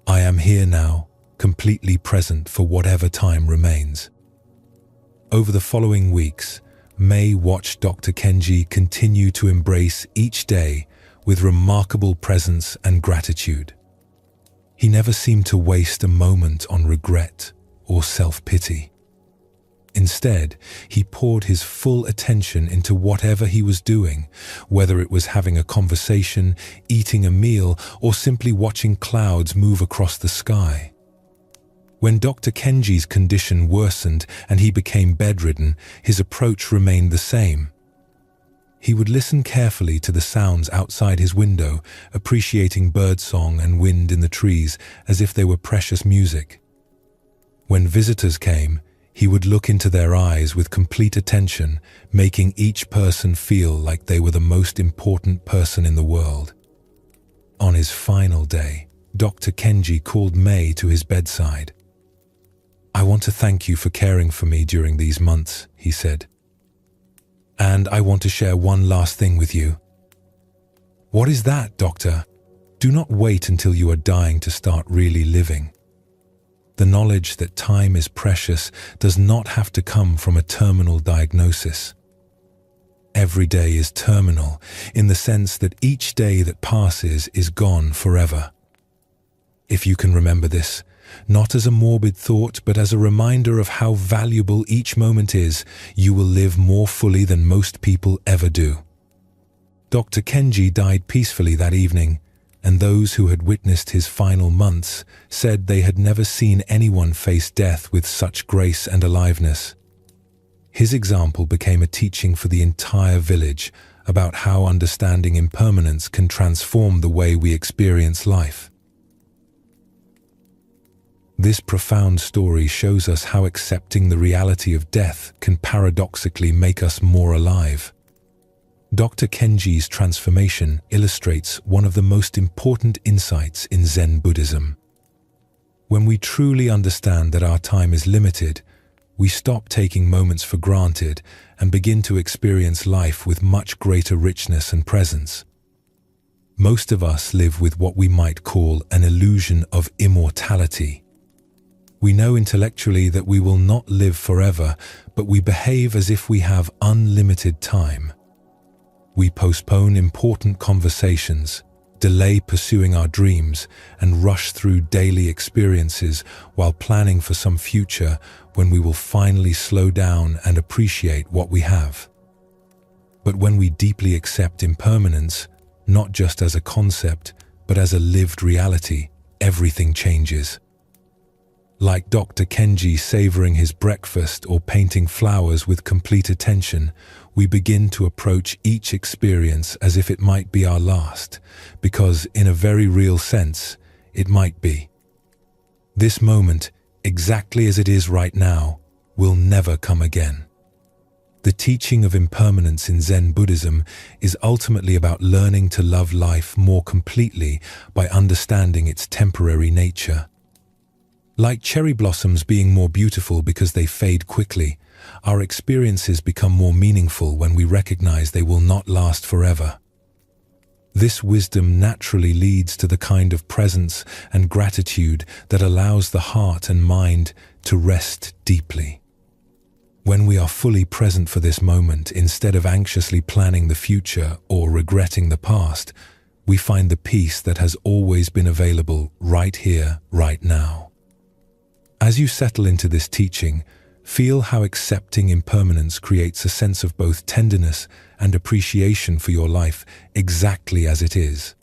I am here now, completely present for whatever time remains." Over the following weeks, May watched Dr. Kenji continue to embrace each day with remarkable presence and gratitude. He never seemed to waste a moment on regret or self-pity. Instead, he poured his full attention into whatever he was doing, whether it was having a conversation, eating a meal, or simply watching clouds move across the sky. When Dr. Kenji's condition worsened and he became bedridden, his approach remained the same. He would listen carefully to the sounds outside his window, appreciating birdsong and wind in the trees as if they were precious music. When visitors came, he would look into their eyes with complete attention, making each person feel like they were the most important person in the world. On his final day, Dr. Kenji called May to his bedside. "I want to thank you for caring for me during these months," he said. "And I want to share one last thing with you." "What is that, Doctor?" "Do not wait until you are dying to start really living. The knowledge that time is precious does not have to come from a terminal diagnosis. Every day is terminal in the sense that each day that passes is gone forever. If you can remember this, not as a morbid thought but as a reminder of how valuable each moment is, you will live more fully than most people ever do." Dr. Kenji died peacefully that evening, and those who had witnessed his final months said they had never seen anyone face death with such grace and aliveness. His example became a teaching for the entire village about how understanding impermanence can transform the way we experience life. This profound story shows us how accepting the reality of death can paradoxically make us more alive. Dr. Kenji's transformation illustrates one of the most important insights in Zen Buddhism. When we truly understand that our time is limited, we stop taking moments for granted and begin to experience life with much greater richness and presence. Most of us live with what we might call an illusion of immortality. We know intellectually that we will not live forever, but we behave as if we have unlimited time. We postpone important conversations, delay pursuing our dreams, and rush through daily experiences while planning for some future when we will finally slow down and appreciate what we have. But when we deeply accept impermanence, not just as a concept, but as a lived reality, everything changes. Like Dr. Kenji savoring his breakfast or painting flowers with complete attention, we begin to approach each experience as if it might be our last, because in a very real sense, it might be. This moment, exactly as it is right now, will never come again. The teaching of impermanence in Zen Buddhism is ultimately about learning to love life more completely by understanding its temporary nature. Like cherry blossoms being more beautiful because they fade quickly, our experiences become more meaningful when we recognize they will not last forever. This wisdom naturally leads to the kind of presence and gratitude that allows the heart and mind to rest deeply. When we are fully present for this moment, instead of anxiously planning the future or regretting the past, we find the peace that has always been available right here, right now. As you settle into this teaching, feel how accepting impermanence creates a sense of both tenderness and appreciation for your life exactly as it is.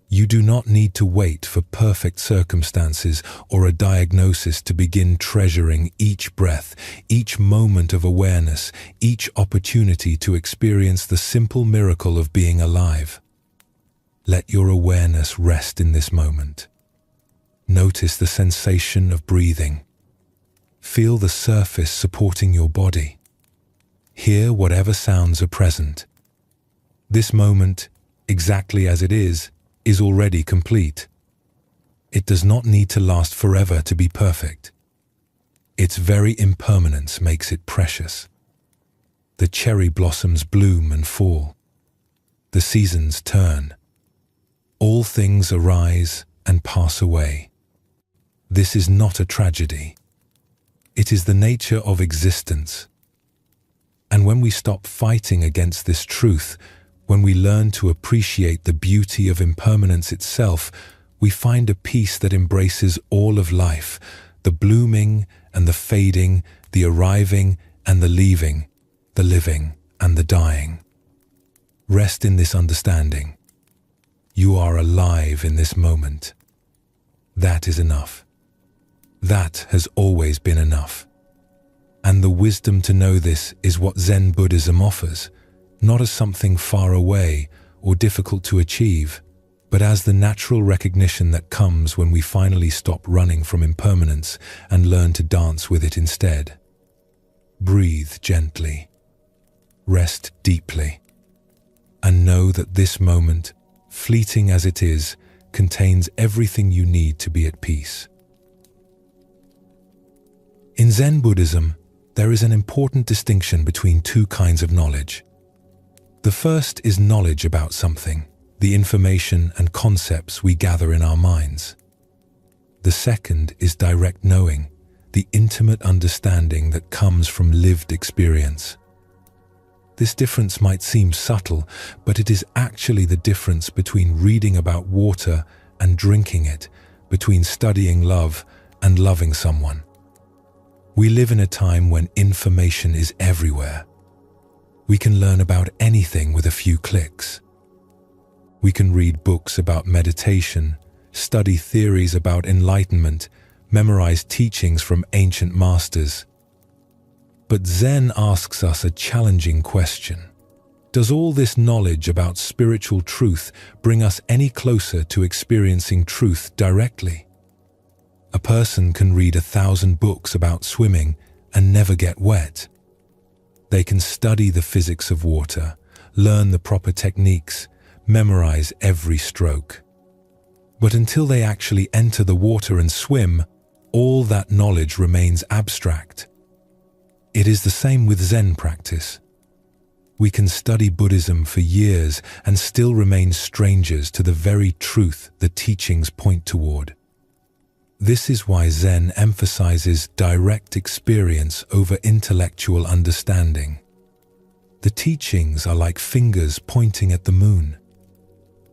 You do not need to wait for perfect circumstances or a diagnosis to begin treasuring each breath, each moment of awareness, each opportunity to experience the simple miracle of being alive. Let your awareness rest in this moment. Notice the sensation of breathing. Feel the surface supporting your body. Hear whatever sounds are present. This moment, exactly as it is already complete. It does not need to last forever to be perfect. Its very impermanence makes it precious. The cherry blossoms bloom and fall. The seasons turn. All things arise and pass away. This is not a tragedy. It is the nature of existence. And when we stop fighting against this truth, when we learn to appreciate the beauty of impermanence itself, we find a peace that embraces all of life, the blooming and the fading, the arriving and the leaving, the living and the dying. Rest in this understanding. You are alive in this moment. That is enough. That has always been enough. And the wisdom to know this is what Zen Buddhism offers, not as something far away or difficult to achieve, but as the natural recognition that comes when we finally stop running from impermanence and learn to dance with it instead. Breathe gently. Rest deeply. And know that this moment, fleeting as it is, contains everything you need to be at peace. In Zen Buddhism, there is an important distinction between two kinds of knowledge. The first is knowledge about something, the information and concepts we gather in our minds. The second is direct knowing, the intimate understanding that comes from lived experience. This difference might seem subtle, but it is actually the difference between reading about water and drinking it, between studying love and loving someone. We live in a time when information is everywhere. We can learn about anything with a few clicks. We can read books about meditation, study theories about enlightenment, memorize teachings from ancient masters. But Zen asks us a challenging question. Does all this knowledge about spiritual truth bring us any closer to experiencing truth directly? A person can read 1,000 books about swimming and never get wet. They can study the physics of water, learn the proper techniques, memorize every stroke. But until they actually enter the water and swim, all that knowledge remains abstract. It is the same with Zen practice. We can study Buddhism for years and still remain strangers to the very truth the teachings point toward. This is why Zen emphasizes direct experience over intellectual understanding. The teachings are like fingers pointing at the moon.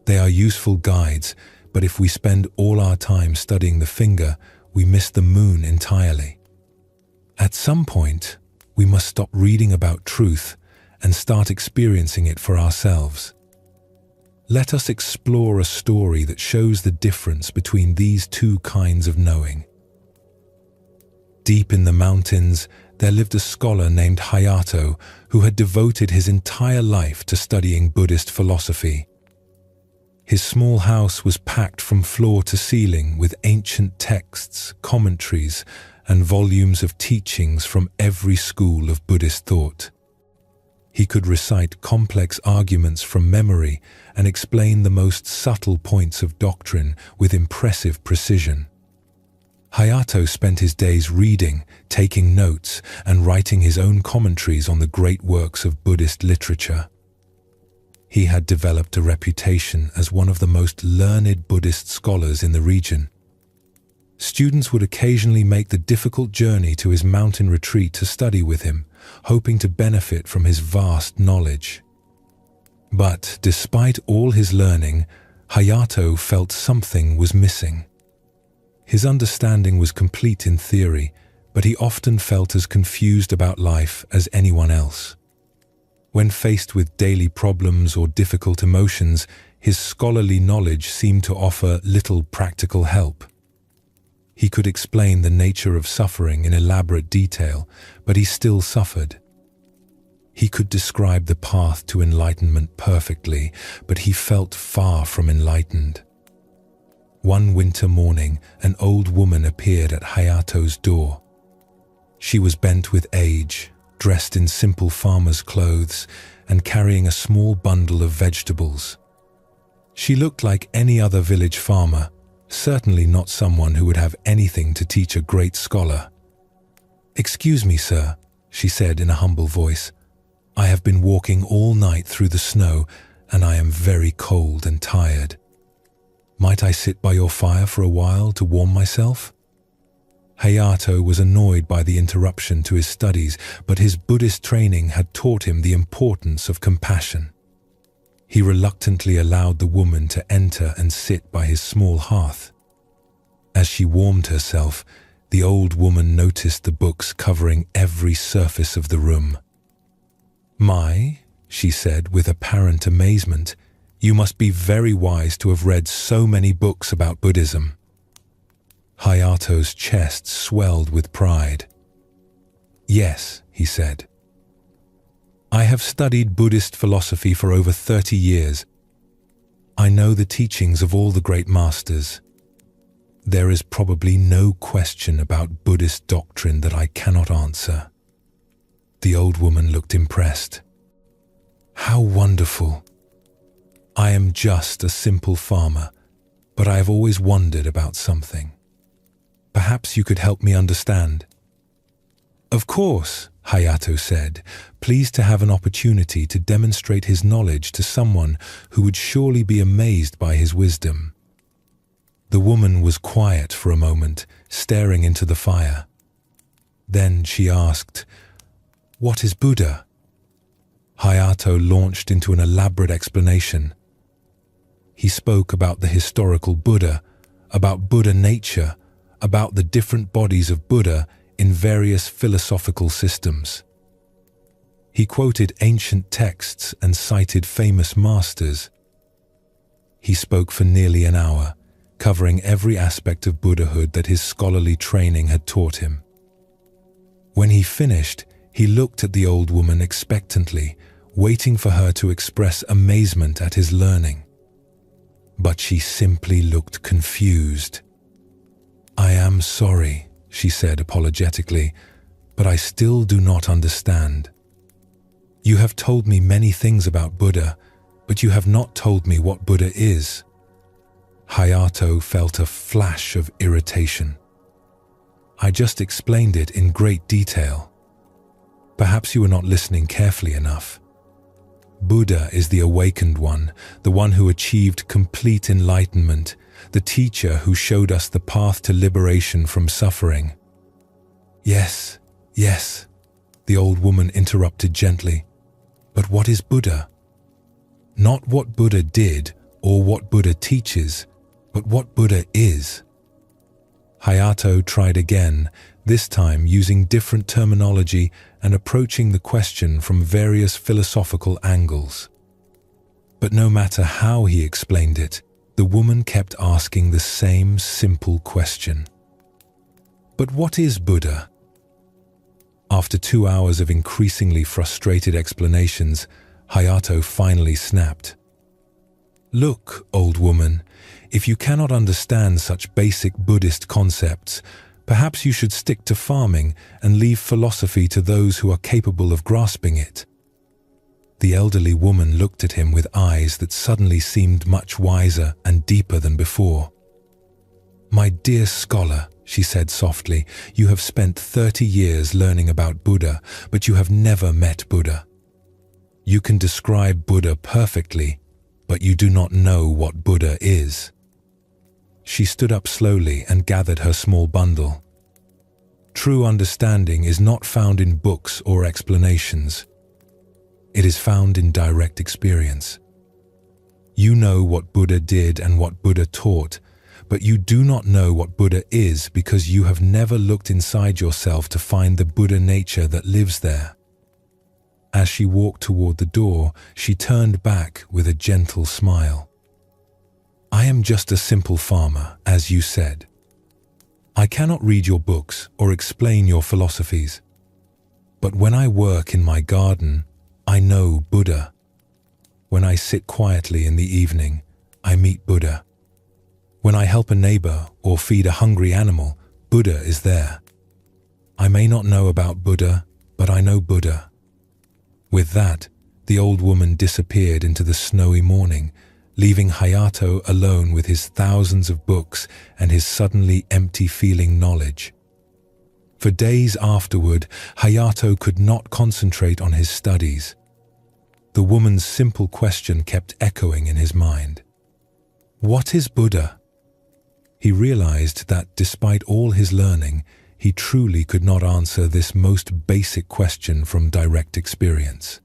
They are useful guides, but if we spend all our time studying the finger, we miss the moon entirely. At some point, we must stop reading about truth and start experiencing it for ourselves. Let us explore a story that shows the difference between these two kinds of knowing. Deep in the mountains, there lived a scholar named Hayato who had devoted his entire life to studying Buddhist philosophy. His small house was packed from floor to ceiling with ancient texts, commentaries, and volumes of teachings from every school of Buddhist thought. He could recite complex arguments from memory and explain the most subtle points of doctrine with impressive precision. Hayato spent his days reading, taking notes, and writing his own commentaries on the great works of Buddhist literature. He had developed a reputation as one of the most learned Buddhist scholars in the region. Students would occasionally make the difficult journey to his mountain retreat to study with him, hoping to benefit from his vast knowledge. But despite all his learning, Hayato felt something was missing. His understanding was complete in theory, but he often felt as confused about life as anyone else. When faced with daily problems or difficult emotions, his scholarly knowledge seemed to offer little practical help. He could explain the nature of suffering in elaborate detail, but he still suffered. He could describe the path to enlightenment perfectly, but he felt far from enlightened. One winter morning, an old woman appeared at Hayato's door. She was bent with age, dressed in simple farmer's clothes, and carrying a small bundle of vegetables. She looked like any other village farmer, certainly not someone who would have anything to teach a great scholar. "Excuse me, sir," she said in a humble voice. "I have been walking all night through the snow, and I am very cold and tired. Might I sit by your fire for a while to warm myself?" Hayato was annoyed by the interruption to his studies, but his Buddhist training had taught him the importance of compassion. He reluctantly allowed the woman to enter and sit by his small hearth. As she warmed herself, the old woman noticed the books covering every surface of the room. "My," she said with apparent amazement, "you must be very wise to have read so many books about Buddhism." Hayato's chest swelled with pride. "Yes," he said. "I have studied Buddhist philosophy for over 30 years. I know the teachings of all the great masters. There is probably no question about Buddhist doctrine that I cannot answer." The old woman looked impressed. "How wonderful! I am just a simple farmer, but I have always wondered about something. Perhaps you could help me understand." "Of course," Hayato said, pleased to have an opportunity to demonstrate his knowledge to someone who would surely be amazed by his wisdom. The woman was quiet for a moment, staring into the fire. Then she asked, "What is Buddha?" Hayato launched into an elaborate explanation. He spoke about the historical Buddha, about Buddha nature, about the different bodies of Buddha in various philosophical systems. He quoted ancient texts and cited famous masters. He spoke for nearly an hour, covering every aspect of Buddhahood that his scholarly training had taught him. When he finished, he looked at the old woman expectantly, waiting for her to express amazement at his learning. But she simply looked confused. "I am sorry," she said apologetically, "but I still do not understand." "You have told me many things about Buddha, but you have not told me what Buddha is." Hayato felt a flash of irritation. "I just explained it in great detail. Perhaps you were not listening carefully enough. Buddha is the awakened one, the one who achieved complete enlightenment, the teacher who showed us the path to liberation from suffering." "Yes, yes," the old woman interrupted gently. "But what is Buddha? Not what Buddha did or what Buddha teaches, but what Buddha is." Hayato tried again, this time using different terminology and approaching the question from various philosophical angles. But no matter how he explained it, the woman kept asking the same simple question. "But what is Buddha?" After 2 hours of increasingly frustrated explanations, Hayato finally snapped. "Look, old woman, if you cannot understand such basic Buddhist concepts, perhaps you should stick to farming and leave philosophy to those who are capable of grasping it." The elderly woman looked at him with eyes that suddenly seemed much wiser and deeper than before. "My dear scholar," she said softly, "you have spent 30 years learning about Buddha, but you have never met Buddha. You can describe Buddha perfectly, but you do not know what Buddha is." She stood up slowly and gathered her small bundle. "True understanding is not found in books or explanations. It is found in direct experience. You know what Buddha did and what Buddha taught, but you do not know what Buddha is because you have never looked inside yourself to find the Buddha nature that lives there." As she walked toward the door, she turned back with a gentle smile. "I am just a simple farmer, as you said. I cannot read your books or explain your philosophies. But when I work in my garden, I know Buddha. When I sit quietly in the evening, I meet Buddha. When I help a neighbor or feed a hungry animal, Buddha is there. I may not know about Buddha, but I know Buddha." With that, the old woman disappeared into the snowy morning, leaving Hayato alone with his thousands of books and his suddenly empty-feeling knowledge. For days afterward, Hayato could not concentrate on his studies. The woman's simple question kept echoing in his mind. What is Buddha? He realized that despite all his learning, he truly could not answer this most basic question from direct experience.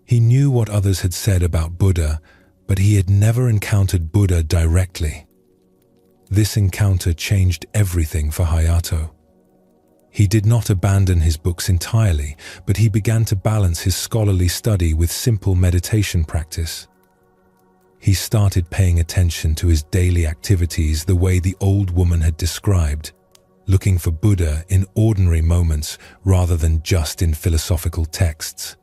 He knew what others had said about Buddha, but he had never encountered Buddha directly. This encounter changed everything for Hayato. He did not abandon his books entirely, but he began to balance his scholarly study with simple meditation practice. He started paying attention to his daily activities the way the old woman had described, looking for Buddha in ordinary moments rather than just in philosophical texts.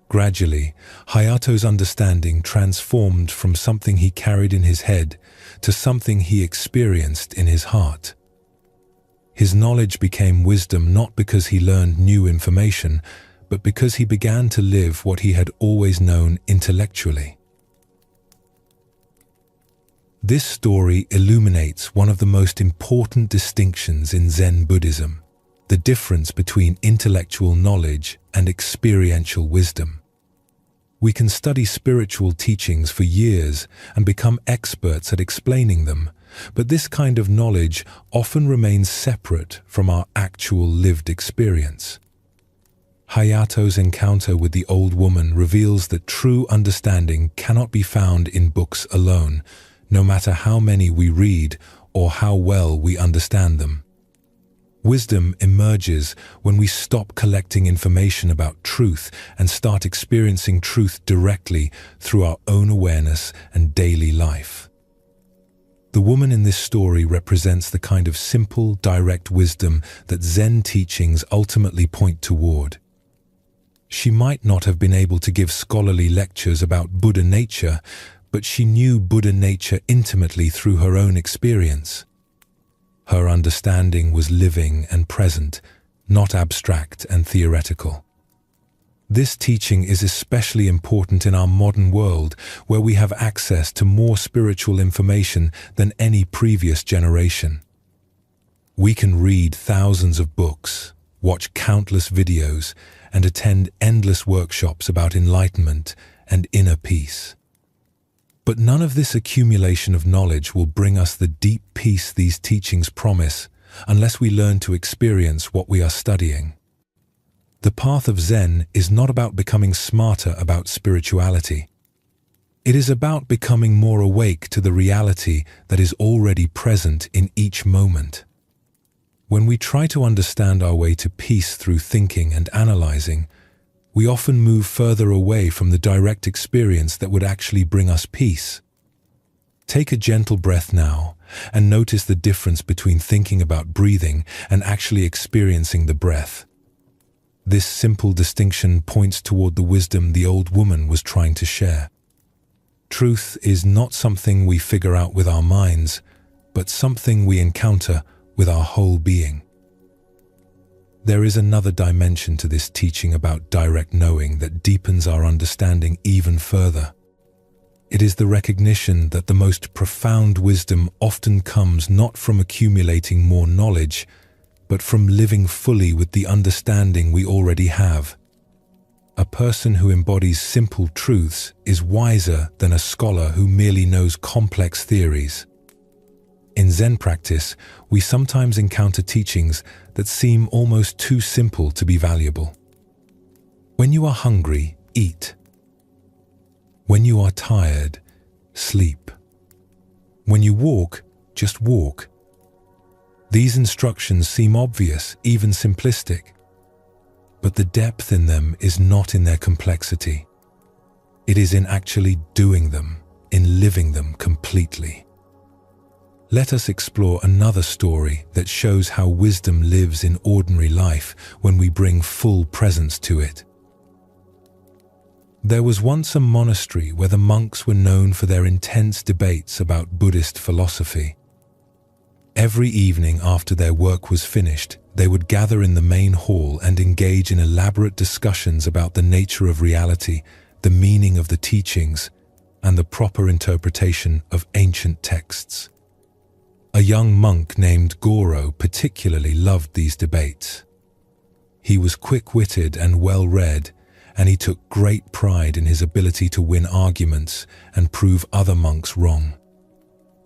Gradually, Hayato's understanding transformed from something he carried in his head to something he experienced in his heart. His knowledge became wisdom not because he learned new information, but because he began to live what he had always known intellectually. This story illuminates one of the most important distinctions in Zen Buddhism, the difference between intellectual knowledge and experiential wisdom. We can study spiritual teachings for years and become experts at explaining them, but this kind of knowledge often remains separate from our actual lived experience. Hayato's encounter with the old woman reveals that true understanding cannot be found in books alone, no matter how many we read or how well we understand them. Wisdom emerges when we stop collecting information about truth and start experiencing truth directly through our own awareness and daily life. The woman in this story represents the kind of simple, direct wisdom that Zen teachings ultimately point toward. She might not have been able to give scholarly lectures about Buddha nature, but she knew Buddha nature intimately through her own experience. Her understanding was living and present, not abstract and theoretical. This teaching is especially important in our modern world, where we have access to more spiritual information than any previous generation. We can read thousands of books, watch countless videos, and attend endless workshops about enlightenment and inner peace. But none of this accumulation of knowledge will bring us the deep peace these teachings promise unless we learn to experience what we are studying. The path of Zen is not about becoming smarter about spirituality. It is about becoming more awake to the reality that is already present in each moment. When we try to understand our way to peace through thinking and analyzing, we often move further away from the direct experience that would actually bring us peace. Take a gentle breath now and notice the difference between thinking about breathing and actually experiencing the breath. This simple distinction points toward the wisdom the old woman was trying to share. Truth is not something we figure out with our minds, but something we encounter with our whole being. There is another dimension to this teaching about direct knowing that deepens our understanding even further. It is the recognition that the most profound wisdom often comes not from accumulating more knowledge, but from living fully with the understanding we already have. A person who embodies simple truths is wiser than a scholar who merely knows complex theories. In Zen practice, we sometimes encounter teachings that seem almost too simple to be valuable. When you are hungry, eat. When you are tired, sleep. When you walk, just walk. These instructions seem obvious, even simplistic, but the depth in them is not in their complexity. It is in actually doing them, in living them completely. Let us explore another story that shows how wisdom lives in ordinary life when we bring full presence to it. There was once a monastery where the monks were known for their intense debates about Buddhist philosophy. Every evening after their work was finished, they would gather in the main hall and engage in elaborate discussions about the nature of reality, the meaning of the teachings, and the proper interpretation of ancient texts. A young monk named Goro particularly loved these debates. He was quick-witted and well-read, and he took great pride in his ability to win arguments and prove other monks wrong.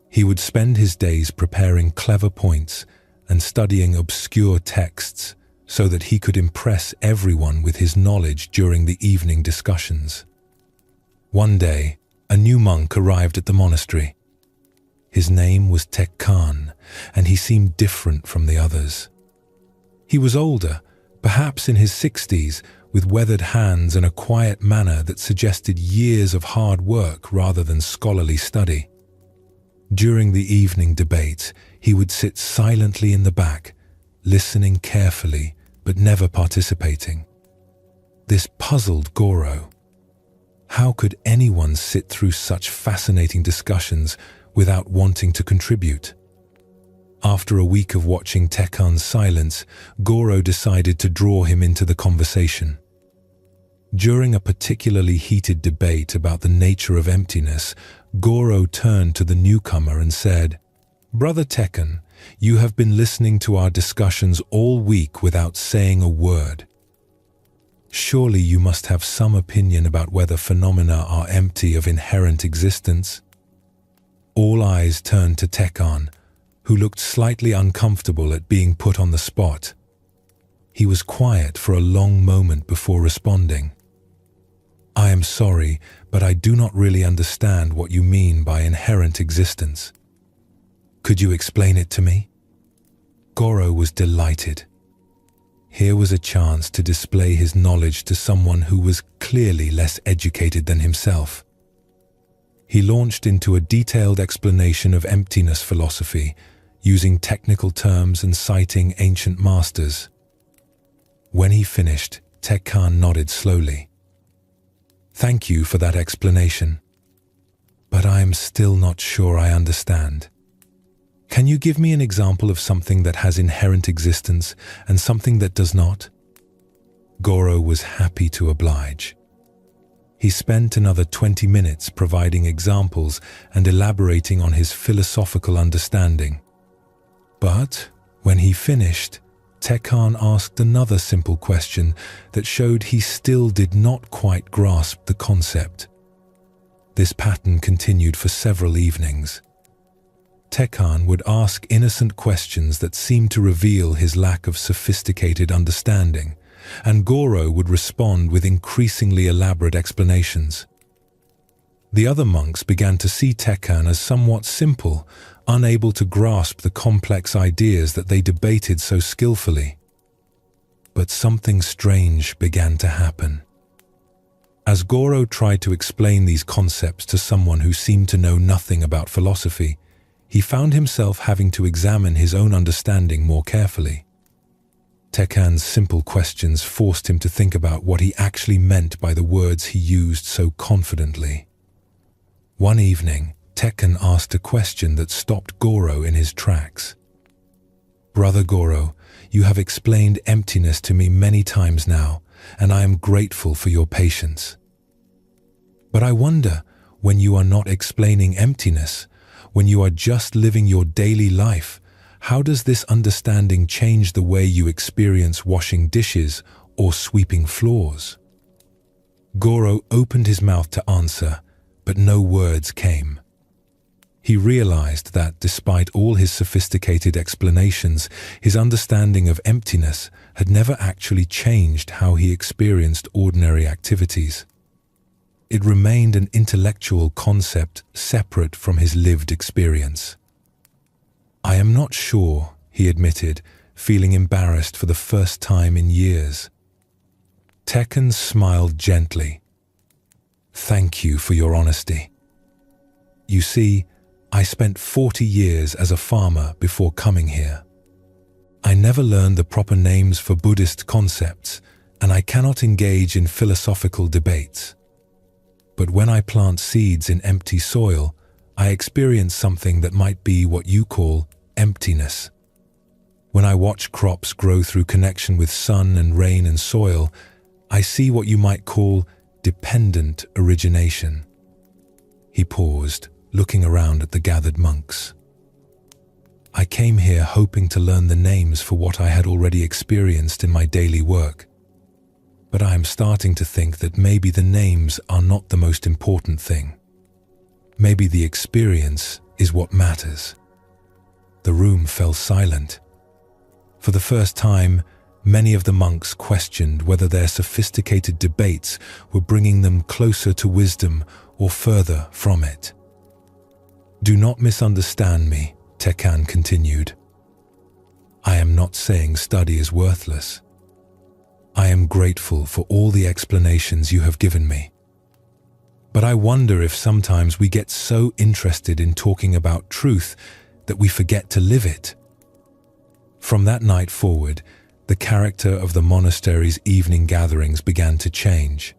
He would spend his days preparing clever points and studying obscure texts so that he could impress everyone with his knowledge during the evening discussions. One day, a new monk arrived at the monastery. His name was Tekkan, and he seemed different from the others. He was older, perhaps in his 60s, with weathered hands and a quiet manner that suggested years of hard work rather than scholarly study. During the evening debates, he would sit silently in the back, listening carefully but never participating. This puzzled Goro. How could anyone sit through such fascinating discussions without wanting to contribute? After a week of watching Tekkan's silence, Goro decided to draw him into the conversation. During a particularly heated debate about the nature of emptiness, Goro turned to the newcomer and said, "Brother Tekkan, you have been listening to our discussions all week without saying a word. Surely you must have some opinion about whether phenomena are empty of inherent existence." All eyes turned to Tekkan, who looked slightly uncomfortable at being put on the spot. He was quiet for a long moment before responding. "I am sorry, but I do not really understand what you mean by inherent existence. Could you explain it to me?" Goro was delighted. Here was a chance to display his knowledge to someone who was clearly less educated than himself. He launched into a detailed explanation of emptiness philosophy, using technical terms and citing ancient masters. When he finished, Tekkan nodded slowly. "Thank you for that explanation. But I am still not sure I understand. Can you give me an example of something that has inherent existence and something that does not?" Goro was happy to oblige. He spent another 20 minutes providing examples and elaborating on his philosophical understanding. But when he finished, Tekkan asked another simple question that showed he still did not quite grasp the concept. This pattern continued for several evenings. Tekkan would ask innocent questions that seemed to reveal his lack of sophisticated understanding, and Goro would respond with increasingly elaborate explanations. The other monks began to see Tekkan as somewhat simple, unable to grasp the complex ideas that they debated so skillfully. But something strange began to happen. As Goro tried to explain these concepts to someone who seemed to know nothing about philosophy, he found himself having to examine his own understanding more carefully. Tekkan's simple questions forced him to think about what he actually meant by the words he used so confidently. One evening, Tekkan asked a question that stopped Goro in his tracks. "Brother Goro, you have explained emptiness to me many times now, and I am grateful for your patience. But I wonder, when you are not explaining emptiness, when you are just living your daily life, how does this understanding change the way you experience washing dishes or sweeping floors?" Goro opened his mouth to answer, but no words came. He realized that despite all his sophisticated explanations, his understanding of emptiness had never actually changed how he experienced ordinary activities. It remained an intellectual concept separate from his lived experience. "I am not sure," he admitted, feeling embarrassed for the first time in years. Tekkan smiled gently. "Thank you for your honesty. You see, I spent 40 years as a farmer before coming here. I never learned the proper names for Buddhist concepts, and I cannot engage in philosophical debates. But when I plant seeds in empty soil, I experience something that might be what you call emptiness. When I watch crops grow through connection with sun and rain and soil, I see what you might call dependent origination." He paused, looking around at the gathered monks. "I came here hoping to learn the names for what I had already experienced in my daily work. But I am starting to think that maybe the names are not the most important thing. Maybe the experience is what matters." The room fell silent. For the first time, many of the monks questioned whether their sophisticated debates were bringing them closer to wisdom or further from it. "Do not misunderstand me," Tekkan continued. "I am not saying study is worthless. I am grateful for all the explanations you have given me. But I wonder if sometimes we get so interested in talking about truth that we forget to live it." From that night forward, the character of the monastery's evening gatherings began to change.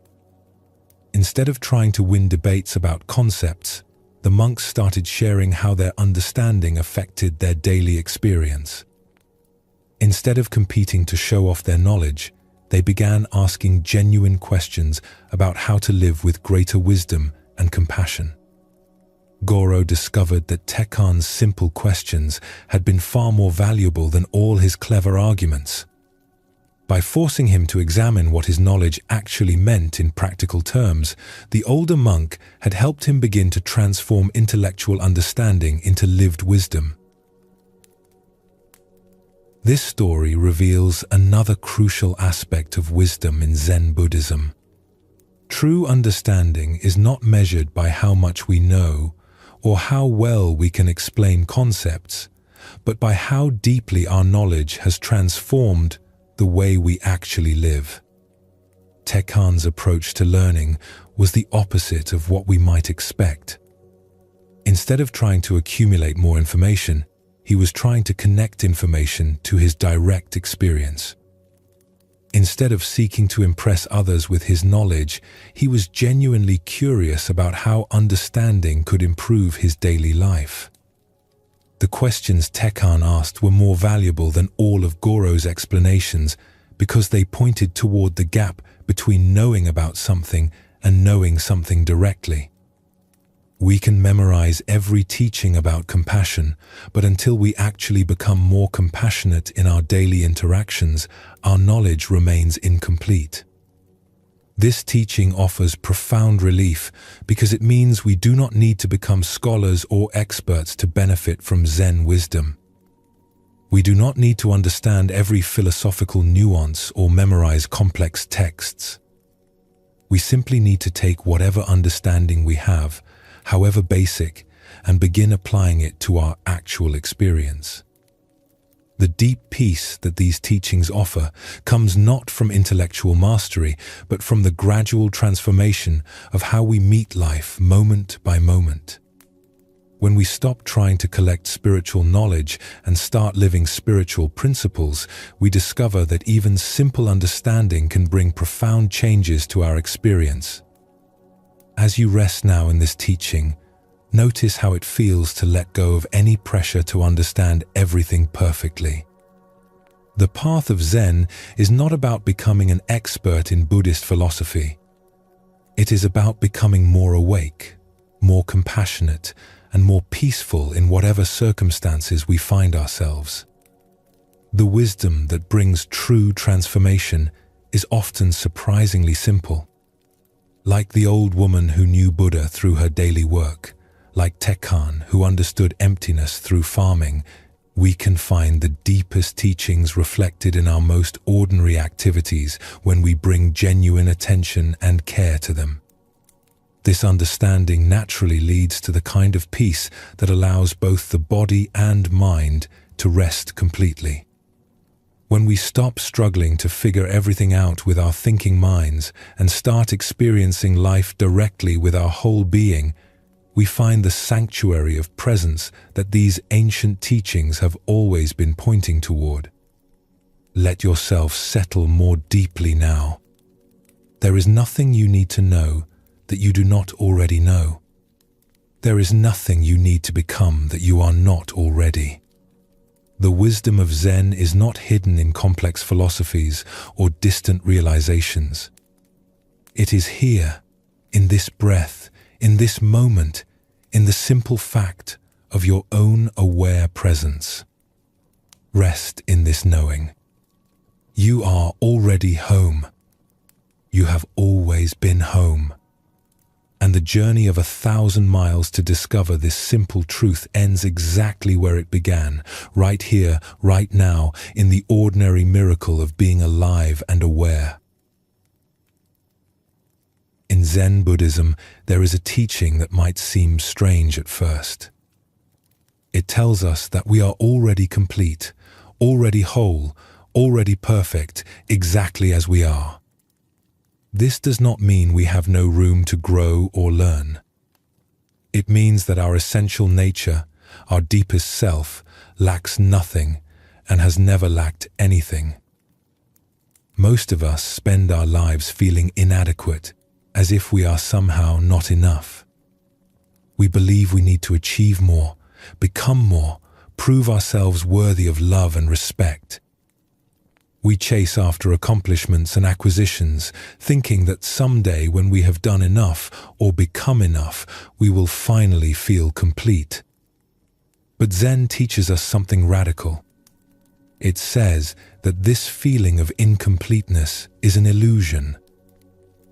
Instead of trying to win debates about concepts, the monks started sharing how their understanding affected their daily experience. Instead of competing to show off their knowledge, they began asking genuine questions about how to live with greater wisdom and compassion. Goro discovered that Tekkan's simple questions had been far more valuable than all his clever arguments. By forcing him to examine what his knowledge actually meant in practical terms, the older monk had helped him begin to transform intellectual understanding into lived wisdom. This story reveals another crucial aspect of wisdom in Zen Buddhism. True understanding is not measured by how much we know or how well we can explain concepts, but by how deeply our knowledge has transformed the way we actually live. Tekkan's approach to learning was the opposite of what we might expect. Instead of trying to accumulate more information, he was trying to connect information to his direct experience. Instead of seeking to impress others with his knowledge, he was genuinely curious about how understanding could improve his daily life. The questions Tekkan asked were more valuable than all of Goro's explanations because they pointed toward the gap between knowing about something and knowing something directly. We can memorize every teaching about compassion, but until we actually become more compassionate in our daily interactions, our knowledge remains incomplete. This teaching offers profound relief because it means we do not need to become scholars or experts to benefit from Zen wisdom. We do not need to understand every philosophical nuance or memorize complex texts. We simply need to take whatever understanding we have, however basic, and begin applying it to our actual experience. The deep peace that these teachings offer comes not from intellectual mastery, but from the gradual transformation of how we meet life moment by moment. When we stop trying to collect spiritual knowledge and start living spiritual principles, we discover that even simple understanding can bring profound changes to our experience. As you rest now in this teaching, notice how it feels to let go of any pressure to understand everything perfectly. The path of Zen is not about becoming an expert in Buddhist philosophy. It is about becoming more awake, more compassionate, and more peaceful in whatever circumstances we find ourselves. The wisdom that brings true transformation is often surprisingly simple. Like the old woman who knew Buddha through her daily work, like Tekkan who understood emptiness through farming, we can find the deepest teachings reflected in our most ordinary activities when we bring genuine attention and care to them. This understanding naturally leads to the kind of peace that allows both the body and mind to rest completely. When we stop struggling to figure everything out with our thinking minds and start experiencing life directly with our whole being, we find the sanctuary of presence that these ancient teachings have always been pointing toward. Let yourself settle more deeply now. There is nothing you need to know that you do not already know. There is nothing you need to become that you are not already. The wisdom of Zen is not hidden in complex philosophies or distant realizations. It is here, in this breath, in this moment, in the simple fact of your own aware presence. Rest in this knowing. You are already home. You have always been home. And the journey of 1,000 miles to discover this simple truth ends exactly where it began, right here, right now, in the ordinary miracle of being alive and aware. In Zen Buddhism, there is a teaching that might seem strange at first. It tells us that we are already complete, already whole, already perfect, exactly as we are. This does not mean we have no room to grow or learn. It means that our essential nature, our deepest self, lacks nothing and has never lacked anything. Most of us spend our lives feeling inadequate, as if we are somehow not enough. We believe we need to achieve more, become more, prove ourselves worthy of love and respect. We chase after accomplishments and acquisitions, thinking that someday when we have done enough or become enough, we will finally feel complete. But Zen teaches us something radical. It says that this feeling of incompleteness is an illusion.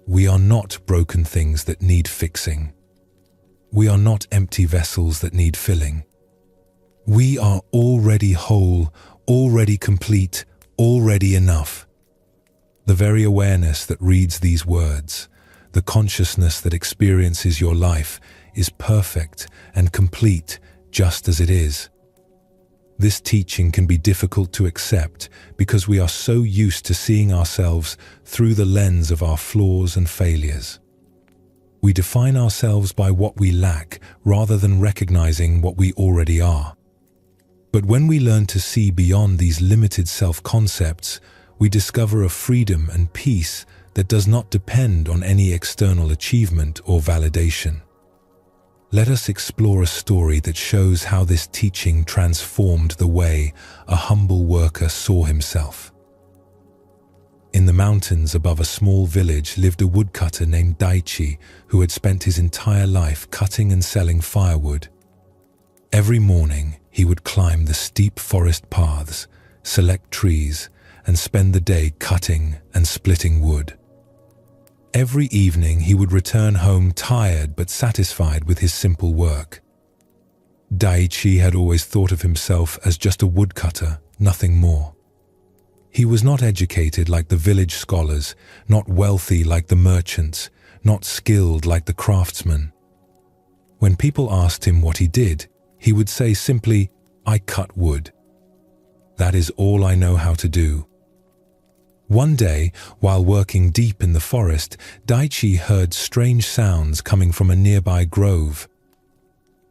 We are not broken things that need fixing. We are not empty vessels that need filling. We are already whole, already complete, already enough. The very awareness that reads these words, the consciousness that experiences your life, is perfect and complete just as it is. This teaching can be difficult to accept because we are so used to seeing ourselves through the lens of our flaws and failures. We define ourselves by what we lack rather than recognizing what we already are. But when we learn to see beyond these limited self-concepts, we discover a freedom and peace that does not depend on any external achievement or validation. Let us explore a story that shows how this teaching transformed the way a humble worker saw himself. In the mountains above a small village lived a woodcutter named Daichi who had spent his entire life cutting and selling firewood. Every morning, he would climb the steep forest paths, select trees, and spend the day cutting and splitting wood. Every evening, he would return home tired but satisfied with his simple work. Daichi had always thought of himself as just a woodcutter, nothing more. He was not educated like the village scholars, not wealthy like the merchants, not skilled like the craftsmen. When people asked him what he did, he would say simply, "I cut wood. That is all I know how to do." One day, while working deep in the forest, Daichi heard strange sounds coming from a nearby grove.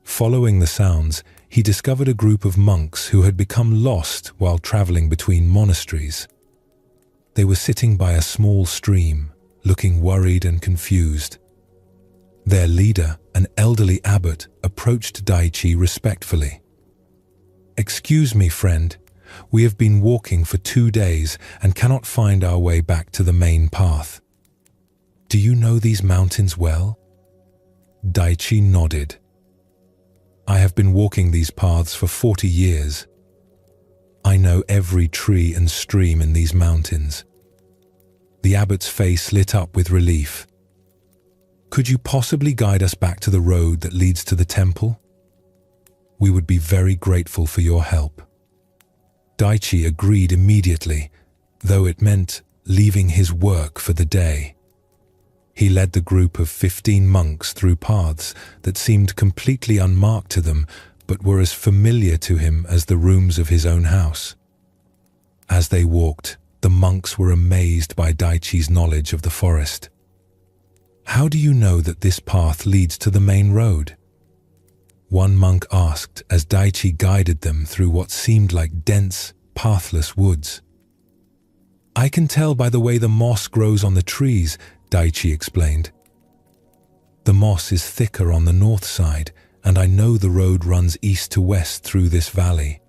Following the sounds, he discovered a group of monks who had become lost while traveling between monasteries. They were sitting by a small stream, looking worried and confused. Their leader, an elderly abbot, approached Daichi respectfully. "Excuse me, friend. We have been walking for 2 days and cannot find our way back to the main path. Do you know these mountains well?" Daichi nodded. "I have been walking these paths for 40 years. I know every tree and stream in these mountains." The abbot's face lit up with relief. "Could you possibly guide us back to the road that leads to the temple? We would be very grateful for your help." Daichi agreed immediately, though it meant leaving his work for the day. He led the group of 15 monks through paths that seemed completely unmarked to them, but were as familiar to him as the rooms of his own house. As they walked, the monks were amazed by Daichi's knowledge of the forest. "How do you know that this path leads to the main road?" One monk asked as Daichi guided them through what seemed like dense, pathless woods. "I can tell by the way the moss grows on the trees," Daichi explained. "The moss is thicker on the north side, and I know the road runs east to west through this valley.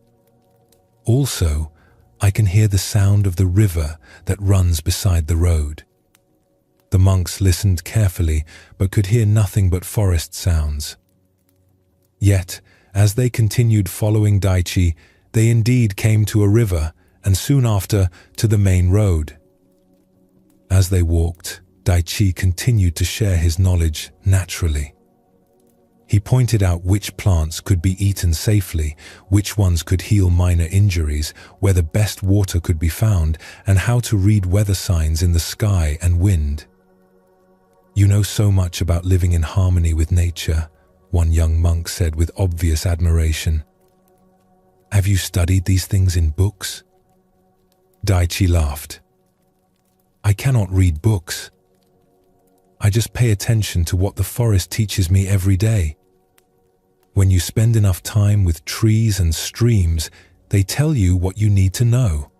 Also, I can hear the sound of the river that runs beside the road." The monks listened carefully, but could hear nothing but forest sounds. Yet, as they continued following Daichi, they indeed came to a river, and soon after, to the main road. As they walked, Daichi continued to share his knowledge naturally. He pointed out which plants could be eaten safely, which ones could heal minor injuries, where the best water could be found, and how to read weather signs in the sky and wind. "You know so much about living in harmony with nature," one young monk said with obvious admiration. "Have you studied these things in books?" Daichi laughed. "I cannot read books. I just pay attention to what the forest teaches me every day. When you spend enough time with trees and streams, they tell you what you need to know."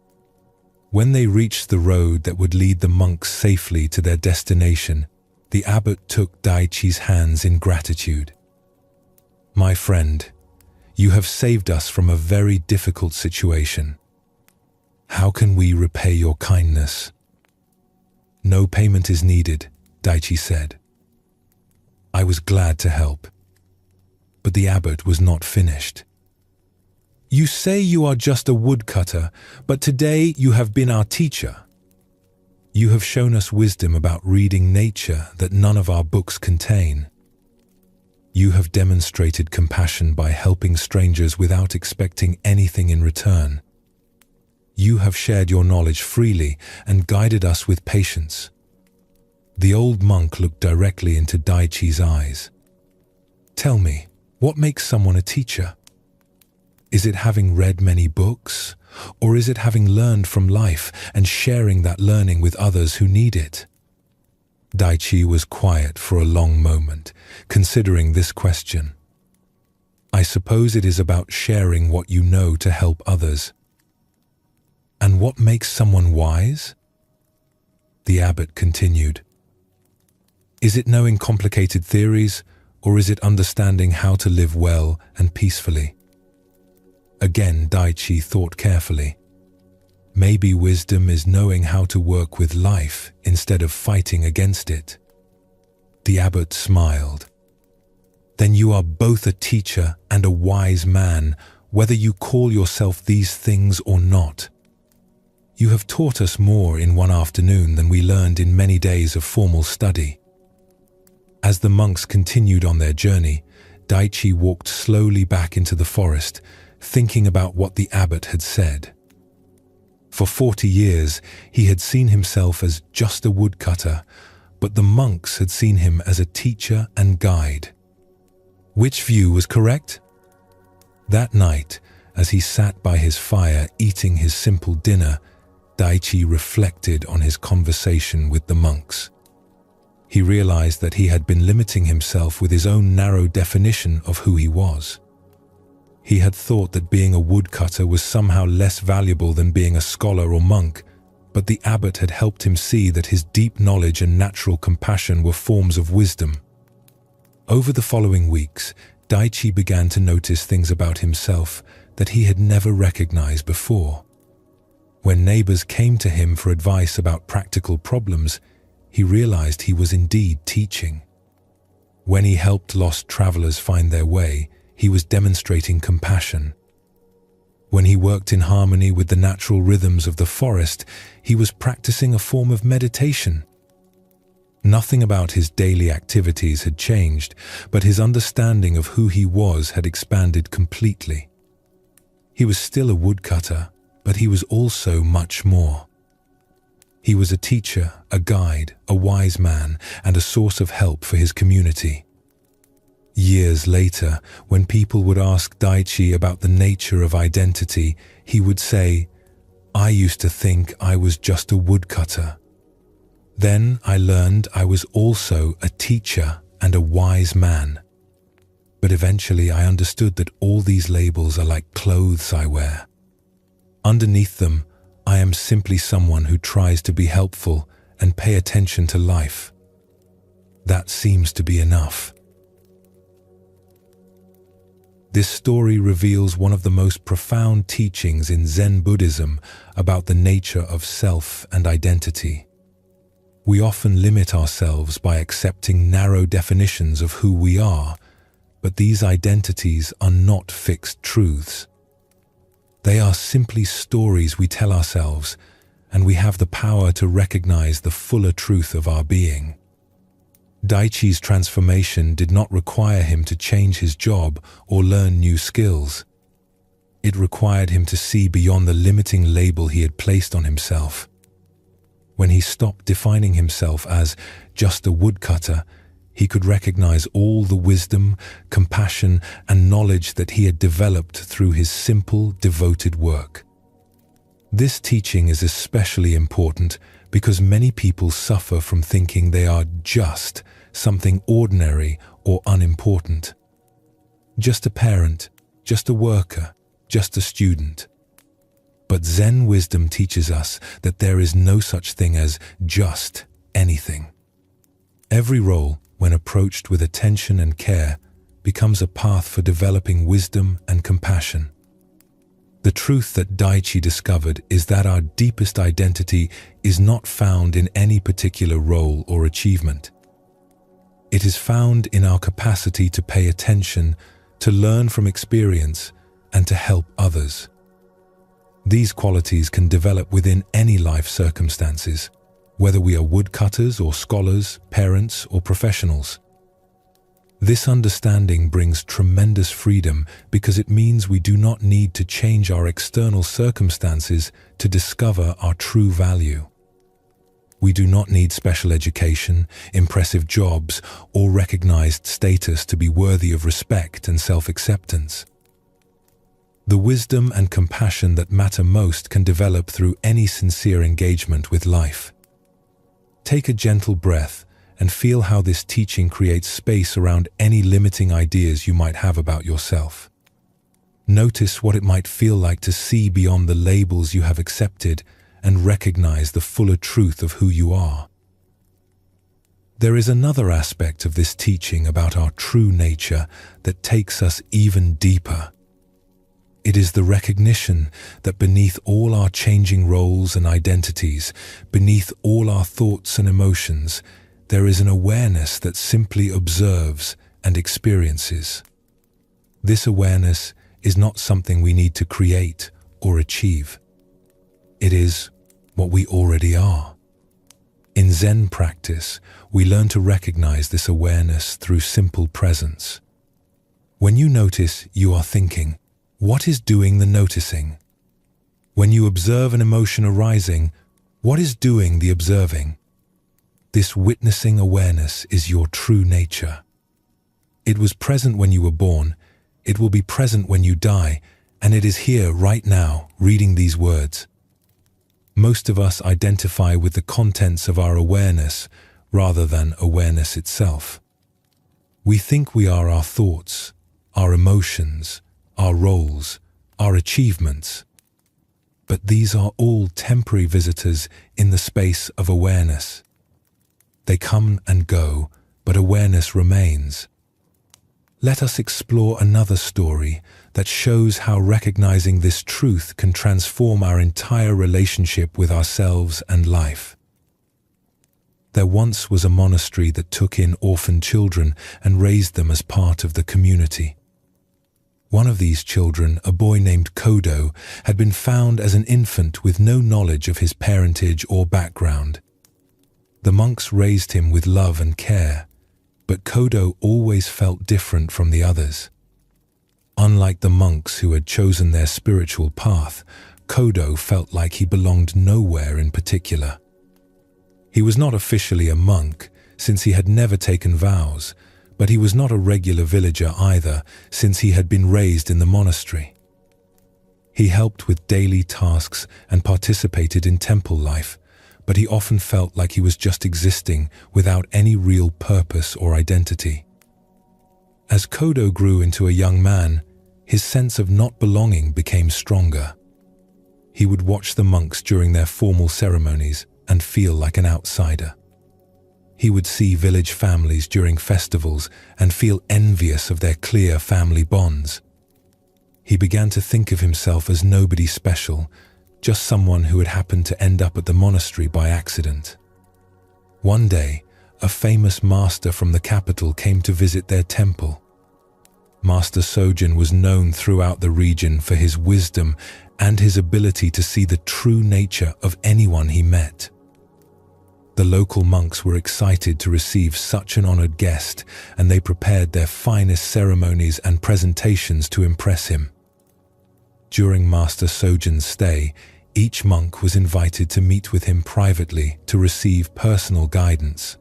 When they reached the road that would lead the monks safely to their destination, the abbot took Daichi's hands in gratitude. "My friend, you have saved us from a very difficult situation. How can we repay your kindness?" "No payment is needed," Daichi said. "I was glad to help." But the abbot was not finished. "You say you are just a woodcutter, but today you have been our teacher. You have shown us wisdom about reading nature that none of our books contain. You have demonstrated compassion by helping strangers without expecting anything in return. You have shared your knowledge freely and guided us with patience." The old monk looked directly into Daichi's eyes. "Tell me, what makes someone a teacher? Is it having read many books, or is it having learned from life and sharing that learning with others who need it?" Daichi was quiet for a long moment, considering this question. "I suppose it is about sharing what you know to help others." "And what makes someone wise?" The abbot continued. "Is it knowing complicated theories, or is it understanding how to live well and peacefully?" Again, Daichi thought carefully. Maybe wisdom is knowing how to work with life instead of fighting against it." The abbot smiled. "Then you are both a teacher and a wise man, whether you call yourself these things or not. You have taught us more in one afternoon than we learned in many days of formal study." As the monks continued on their journey, Daichi walked slowly back into the forest, thinking about what the abbot had said. For 40 years, he had seen himself as just a woodcutter, but the monks had seen him as a teacher and guide. Which view was correct? That night, as he sat by his fire eating his simple dinner, Daichi reflected on his conversation with the monks. He realized that he had been limiting himself with his own narrow definition of who he was. He had thought that being a woodcutter was somehow less valuable than being a scholar or monk, but the abbot had helped him see that his deep knowledge and natural compassion were forms of wisdom. Over the following weeks, Daichi began to notice things about himself that he had never recognized before. When neighbors came to him for advice about practical problems, he realized he was indeed teaching. When he helped lost travelers find their way, he was demonstrating compassion. When he worked in harmony with the natural rhythms of the forest, he was practicing a form of meditation. Nothing about his daily activities had changed, but his understanding of who he was had expanded completely. He was still a woodcutter, but he was also much more. He was a teacher, a guide, a wise man, and a source of help for his community. Years later, when people would ask Daichi about the nature of identity, he would say, "I used to think I was just a woodcutter. Then I learned I was also a teacher and a wise man. But eventually I understood that all these labels are like clothes I wear. Underneath them, I am simply someone who tries to be helpful and pay attention to life. That seems to be enough." This story reveals one of the most profound teachings in Zen Buddhism about the nature of self and identity. We often limit ourselves by accepting narrow definitions of who we are, but these identities are not fixed truths. They are simply stories we tell ourselves, and we have the power to recognize the fuller truth of our being. Daichi's transformation did not require him to change his job or learn new skills. It required him to see beyond the limiting label he had placed on himself. When he stopped defining himself as just a woodcutter, he could recognize all the wisdom, compassion, and knowledge that he had developed through his simple, devoted work. This teaching is especially important because many people suffer from thinking they are just something ordinary or unimportant. Just a parent, just a worker, just a student. But Zen wisdom teaches us that there is no such thing as just anything. Every role, when approached with attention and care, becomes a path for developing wisdom and compassion. The truth that Daichi discovered is that our deepest identity is not found in any particular role or achievement. It is found in our capacity to pay attention, to learn from experience, and to help others. These qualities can develop within any life circumstances, whether we are woodcutters or scholars, parents or professionals. This understanding brings tremendous freedom because it means we do not need to change our external circumstances to discover our true value. We do not need special education, impressive jobs, or recognized status to be worthy of respect and self-acceptance. The wisdom and compassion that matter most can develop through any sincere engagement with life. Take a gentle breath and feel how this teaching creates space around any limiting ideas you might have about yourself. Notice what it might feel like to see beyond the labels you have accepted and recognize the fuller truth of who you are. There is another aspect of this teaching about our true nature that takes us even deeper. It is the recognition that beneath all our changing roles and identities, beneath all our thoughts and emotions, there is an awareness that simply observes and experiences. This awareness is not something we need to create or achieve. It is what we already are. In Zen practice, we learn to recognize this awareness through simple presence. When you notice you are thinking, what is doing the noticing? When you observe an emotion arising, what is doing the observing? This witnessing awareness is your true nature. It was present when you were born, it will be present when you die, and it is here right now, reading these words. Most of us identify with the contents of our awareness rather than awareness itself. We think we are our thoughts, our emotions, our roles, our achievements. But these are all temporary visitors in the space of awareness. They come and go, but awareness remains. Let us explore another story that shows how recognizing this truth can transform our entire relationship with ourselves and life. There once was a monastery that took in orphan children and raised them as part of the community. One of these children, a boy named Kodo, had been found as an infant with no knowledge of his parentage or background. The monks raised him with love and care, but Kodo always felt different from the others. Unlike the monks who had chosen their spiritual path, Kodo felt like he belonged nowhere in particular. He was not officially a monk, since he had never taken vows, but he was not a regular villager either, since he had been raised in the monastery. He helped with daily tasks and participated in temple life, but he often felt like he was just existing without any real purpose or identity. As Kodo grew into a young man, his sense of not belonging became stronger. He would watch the monks during their formal ceremonies and feel like an outsider. He would see village families during festivals and feel envious of their clear family bonds. He began to think of himself as nobody special, just someone who had happened to end up at the monastery by accident. One day, a famous master from the capital came to visit their temple. Master Sojin was known throughout the region for his wisdom and his ability to see the true nature of anyone he met. The local monks were excited to receive such an honored guest, and they prepared their finest ceremonies and presentations to impress him. During Master Sojin's stay, each monk was invited to meet with him privately to receive personal guidance.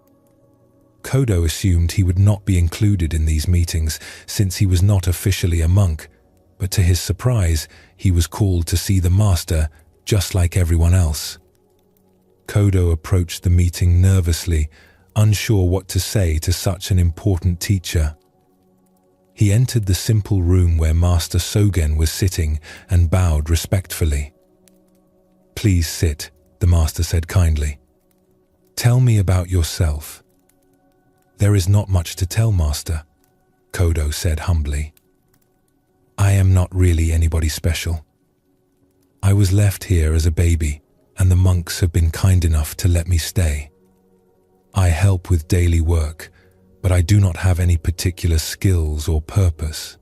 Kodo assumed he would not be included in these meetings since he was not officially a monk, but to his surprise, he was called to see the master just like everyone else. Kodo approached the meeting nervously, unsure what to say to such an important teacher. He entered the simple room where Master Sogen was sitting and bowed respectfully. "Please sit," the master said kindly. "Tell me about yourself." "There is not much to tell, master," Kodo said humbly. "I am not really anybody special. I was left here as a baby, and the monks have been kind enough to let me stay. I help with daily work, but I do not have any particular skills or purpose.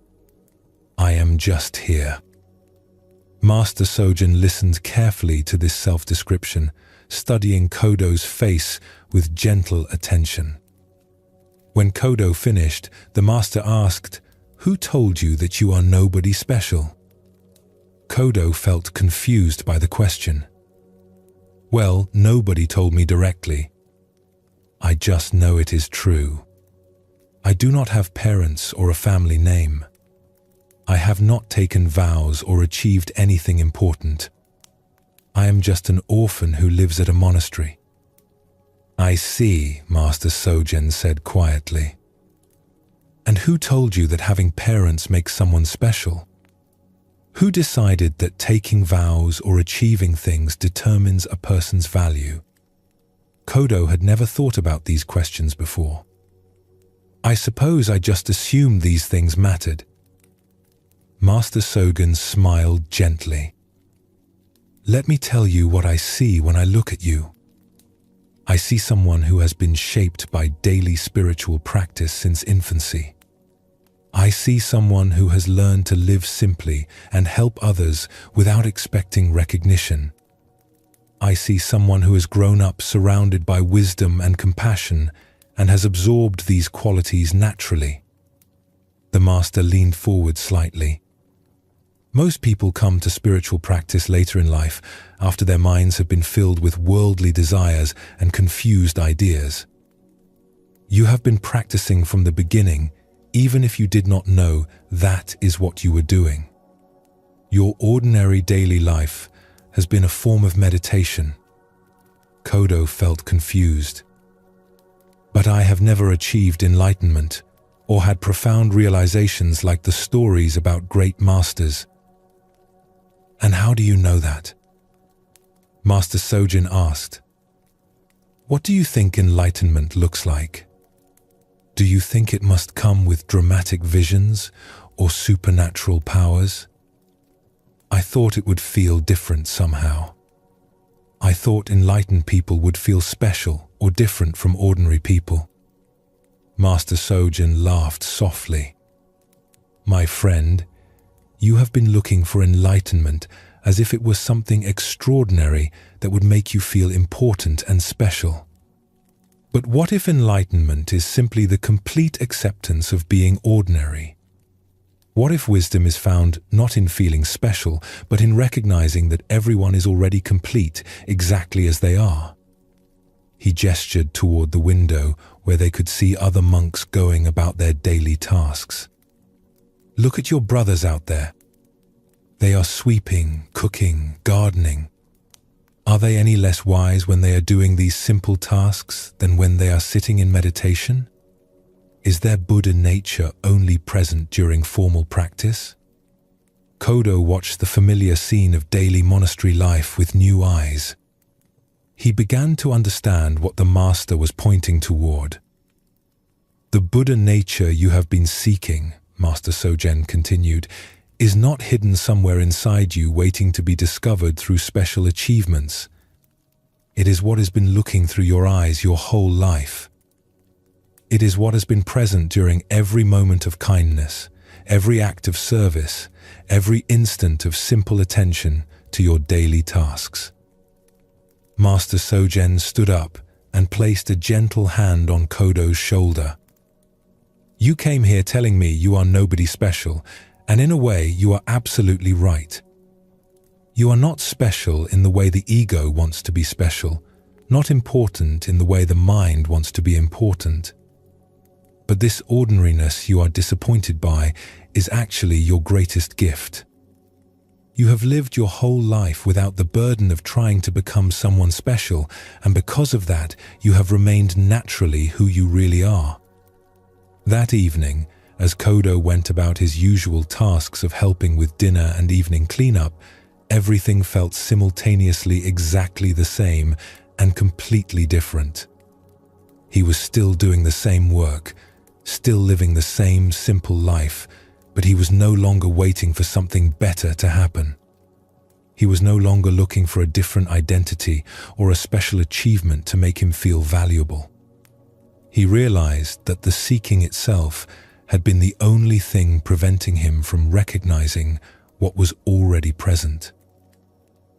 I am just here." Master Sojin listened carefully to this self-description, studying Kodo's face with gentle attention. When Kodo finished, the master asked, "Who told you that you are nobody special?" Kodo felt confused by the question. "Well, nobody told me directly. I just know it is true. I do not have parents or a family name. I have not taken vows or achieved anything important. I am just an orphan who lives at a monastery." "I see," Master Sojin said quietly. "And who told you that having parents makes someone special? Who decided that taking vows or achieving things determines a person's value?" Kodo had never thought about these questions before. "I suppose I just assumed these things mattered." Master Sogen smiled gently. Let me tell you what I see when I look at you. I see someone who has been shaped by daily spiritual practice since infancy. I see someone who has learned to live simply and help others without expecting recognition. I see someone who has grown up surrounded by wisdom and compassion and has absorbed these qualities naturally. The master leaned forward slightly. Most people come to spiritual practice later in life, after their minds have been filled with worldly desires and confused ideas. You have been practicing from the beginning, even if you did not know that is what you were doing. Your ordinary daily life has been a form of meditation. Kodo felt confused. But I have never achieved enlightenment or had profound realizations like the stories about great masters. And how do you know that? Master Sojin asked. What do you think enlightenment looks like? Do you think it must come with dramatic visions or supernatural powers? I thought it would feel different somehow. I thought enlightened people would feel special or different from ordinary people. Master Sojin laughed softly. My friend, you have been looking for enlightenment as if it was something extraordinary that would make you feel important and special. But what if enlightenment is simply the complete acceptance of being ordinary? What if wisdom is found not in feeling special, but in recognizing that everyone is already complete exactly as they are? He gestured toward the window where they could see other monks going about their daily tasks. Look at your brothers out there. They are sweeping, cooking, gardening. Are they any less wise when they are doing these simple tasks than when they are sitting in meditation? Is their Buddha nature only present during formal practice? Kodo watched the familiar scene of daily monastery life with new eyes. He began to understand what the master was pointing toward. The Buddha nature you have been seeking, Master Sogen continued, is not hidden somewhere inside you waiting to be discovered through special achievements. It is what has been looking through your eyes your whole life. It is what has been present during every moment of kindness, every act of service, every instant of simple attention to your daily tasks. Master Sogen stood up and placed a gentle hand on Kodo's shoulder. You came here telling me you are nobody special, and in a way you are absolutely right. You are not special in the way the ego wants to be special, not important in the way the mind wants to be important. But this ordinariness you are disappointed by is actually your greatest gift. You have lived your whole life without the burden of trying to become someone special, and because of that, you have remained naturally who you really are. That evening, as Kodo went about his usual tasks of helping with dinner and evening cleanup, everything felt simultaneously exactly the same and completely different. He was still doing the same work, still living the same simple life, but he was no longer waiting for something better to happen. He was no longer looking for a different identity or a special achievement to make him feel valuable. He realized that the seeking itself had been the only thing preventing him from recognizing what was already present.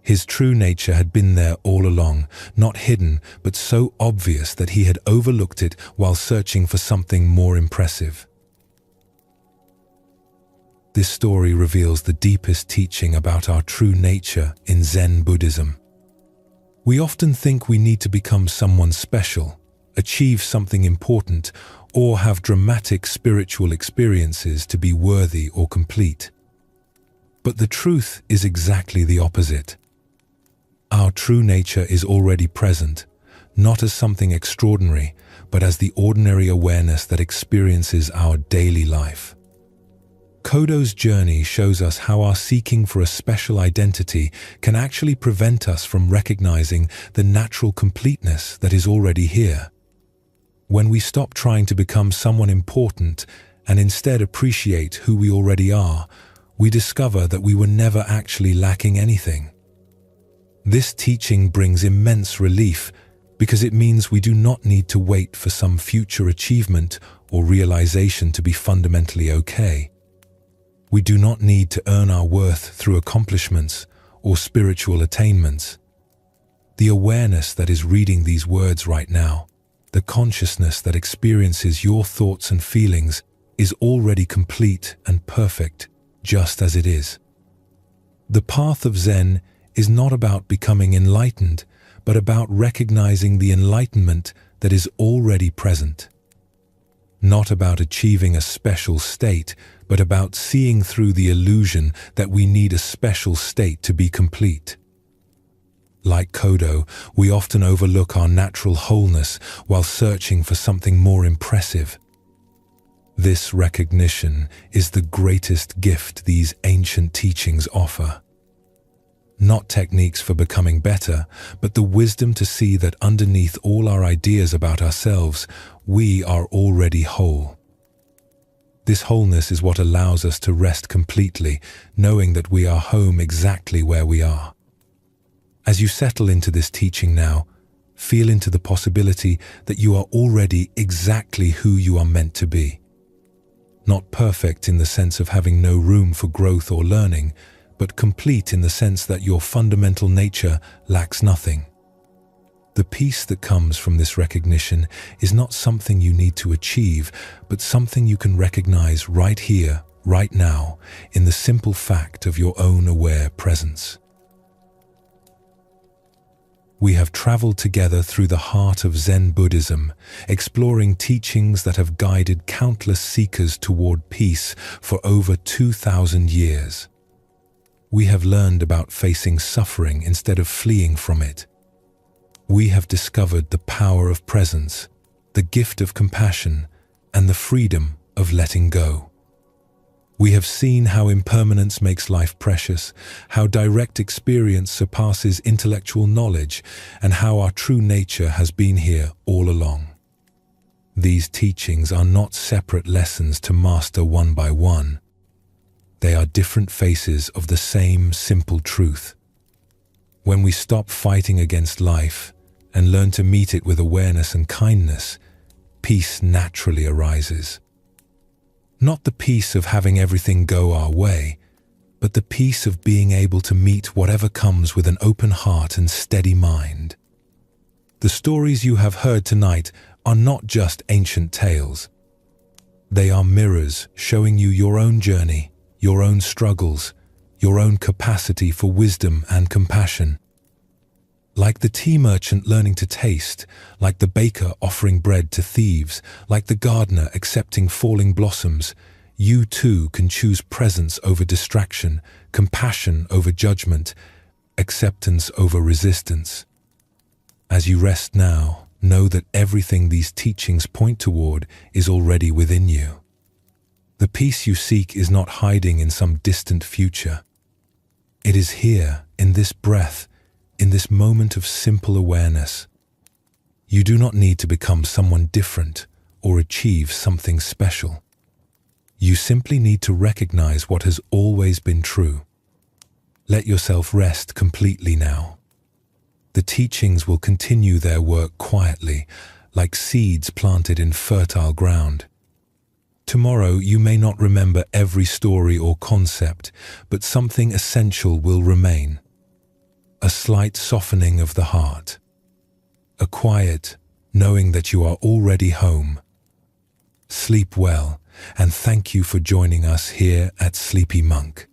His true nature had been there all along, not hidden, but so obvious that he had overlooked it while searching for something more impressive. This story reveals the deepest teaching about our true nature in Zen Buddhism. We often think we need to become someone special, achieve something important, or have dramatic spiritual experiences to be worthy or complete. But the truth is exactly the opposite. Our true nature is already present, not as something extraordinary, but as the ordinary awareness that experiences our daily life. Kodo's journey shows us how our seeking for a special identity can actually prevent us from recognizing the natural completeness that is already here. When we stop trying to become someone important and instead appreciate who we already are, we discover that we were never actually lacking anything. This teaching brings immense relief because it means we do not need to wait for some future achievement or realization to be fundamentally okay. We do not need to earn our worth through accomplishments or spiritual attainments. The awareness that is reading these words right now, the consciousness that experiences your thoughts and feelings, is already complete and perfect, just as it is. The path of Zen is not about becoming enlightened, but about recognizing the enlightenment that is already present. Not about achieving a special state, but about seeing through the illusion that we need a special state to be complete. Like Kodo, we often overlook our natural wholeness while searching for something more impressive. This recognition is the greatest gift these ancient teachings offer. Not techniques for becoming better, but the wisdom to see that underneath all our ideas about ourselves, we are already whole. This wholeness is what allows us to rest completely, knowing that we are home exactly where we are. As you settle into this teaching now, feel into the possibility that you are already exactly who you are meant to be. Not perfect in the sense of having no room for growth or learning, but complete in the sense that your fundamental nature lacks nothing. The peace that comes from this recognition is not something you need to achieve, but something you can recognize right here, right now, in the simple fact of your own aware presence. We have traveled together through the heart of Zen Buddhism, exploring teachings that have guided countless seekers toward peace for over 2,000 years. We have learned about facing suffering instead of fleeing from it. We have discovered the power of presence, the gift of compassion, and the freedom of letting go. We have seen how impermanence makes life precious, how direct experience surpasses intellectual knowledge, and how our true nature has been here all along. These teachings are not separate lessons to master one by one. They are different faces of the same simple truth. When we stop fighting against life and learn to meet it with awareness and kindness, peace naturally arises. Not the peace of having everything go our way, but the peace of being able to meet whatever comes with an open heart and steady mind. The stories you have heard tonight are not just ancient tales. They are mirrors showing you your own journey, your own struggles, your own capacity for wisdom and compassion. Like the tea merchant learning to taste, like the baker offering bread to thieves, like the gardener accepting falling blossoms, you too can choose presence over distraction, compassion over judgment, acceptance over resistance. As you rest now, know that everything these teachings point toward is already within you. The peace you seek is not hiding in some distant future. It is here, in this breath, in this moment of simple awareness. You do not need to become someone different or achieve something special. You simply need to recognize what has always been true. Let yourself rest completely now. The teachings will continue their work quietly, like seeds planted in fertile ground. Tomorrow you may not remember every story or concept, but something essential will remain. A slight softening of the heart. A quiet, knowing that you are already home. Sleep well, and thank you for joining us here at Sleepy Monk.